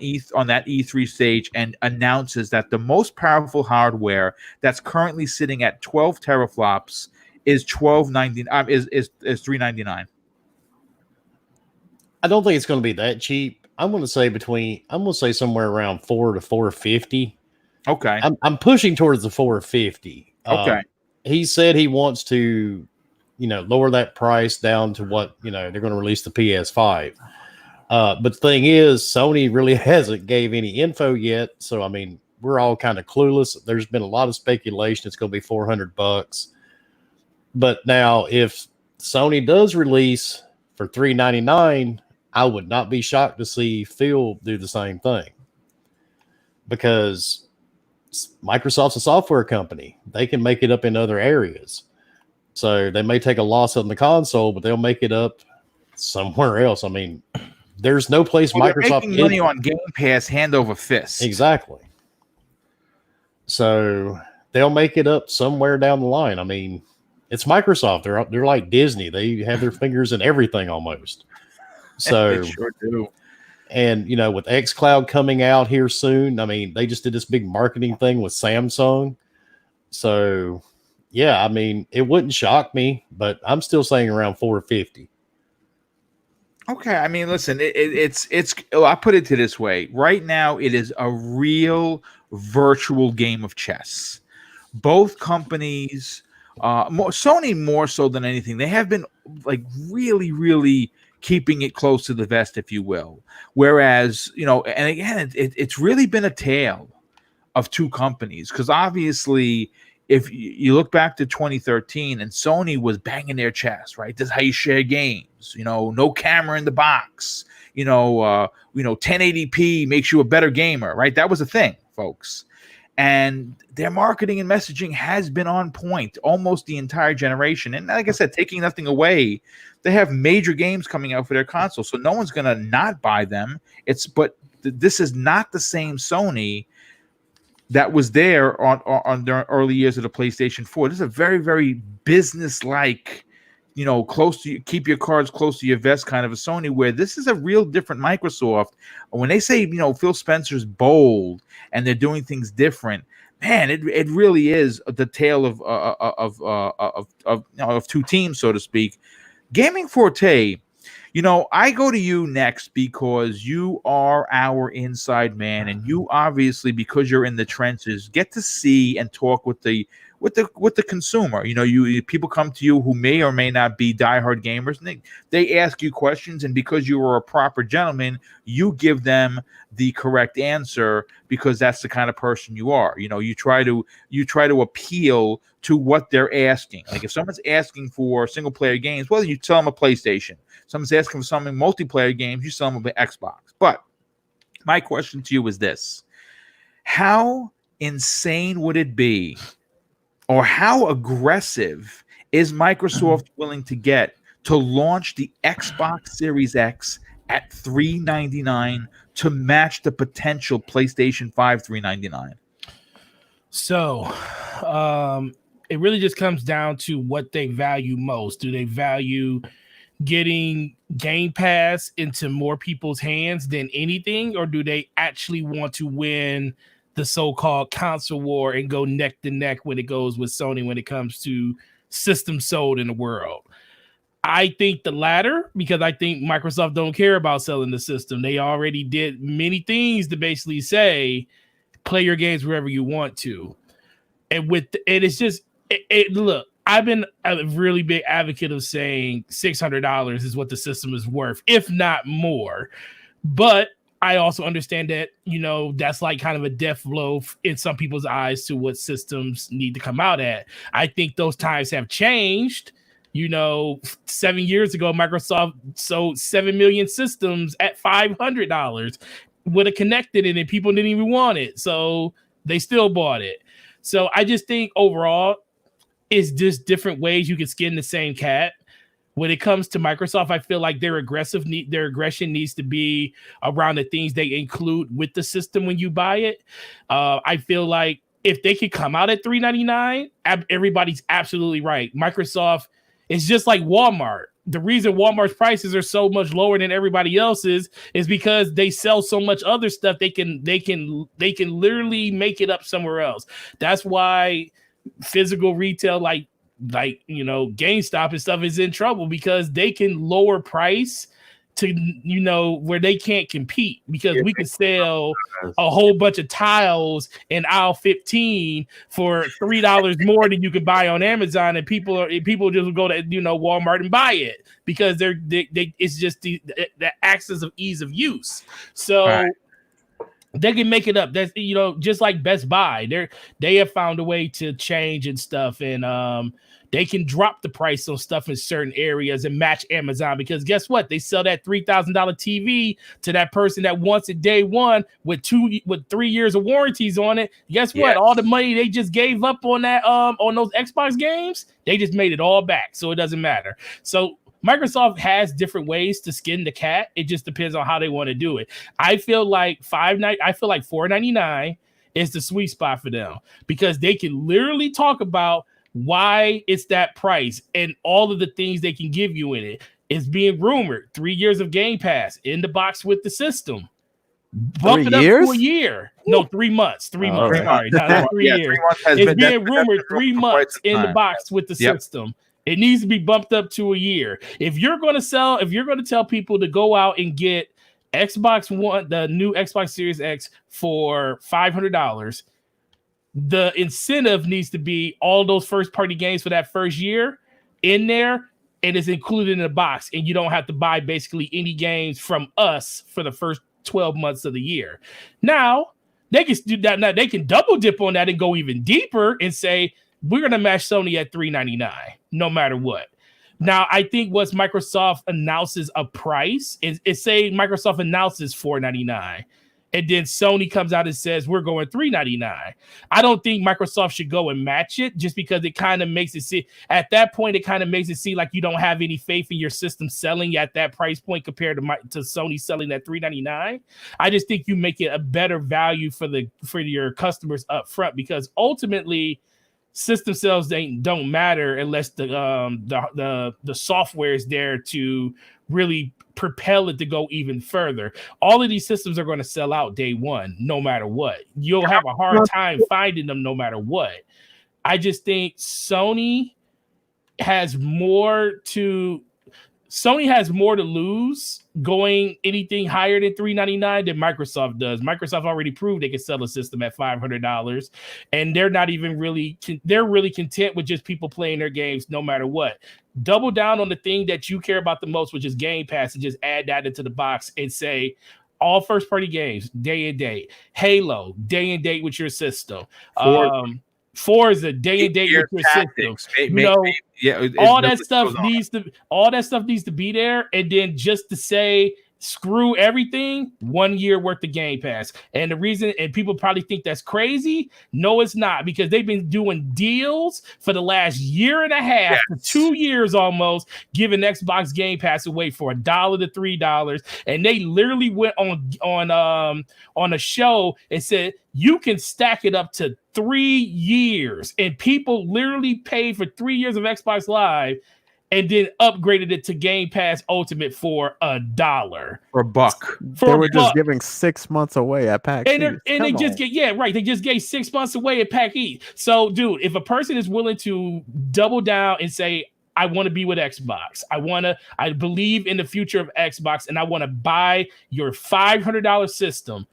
[SPEAKER 1] that E3 stage and announces that the most powerful hardware that's currently sitting at 12 teraflops is $399?
[SPEAKER 4] I don't think it's going to be that cheap. I'm going to say somewhere around $400 to $450.
[SPEAKER 1] Okay.
[SPEAKER 4] I'm pushing towards the $450.
[SPEAKER 1] Okay.
[SPEAKER 4] He said he wants to, lower that price down to what, they're going to release the PS5. But the thing is, Sony really hasn't gave any info yet. So, I mean, we're all kind of clueless. There's been a lot of speculation. It's going to be $400. But now if Sony does release for $399, I would not be shocked to see Phil do the same thing, because Microsoft's a software company. They can make it up in other areas. So they may take a loss on the console, but they'll make it up somewhere else. I mean, there's no place Microsoft
[SPEAKER 1] they're making money on Game Pass hand over fist.
[SPEAKER 4] Exactly. So they'll make it up somewhere down the line. I mean, it's Microsoft. They're like Disney. They have their fingers in everything almost. So
[SPEAKER 1] they sure do.
[SPEAKER 4] And with xCloud coming out here soon, I mean, they just did this big marketing thing with Samsung. So yeah, I mean, it wouldn't shock me, but I'm still saying around $450.
[SPEAKER 1] Okay, I mean, listen, it's. I put it to this way: right now, it is a real virtual game of chess. Both companies, Sony more so than anything, they have been like really, really keeping it close to the vest, if you will. Whereas, and again, it's really been a tale of two companies, because obviously, if you look back to 2013, and Sony was banging their chest, right? This is how you share games. No camera in the box. 1080p makes you a better gamer, right? That was a thing, folks. and their marketing and messaging has been on point almost the entire generation. And like I said, taking nothing away, they have major games coming out for their console, so no one's gonna not buy them. This is not the same Sony that was there on the early years of the PlayStation 4. This is a very, very business-like, close to you, keep your cards close to your vest kind of a Sony, where this is a real different Microsoft. When they say, Phil Spencer's bold and they're doing things different, man, it really is the tale of two teams, so to speak. Gaming Forte, I go to you next because you are our inside man, and you obviously, because you're in the trenches, get to see and talk with the consumer. People come to you who may or may not be diehard gamers, and they ask you questions, and because you are a proper gentleman, you give them the correct answer because that's the kind of person you are. You try to appeal to what they're asking. Like if someone's asking for single player games, well, you tell them a PlayStation. Someone's asking for something multiplayer games, you sell them an Xbox. But my question to you is this: how insane would it be, or how aggressive is Microsoft willing to get to launch the Xbox Series X at $399 to match the potential PlayStation 5 $399?
[SPEAKER 2] So, it really just comes down to what they value most. Do they value getting Game Pass into more people's hands than anything, or do they actually want to win the so-called console war and go neck to neck when it goes with Sony when it comes to systems sold in the world? I think the latter, because I think Microsoft don't care about selling the system. They already did many things to basically say, play your games wherever you want to. And it's just, look, I've been a really big advocate of saying $600 is what the system is worth, if not more. But I also understand that, that's like kind of a death blow in some people's eyes to what systems need to come out at. I think those times have changed. 7 years ago, Microsoft sold 7 million systems at $500 with a connected in it. People didn't even want it, so they still bought it. So I just think overall, it's just different ways you can skin the same cat. When it comes to Microsoft, I feel like their aggression needs to be around the things they include with the system when you buy it. I feel like if they could come out at $399, everybody's absolutely right. Microsoft is just like Walmart. The reason Walmart's prices are so much lower than everybody else's is because they sell so much other stuff. They can literally make it up somewhere else. That's why physical retail like GameStop and stuff is in trouble, because they can lower price to where they can't compete, because we can sell a whole bunch of tiles in aisle 15 for $3 more than you could buy on Amazon, and people just go to Walmart and buy it because it's just the access of ease of use. So right. They can make it up. That's just like Best Buy. They have found a way to change and stuff, and they can drop the price on stuff in certain areas and match Amazon, because guess what? They sell that $3,000 TV to that person that wants it day one with 3 years of warranties on it. Guess what? All the money they just gave up on that on those Xbox games, they just made it all back. So it doesn't matter. So Microsoft has different ways to skin the cat. It just depends on how they want to do it. I feel like $4.99 is the sweet spot for them, because they can literally talk about why it's that price and all of the things they can give you in it. It's being rumored 3 years of Game Pass in the box with the system. Bump it up to a year. No, 3 months. 3 months. Sorry, not 3 years. It's being rumored 3 months in the box with the system. It needs to be bumped up to a year. If you're going to tell people to go out and get Xbox One, the new Xbox Series X for $500, the incentive needs to be all those first party games for that first year in there, and it's included in the box, and you don't have to buy basically any games from us for the first 12 months of the year. Now they can do that. Now they can double dip on that and go even deeper and say, we're going to match Sony at $399 no matter what. Now, I think once Microsoft announces a price, say Microsoft announces $499, and then Sony comes out and says we're going $399. I don't think Microsoft should go and match it, just because it kind of makes it see at that point, it kind of makes it seem like you don't have any faith in your system selling at that price point compared to Sony selling at $399. I just think you make it a better value for your customers up front, because ultimately system sales don't matter unless the software is there to really propel it to go even further. All of these systems are going to sell out day one, no matter what. You'll have a hard time finding them no matter what. I just think Sony has more to lose going anything higher than $399 than Microsoft does. Microsoft already proved they can sell a system at $500, and they're not even they're really content with just people playing their games no matter what. Double down on the thing that you care about the most, which is Game Pass, and just add that into the box and say all first-party games, day and date. Halo, day and date with your system. Forza, day and date with your system. All that stuff needs to be there, and then just to say screw everything, 1 year worth of Game Pass. And the reason, and people probably think that's crazy. No, it's not, because they've been doing deals for the last year and a half, to 2 years almost, giving Xbox Game Pass away for $1 to $3. And they literally went on a show and said you can stack it up to 3 years, and people literally paid for 3 years of Xbox Live and then upgraded it to Game Pass Ultimate for $1.
[SPEAKER 1] For a buck.
[SPEAKER 7] They were just giving 6 months away at PAX
[SPEAKER 2] and
[SPEAKER 7] East.
[SPEAKER 2] they just they just gave 6 months away at PAX East. So, dude, if a person is willing to double down and say, I want to be with Xbox, I believe in the future of Xbox, and I want to buy your $500 system,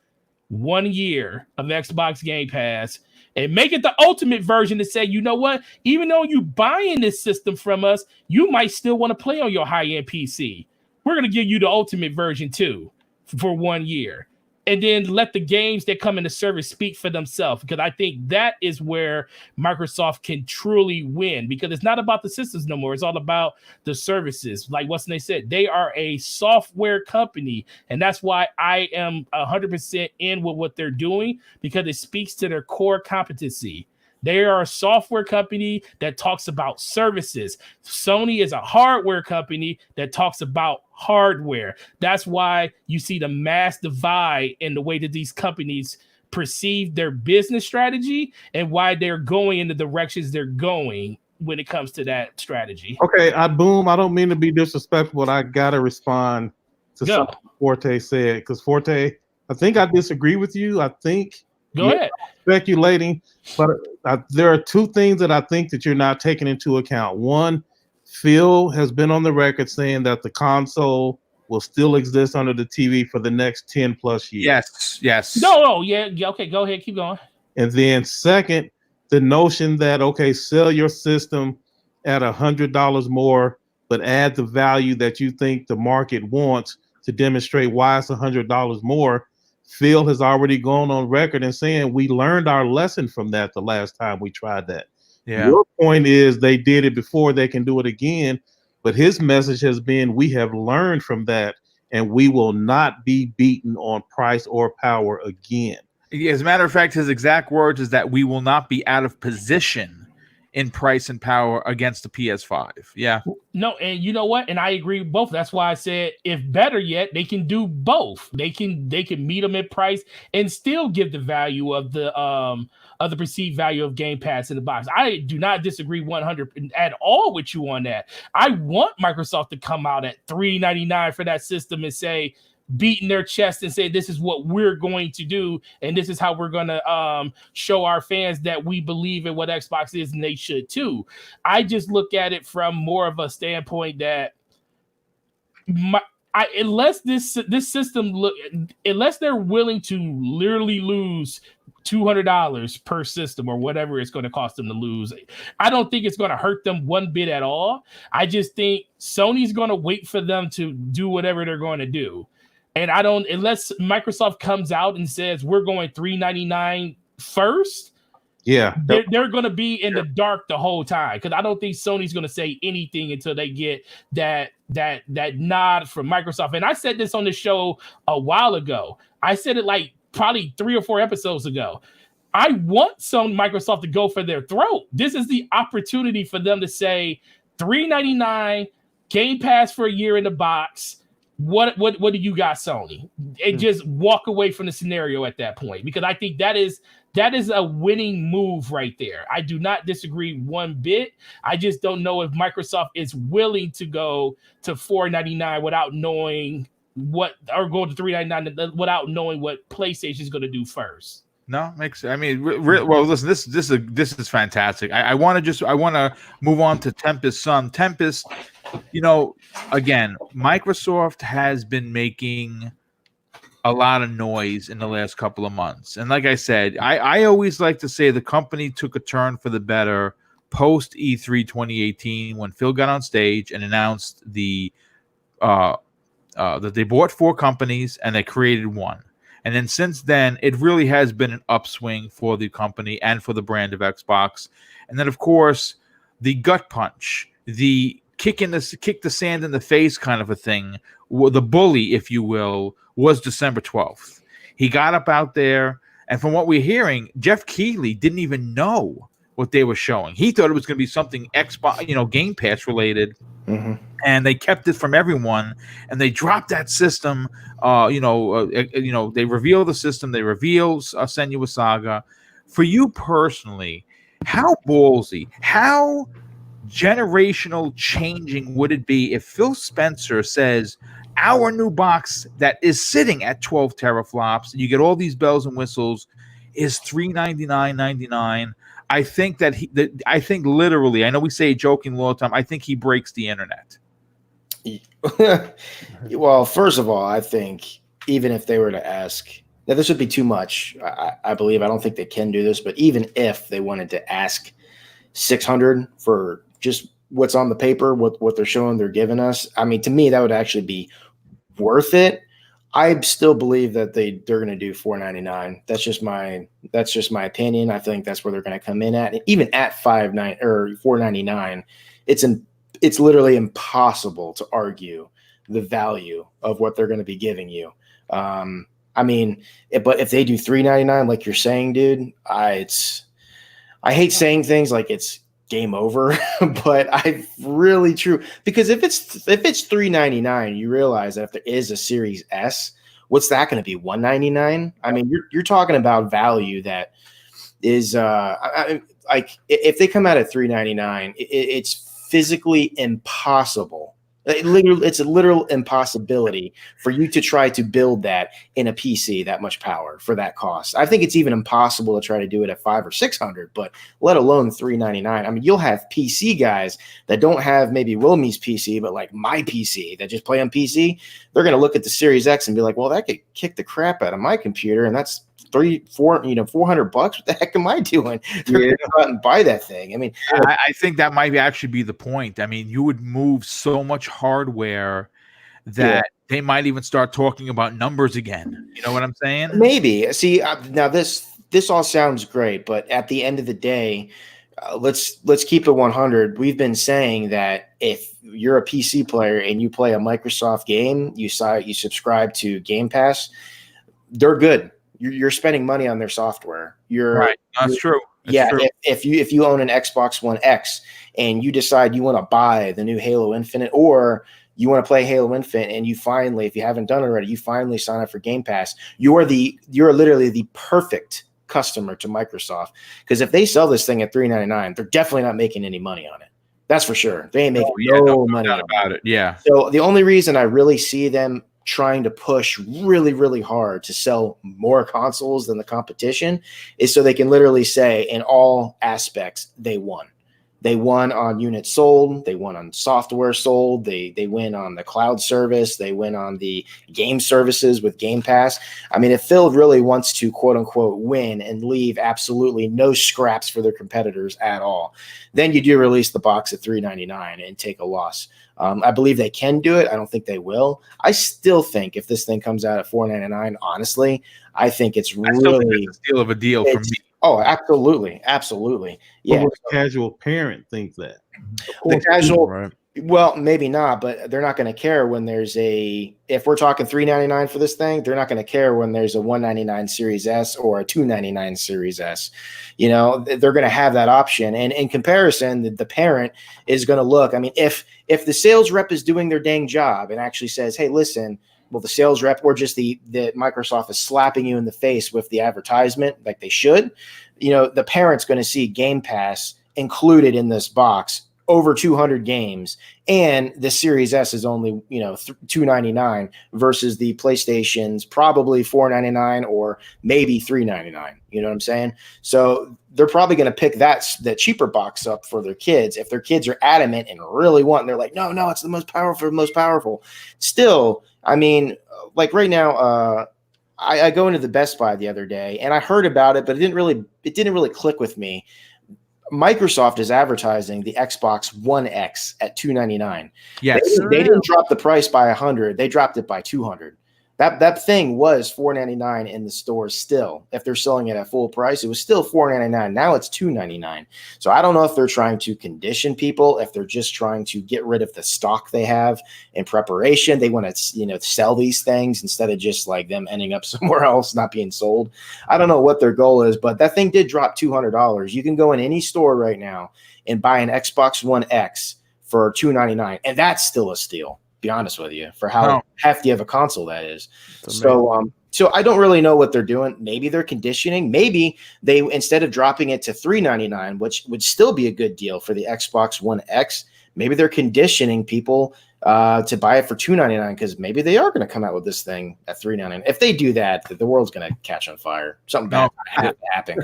[SPEAKER 2] 1 year of Xbox Game Pass, and make it the ultimate version to say, you know what? Even though you buying this system from us, you might still want to play on your high-end PC. We're going to give you the ultimate version too for 1 year. And then let the games that come into service speak for themselves, because I think that is where Microsoft can truly win, because it's not about the systems no more. It's all about the services. Like what they said, they are a software company, and that's why I am 100% in with what they're doing, because it speaks to their core competency. They are a software company that talks about services. Sony is a hardware company that talks about hardware. That's why you see the mass divide in the way that these companies perceive their business strategy and why they're going in the directions they're going when it comes to that strategy.
[SPEAKER 6] Okay, I don't mean to be disrespectful, but I gotta respond to something Forte said, because Forte, I think I disagree with you. I think
[SPEAKER 2] Go ahead.
[SPEAKER 6] Speculating, but there are two things that I think that you're not taking into account. One, Phil has been on the record saying that the console will still exist under the TV for the next 10 plus years.
[SPEAKER 1] Yes.
[SPEAKER 2] Okay, go ahead, keep going.
[SPEAKER 6] And then second, the notion that, okay, sell your system at $100 more, but add the value that you think the market wants to demonstrate why it's $100 more. Phil has already gone on record and saying we learned our lesson from that the last time we tried that. Yeah. Your point is they did it before, they can do it again. But his message has been we have learned from that, and we will not be beaten on price or power again.
[SPEAKER 1] As a matter of fact, his exact words is that we will not be out of position in price and power against the PS5. Yeah.
[SPEAKER 2] No, and you know what? And I agree with both. That's why I said, if better yet, they can do both. They can meet them at price and still give the value of the perceived value of Game Pass in the box. I do not disagree 100 at all with you on that. I want Microsoft to come out at $399 for that system and say, beating their chest and say, this is what we're going to do, and this is how we're going to show our fans that we believe in what Xbox is, and they should too. I just look at it from more of a standpoint that unless this system unless they're willing to literally lose $200 per system or whatever it's going to cost them to lose, I don't think it's going to hurt them one bit at all. I just think Sony's going to wait for them to do whatever they're going to do. And unless Microsoft comes out and says we're going $399 first, they're going to be in the dark the whole time, because I don't think Sony's going to say anything until they get that nod from Microsoft. And I said this on the show a while ago. I said it like probably 3 or 4 episodes ago. I want Microsoft to go for their throat. This is the opportunity for them to say $3.99 Game Pass for a year in the box. What do you got, Sony? And just walk away from the scenario at that point, because I think that is a winning move right there. I do not disagree one bit. I just don't know if Microsoft is willing to go to $4.99 without knowing or go to $3.99 without knowing what PlayStation is going to do first.
[SPEAKER 1] No, makes. I mean, well, listen. This is fantastic. I want to move on to Tempest's son. Tempest, again, Microsoft has been making a lot of noise in the last couple of months, and like I said, I always like to say the company took a turn for the better post E3 2018 when Phil got on stage and announced that they bought 4 companies and they created one. And then since then, it really has been an upswing for the company and for the brand of Xbox. And then, of course, the gut punch, the kick the sand in the face kind of a thing, the bully, if you will, was December 12th. He got up out there, and from what we're hearing, Jeff Keighley didn't even know what they were showing. He thought it was going to be something Xbox, Game Pass related. Mm-hmm. And they kept it from everyone, and they dropped that system. They reveal the system. They reveal Senua Saga. For you personally, how ballsy, how generational changing would it be if Phil Spencer says our new box that is sitting at 12 teraflops, and you get all these bells and whistles, is $399.99. I think I think literally, I know we say joking all the time, I think he breaks the internet.
[SPEAKER 3] Well, first of all, I think even if they were to ask, now this would be too much. I believe, I don't think they can do this, but even if they wanted to ask $600 for just what's on the paper, what they're showing, they're giving us, I mean, to me, that would actually be worth it. I still believe that they're going to do $499. That's just my opinion. I think that's where they're going to come in at. And even at $499, it's literally impossible to argue the value of what they're going to be giving you. I mean, but if they do $399, like you're saying, dude, I hate saying things like it's game over, but I really true, because if it's $399, you realize that if there is a Series S, what's that going to be, $199? I mean, you're talking about value that is like if they come out at $399, it's physically impossible. It's a literal impossibility for you to try to build that in a PC, that much power for that cost. I think it's even impossible to try to do it at $500 or $600, but let alone $399. I mean, you'll have PC guys that don't have maybe Wilmy's PC, but like my PC that just play on PC. They're going to look at the Series X and be like, well, that could kick the crap out of my computer, and that's $400. What the heck am I doing? They're going to go out and buy that thing. I mean,
[SPEAKER 1] I think that might actually be the point. I mean, you would move so much hardware that they might even start talking about numbers again. You know what I'm saying?
[SPEAKER 3] Maybe. See, now this all sounds great, but at the end of the day, let's keep it 100. We've been saying that if you're a PC player and you play a Microsoft game, you subscribe to Game Pass, they're good. You're spending money on their software.
[SPEAKER 1] Right. That's true.
[SPEAKER 3] That's true. If you own an Xbox One X and you decide you want to buy the new Halo Infinite, or you want to play Halo Infinite, and you finally, if you haven't done it already, you finally sign up for Game Pass, you're literally the perfect customer to Microsoft. Because if they sell this thing at $399, they're definitely not making any money on it. That's for sure. They ain't making no money
[SPEAKER 1] about it. Yeah.
[SPEAKER 3] So the only reason I really see them trying to push really, really hard to sell more consoles than the competition is so they can literally say in all aspects they won. They won on units sold. They won on software sold. They win on the cloud service. They win on the game services with Game Pass. I mean, if Phil really wants to, quote unquote, win and leave absolutely no scraps for their competitors at all, then you do release the box at $399 and take a loss. I believe they can do it. I don't think they will. I still think if this thing comes out at $499, honestly, I think it's really
[SPEAKER 1] a steal of a deal for me.
[SPEAKER 3] Oh, absolutely. Absolutely. Yeah.
[SPEAKER 6] But the casual parent thinks that.
[SPEAKER 3] The Well, maybe not, but they're not going to care when there's if we're talking $399 for this thing, they're not going to care when there's a $199 Series S or a $299 Series S. You know, they're going to have that option. And in comparison, the parent is going to look. I mean, if the sales rep is doing their dang job and actually says, hey, listen, well, the sales rep or just the Microsoft is slapping you in the face with the advertisement like they should, you know, the parent's going to see Game Pass included in this box, over 200 games, and the Series S is only, you know, $299 versus the PlayStation's probably $499 or maybe $399. You know what I'm saying? So they're probably going to pick the cheaper box up for their kids. If their kids are adamant and really want, and they're like, no, it's the most powerful. Still, I mean, like right now, I go into the Best Buy the other day and I heard about it, but it didn't really click with me. Microsoft is advertising the Xbox One X at $299.
[SPEAKER 1] Yes,
[SPEAKER 3] they didn't drop the price by $100; they dropped it by $200. That thing was $499 in the stores still. If they're selling it at full price, it was still $499. Now it's $299. So I don't know if they're trying to condition people, if they're just trying to get rid of the stock they have in preparation. They want to, you know, sell these things instead of just like them ending up somewhere else, not being sold. I don't know what their goal is, but that thing did drop $200. You can go in any store right now and buy an Xbox One X for $299, and that's still a steal. Be honest with you, for how hefty of a console that is. So I don't really know what they're doing. Maybe they're conditioning. Maybe they, instead of dropping it to $399, which would still be a good deal for the Xbox One X, maybe they're conditioning people to buy it for $299 because maybe they are going to come out with this thing at $399. If they do that, the world's going to catch on fire. Something bad has to happen.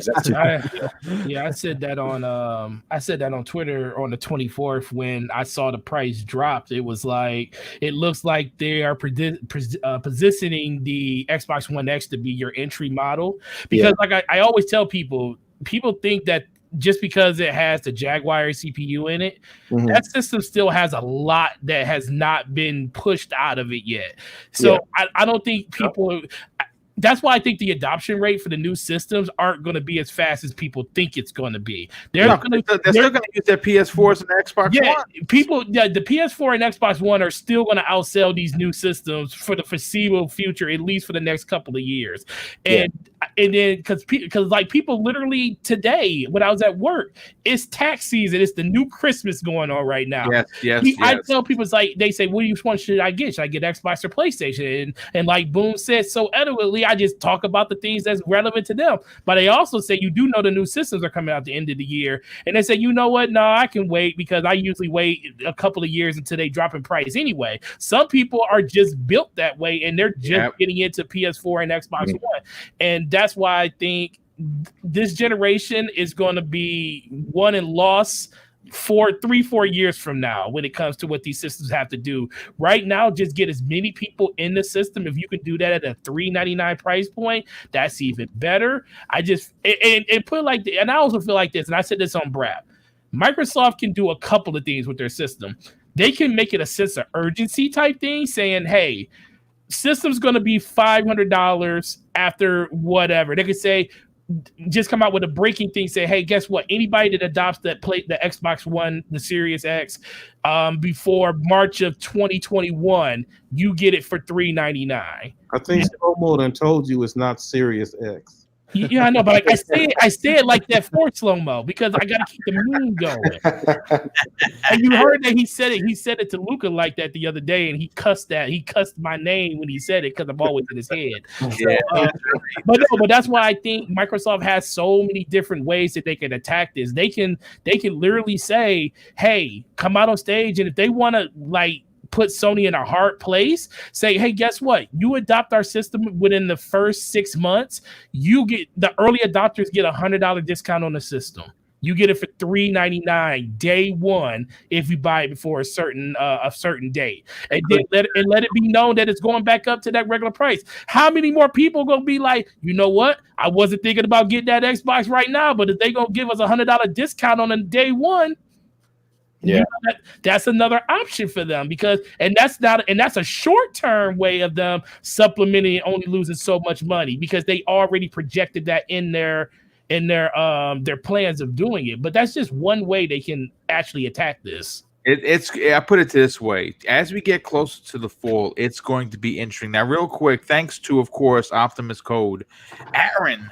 [SPEAKER 2] I said that on Twitter on the 24th when I saw the price dropped. It was like, it looks like they are positioning the Xbox One X to be your entry model because, like I always tell people think that just because it has the Jaguar CPU in it, that system still has a lot that has not been pushed out of it yet. So I don't think people. That's why I think the adoption rate for the new systems aren't going to be as fast as people think it's going to be. They're still going
[SPEAKER 1] to use their PS4s and Xbox One.
[SPEAKER 2] The PS4 and Xbox One are still going to outsell these new systems for the foreseeable future, at least for the next couple of years. And then because like people literally today when I was at work, it's tax season. It's the new Christmas going on right now.
[SPEAKER 1] Yes.
[SPEAKER 2] I tell people, it's like they say, "What do you want? Should I get? Should I get Xbox or PlayStation?" And like Boom said so eloquently, I just talk about the things that's relevant to them. But they also say, you do know the new systems are coming out at the end of the year. And they say, you know what? No, I can wait because I usually wait a couple of years until they drop in price anyway. Some people are just built that way and they're just getting into PS4 and Xbox One. And that's why I think this generation is going to be won and lost for 3-4 years from now when it comes to what these systems have to do. Right now, just get as many people in the system. If you can do that at a $399 price point, that's even better. I just and put it like, and I also feel like this, and I said this on Brad. Microsoft can do a couple of things with their system. They can make it a sense of urgency type thing, saying, "Hey, system's going to be $500 after whatever." They could say, just come out with a breaking thing, say, "Hey, guess what? Anybody that adopts the Xbox One, the Series X, before March of 2021, you get it for $399."
[SPEAKER 6] I think Slow-Mo done told you it's not Series X.
[SPEAKER 2] Yeah, I know, but like I say it like that for Slow-Mo because I gotta keep the meme going. And you heard that he said it. He said it to Luca like that the other day, and he cussed my name when he said it because I'm always in his head. But that's why I think Microsoft has so many different ways that they can attack this. They can literally say, "Hey, come out on stage," and if they want to like put Sony in a hard place, say, "Hey, guess what? You adopt our system within the first 6 months, you get the early adopters get $100 discount on the system. You get it for $399 day one if you buy it before a certain date, and then let it be known that it's going back up to that regular price." How many more people are gonna be like, you know what? I wasn't thinking about getting that Xbox right now, but if they gonna give us $100 discount on the day one, that's another option for them because that's a short-term way of them supplementing and only losing so much money because they already projected that in their plans of doing it. But that's just one way they can actually attack this.
[SPEAKER 1] I put it this way: as we get closer to the fall, it's going to be interesting. Now, real quick, thanks to, of course, Optimus Code, Aaron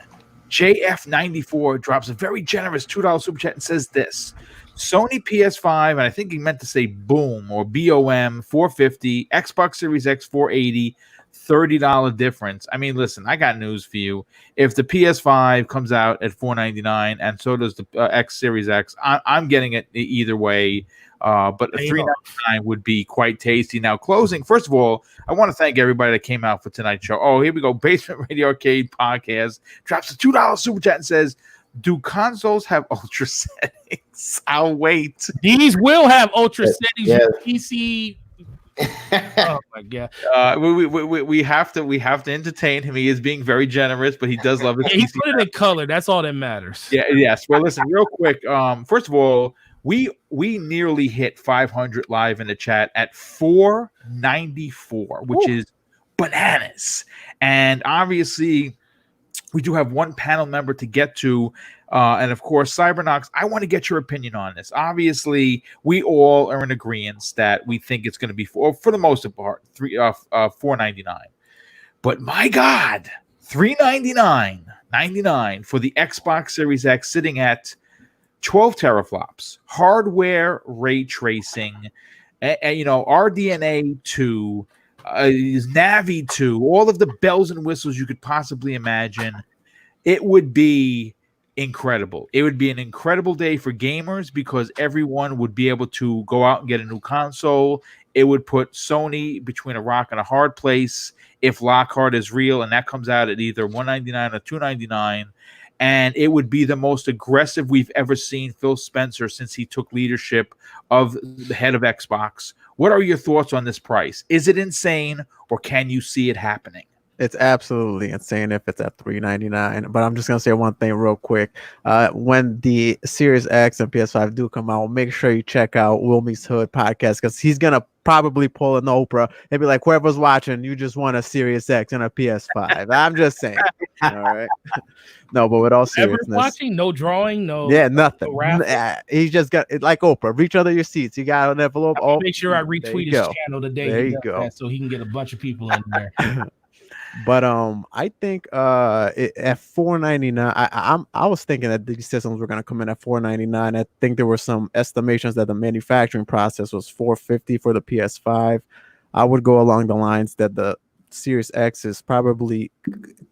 [SPEAKER 1] JF94 drops a very generous $2 super chat and says this: Sony PS5, and I think he meant to say Boom or BOM 450, Xbox Series X 480. $30 difference. I mean, listen, I got news for you. If the PS5 comes out at $499 and so does the X Series X, I'm getting it either way. But a $399 would be quite tasty. Now, closing, first of all, I want to thank everybody that came out for tonight's show. Oh, here we go. Basement Radio Arcade Podcast drops a $2 super chat and says, do consoles have ultra settings? I'll wait.
[SPEAKER 2] These will have ultra settings.
[SPEAKER 3] Yeah.
[SPEAKER 2] PC. Oh my god!
[SPEAKER 1] We have to entertain him. He is being very generous, but he does love it.
[SPEAKER 2] He put it in color. That's all that matters.
[SPEAKER 1] Yeah. Yes. Well, listen, real quick. First of all, we nearly hit 500 live in the chat at 494, which is bananas. And obviously, we do have one panel member to get to. And of course, Cybernox, I want to get your opinion on this. Obviously, we all are in agreement that we think it's going to be for the most part $499. But my God, $399.99 for the Xbox Series X, sitting at 12 teraflops, hardware ray tracing, RDNA 2, Navi 2, all of the bells and whistles you could possibly imagine. It would be incredible. It would be an incredible day for gamers because everyone would be able to go out and get a new console. It would put Sony between a rock and a hard place if Lockhart is real and that comes out at either $199 or $299. And it would be the most aggressive we've ever seen Phil Spencer since he took leadership of the head of Xbox. What are your thoughts on this price? Is it insane or can you see it happening?
[SPEAKER 7] It's absolutely insane if it's at $399. But I'm just gonna say one thing real quick. When the Series X and PS5 do come out, make sure you check out Wilmy's Hood podcast because he's gonna probably pull an Oprah and be like, "Whoever's watching, you just want a Series X and a PS5." I'm just saying. All right. No, but with all seriousness,
[SPEAKER 2] watching, no drawing, no.
[SPEAKER 7] Yeah, nothing.
[SPEAKER 2] No
[SPEAKER 7] He just got it like Oprah. Reach under your seats. You got an envelope.
[SPEAKER 2] Make sure I retweet his channel today.
[SPEAKER 7] There you go.
[SPEAKER 2] So he can get a bunch of people in there.
[SPEAKER 7] But I think at $499, I was thinking that these systems were going to come in at $499. I think there were some estimations that the manufacturing process was $450 for the PS5. I would go along the lines that the Series X is probably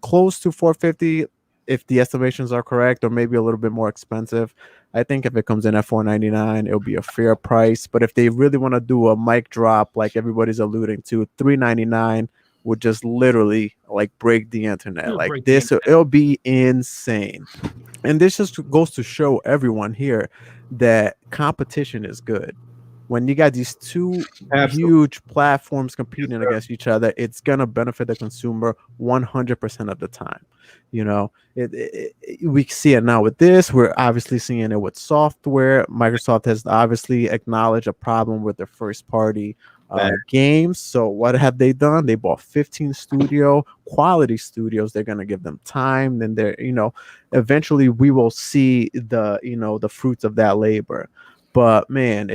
[SPEAKER 7] close to $450 if the estimations are correct, or maybe a little bit more expensive. I think if it comes in at $499, it'll be a fair price. But if they really want to do a mic drop, like everybody's alluding to, $399 would just literally like break the internet. Like this, it'll be insane. And this just goes to show everyone here that competition is good. When you got these two huge platforms competing against each other, it's gonna benefit the consumer 100% of the time. You know, we see it now with this. We're obviously seeing it with software. Microsoft has obviously acknowledged a problem with their first party games. So what have they done? They bought 15 quality studios. They're going to give them time. Then they're, eventually we will see the fruits of that labor. But man,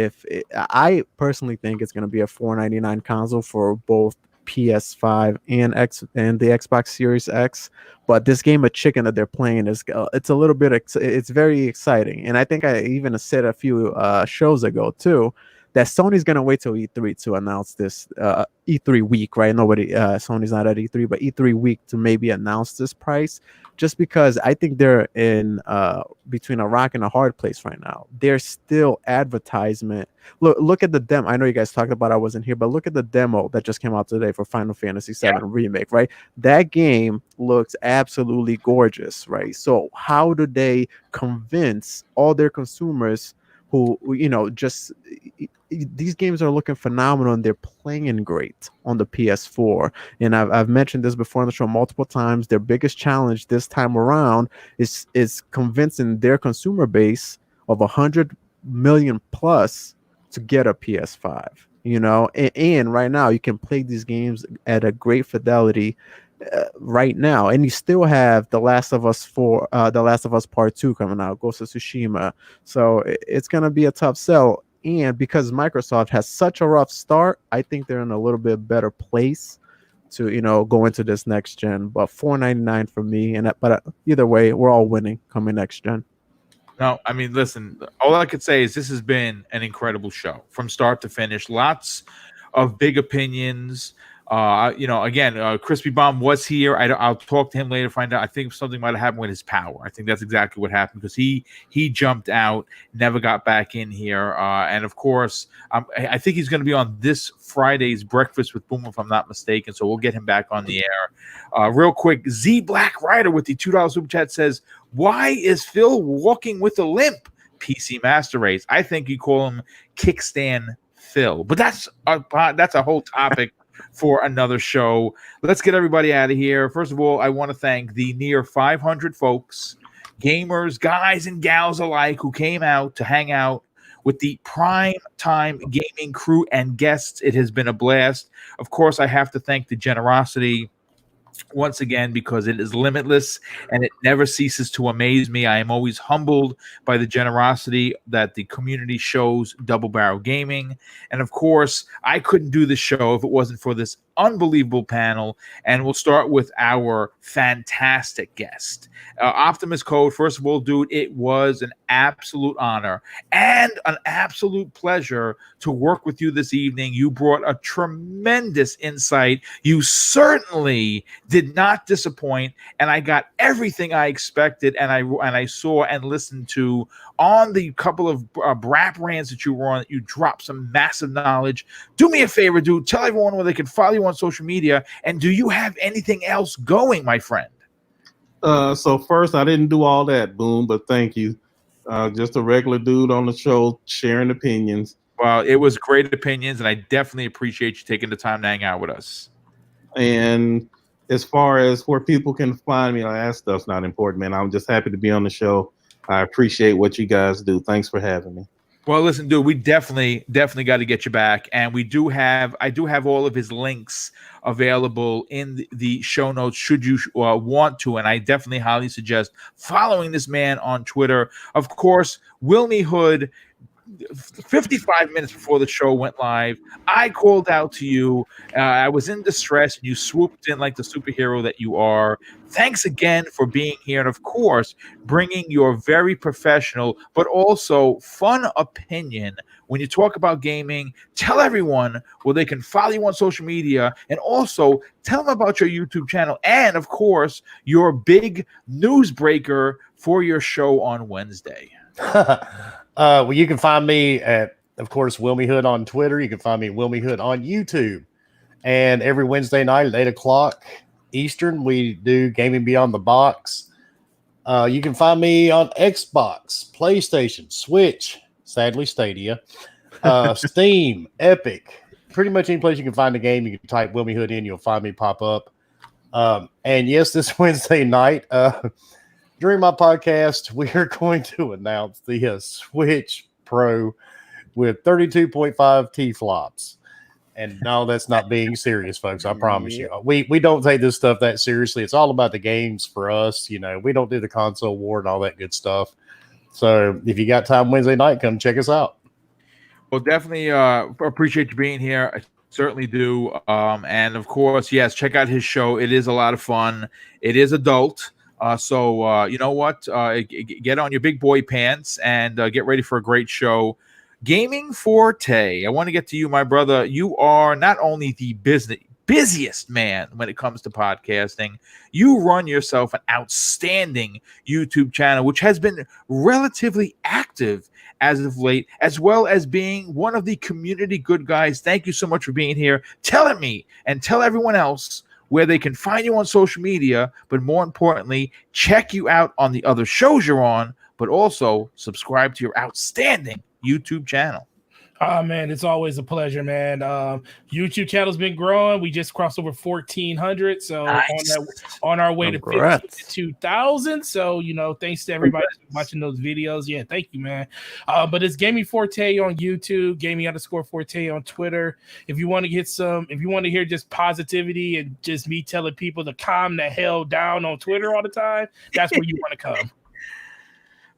[SPEAKER 7] I personally think it's going to be a $499 console for both PS5 and the Xbox Series X. But this game of chicken that they're playing it's a little bit it's very exciting. And I think I even said a few shows ago too that Sony's gonna wait till E3 to announce this E3 week, right? Sony's not at E3, but E3 week to maybe announce this price, just because I think they're in between a rock and a hard place right now. There's still advertisement. Look at the demo. I know you guys talked about I wasn't here, but look at the demo that just came out today for Final Fantasy VII Remake, right? That game looks absolutely gorgeous, right? So how do they convince all their consumers who, these games are looking phenomenal and they're playing great on the PS4. And I've mentioned this before on the show multiple times. Their biggest challenge this time around is convincing their consumer base of 100 million plus to get a PS5. And right now you can play these games at a great fidelity right now, and you still have The Last of Us Part 2 coming out, Ghost of Tsushima. So it's gonna be a tough sell. And because Microsoft has such a rough start, I think they're in a little bit better place to, go into this next gen. But $4.99 for me, but either way, we're all winning coming next gen.
[SPEAKER 1] No, I mean, listen, all I could say is this has been an incredible show from start to finish. Lots of big opinions. Again, Crispy Bomb was here. I'll talk to him later, find out. I think something might have happened with his power. I think that's exactly what happened because he jumped out, never got back in here. And of course, I think he's going to be on this Friday's Breakfast with Boom, if I'm not mistaken. So we'll get him back on the air. Real quick, Z Black Rider with the $2 super chat says, "Why is Phil walking with a limp?" PC Master Race. I think you call him Kickstand Phil, but that's a whole topic for another show. Let's get everybody out of here. First of all, I want to thank the near 500 folks, gamers, guys and gals alike, who came out to hang out with the Prime Time Gaming crew and guests. It has been a blast. Of course, I have to thank the generosity once again, because it is limitless and it never ceases to amaze me. I am always humbled by the generosity that the community shows Double Barrel Gaming. And of course, I couldn't do this show if it wasn't for this unbelievable panel. And we'll start with our fantastic guest, Optimus Code. First of all, dude, it was an absolute honor and an absolute pleasure to work with you this evening. You brought a tremendous insight. You certainly did not disappoint, and I got everything I expected, and I saw and listened to on the couple of rap rants that you were on. You dropped some massive knowledge. Do me a favor, dude. Tell everyone where they can follow you on social media, and do you have anything else going, my friend?
[SPEAKER 6] So first, I didn't do all that, Boom, but thank you. Just a regular dude on the show sharing opinions.
[SPEAKER 1] Well, it was great opinions, and I definitely appreciate you taking the time to hang out with us.
[SPEAKER 6] And as far as where people can find me, that stuff's not important, man. I'm just happy to be on the show. I appreciate what you guys do. Thanks for having me.
[SPEAKER 1] Well, listen, dude, we definitely got to get you back, and I do have all of his links available in the show notes should you want to, and I definitely highly suggest following this man on Twitter. Of course, Wilmy Hood. 55 minutes before the show went live, I called out to you. I was in distress, and you swooped in like the superhero that you are. Thanks again for being here, and of course, bringing your very professional but also fun opinion when you talk about gaming. Tell everyone where they can follow you on social media, and also tell them about your YouTube channel, and of course, your big newsbreaker for your show on Wednesday.
[SPEAKER 4] Well, you can find me at, of course, Wilmy Hood on Twitter. You can find me Wilmy Hood on YouTube. And every Wednesday night at 8 o'clock Eastern, we do Gaming Beyond the Box. You can find me on Xbox, PlayStation, Switch, sadly Stadia, Steam, Epic. Pretty much any place you can find a game, you can type Wilmy Hood in, you'll find me pop up. And yes, this Wednesday night, during my podcast, we are going to announce the Switch Pro with 32.5 T-flops. And no, that's not being serious, folks. I promise you. We don't take this stuff that seriously. It's all about the games for us. You know, we don't do the console war and all that good stuff. So if you got time Wednesday night, come check us out.
[SPEAKER 1] Well, definitely appreciate you being here. I certainly do. And of course, yes, check out his show. It is a lot of fun. It is adult. So you know what? Get on your big boy pants and get ready for a great show. Gaming Forte. I want to get to you, my brother. You are not only the busiest man when it comes to podcasting, you run yourself an outstanding YouTube channel, which has been relatively active as of late, as well as being one of the community good guys. Thank you so much for being here, telling me and tell everyone else where they can find you on social media, but more importantly, check you out on the other shows you're on, but also subscribe to your outstanding YouTube channel.
[SPEAKER 2] Oh, man, it's always a pleasure, man. YouTube channel's been growing. We just crossed over 1,400, so nice. on our way to 52,000. So, you know, thanks to everybody watching those videos. Yeah, thank you, man. But it's Gaming Forte on YouTube, Gaming_Forte on Twitter. If you want to hear just positivity and just me telling people to calm the hell down on Twitter all the time, that's where you want to come.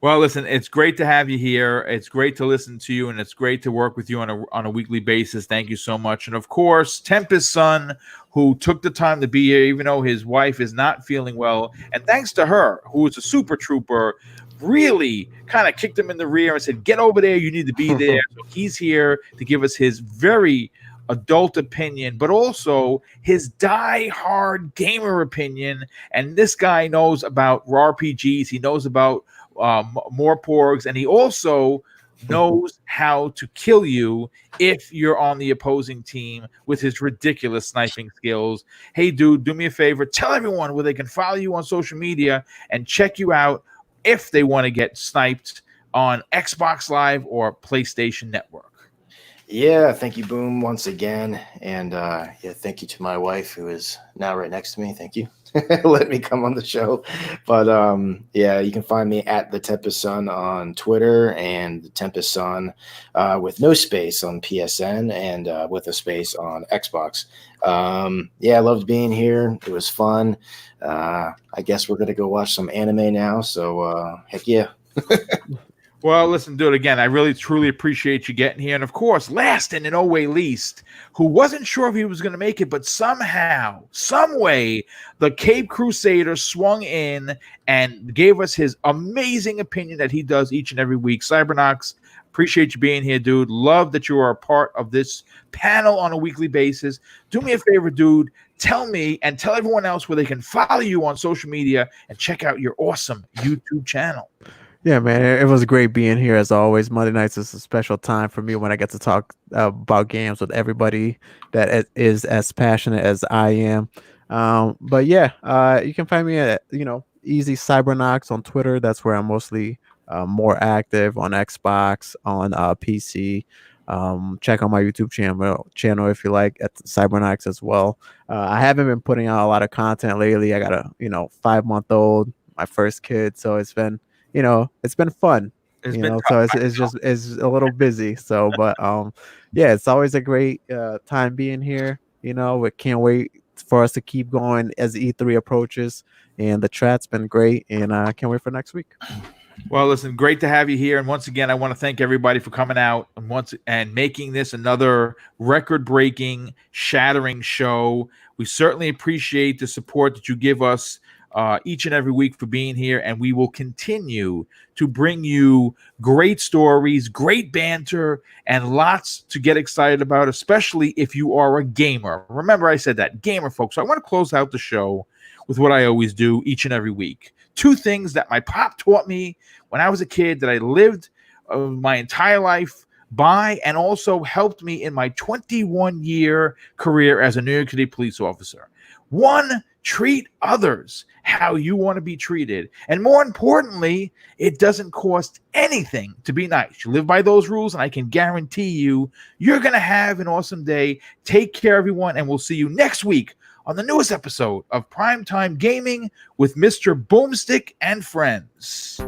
[SPEAKER 1] Well, listen, it's great to have you here. It's great to listen to you, and it's great to work with you on a weekly basis. Thank you so much. And of course, Tempest's son, who took the time to be here, even though his wife is not feeling well. And thanks to her, who is a super trooper, really kind of kicked him in the rear and said, "Get over there. You need to be there." So he's here to give us his very adult opinion, but also his die-hard gamer opinion. And this guy knows about RPGs. He knows about more porgs, and he also knows how to kill you if you're on the opposing team with his ridiculous sniping skills. Hey, dude, do me a favor. Tell everyone where they can follow you on social media and check you out if they want to get sniped on Xbox Live or PlayStation Network.
[SPEAKER 3] Yeah, thank you, Boom, once again. And yeah, thank you to my wife, who is now right next to me. Thank you. Let me come on the show. But yeah, you can find me at the Tempest Sun on Twitter, and the Tempest Sun with no space on PSN, and with a space on Xbox. Yeah, I loved being here. It was fun. I guess we're gonna go watch some anime now. So heck yeah.
[SPEAKER 1] Well, listen, dude, again, I really, truly appreciate you getting here. And, of course, last and in no way least, who wasn't sure if he was going to make it, but somehow, some way, the Cape Crusader swung in and gave us his amazing opinion that he does each and every week. Cybernox, appreciate you being here, dude. Love that you are a part of this panel on a weekly basis. Do me a favor, dude. Tell me and tell everyone else where they can follow you on social media and check out your awesome YouTube channel.
[SPEAKER 7] Yeah, man, it was great being here as always. Monday nights is a special time for me when I get to talk about games with everybody that is as passionate as I am. But yeah, you can find me at Easy Cybernox on Twitter. That's where I'm mostly more active. On Xbox, on PC. Check out my YouTube channel if you like, at Cybernox as well. I haven't been putting out a lot of content lately. I got a 5-month-old, my first kid, so it's been it's been fun. So it's a little busy. So, but yeah, it's always a great time being here. We can't wait for us to keep going as E3 approaches, and the chat's been great, and I can't wait for next week.
[SPEAKER 1] Well, listen, great to have you here. And once again, I want to thank everybody for coming out and making this another record-breaking, shattering show. We certainly appreciate the support that you give us each and every week for being here, and we will continue to bring you great stories, great banter, and lots to get excited about, especially if you are a gamer. Remember, I said that, gamer folks. So I want to close out the show with what I always do each and every week. 2 things that my pop taught me when I was a kid that I lived my entire life by, and also helped me in my 21-year career as a New York City police officer. 1, treat others how you want to be treated. And more importantly, it doesn't cost anything to be nice. You live by those rules, and I can guarantee you, you're going to have an awesome day. Take care, everyone, and we'll see you next week on the newest episode of Primetime Gaming with Mr. Boomstick and Friends.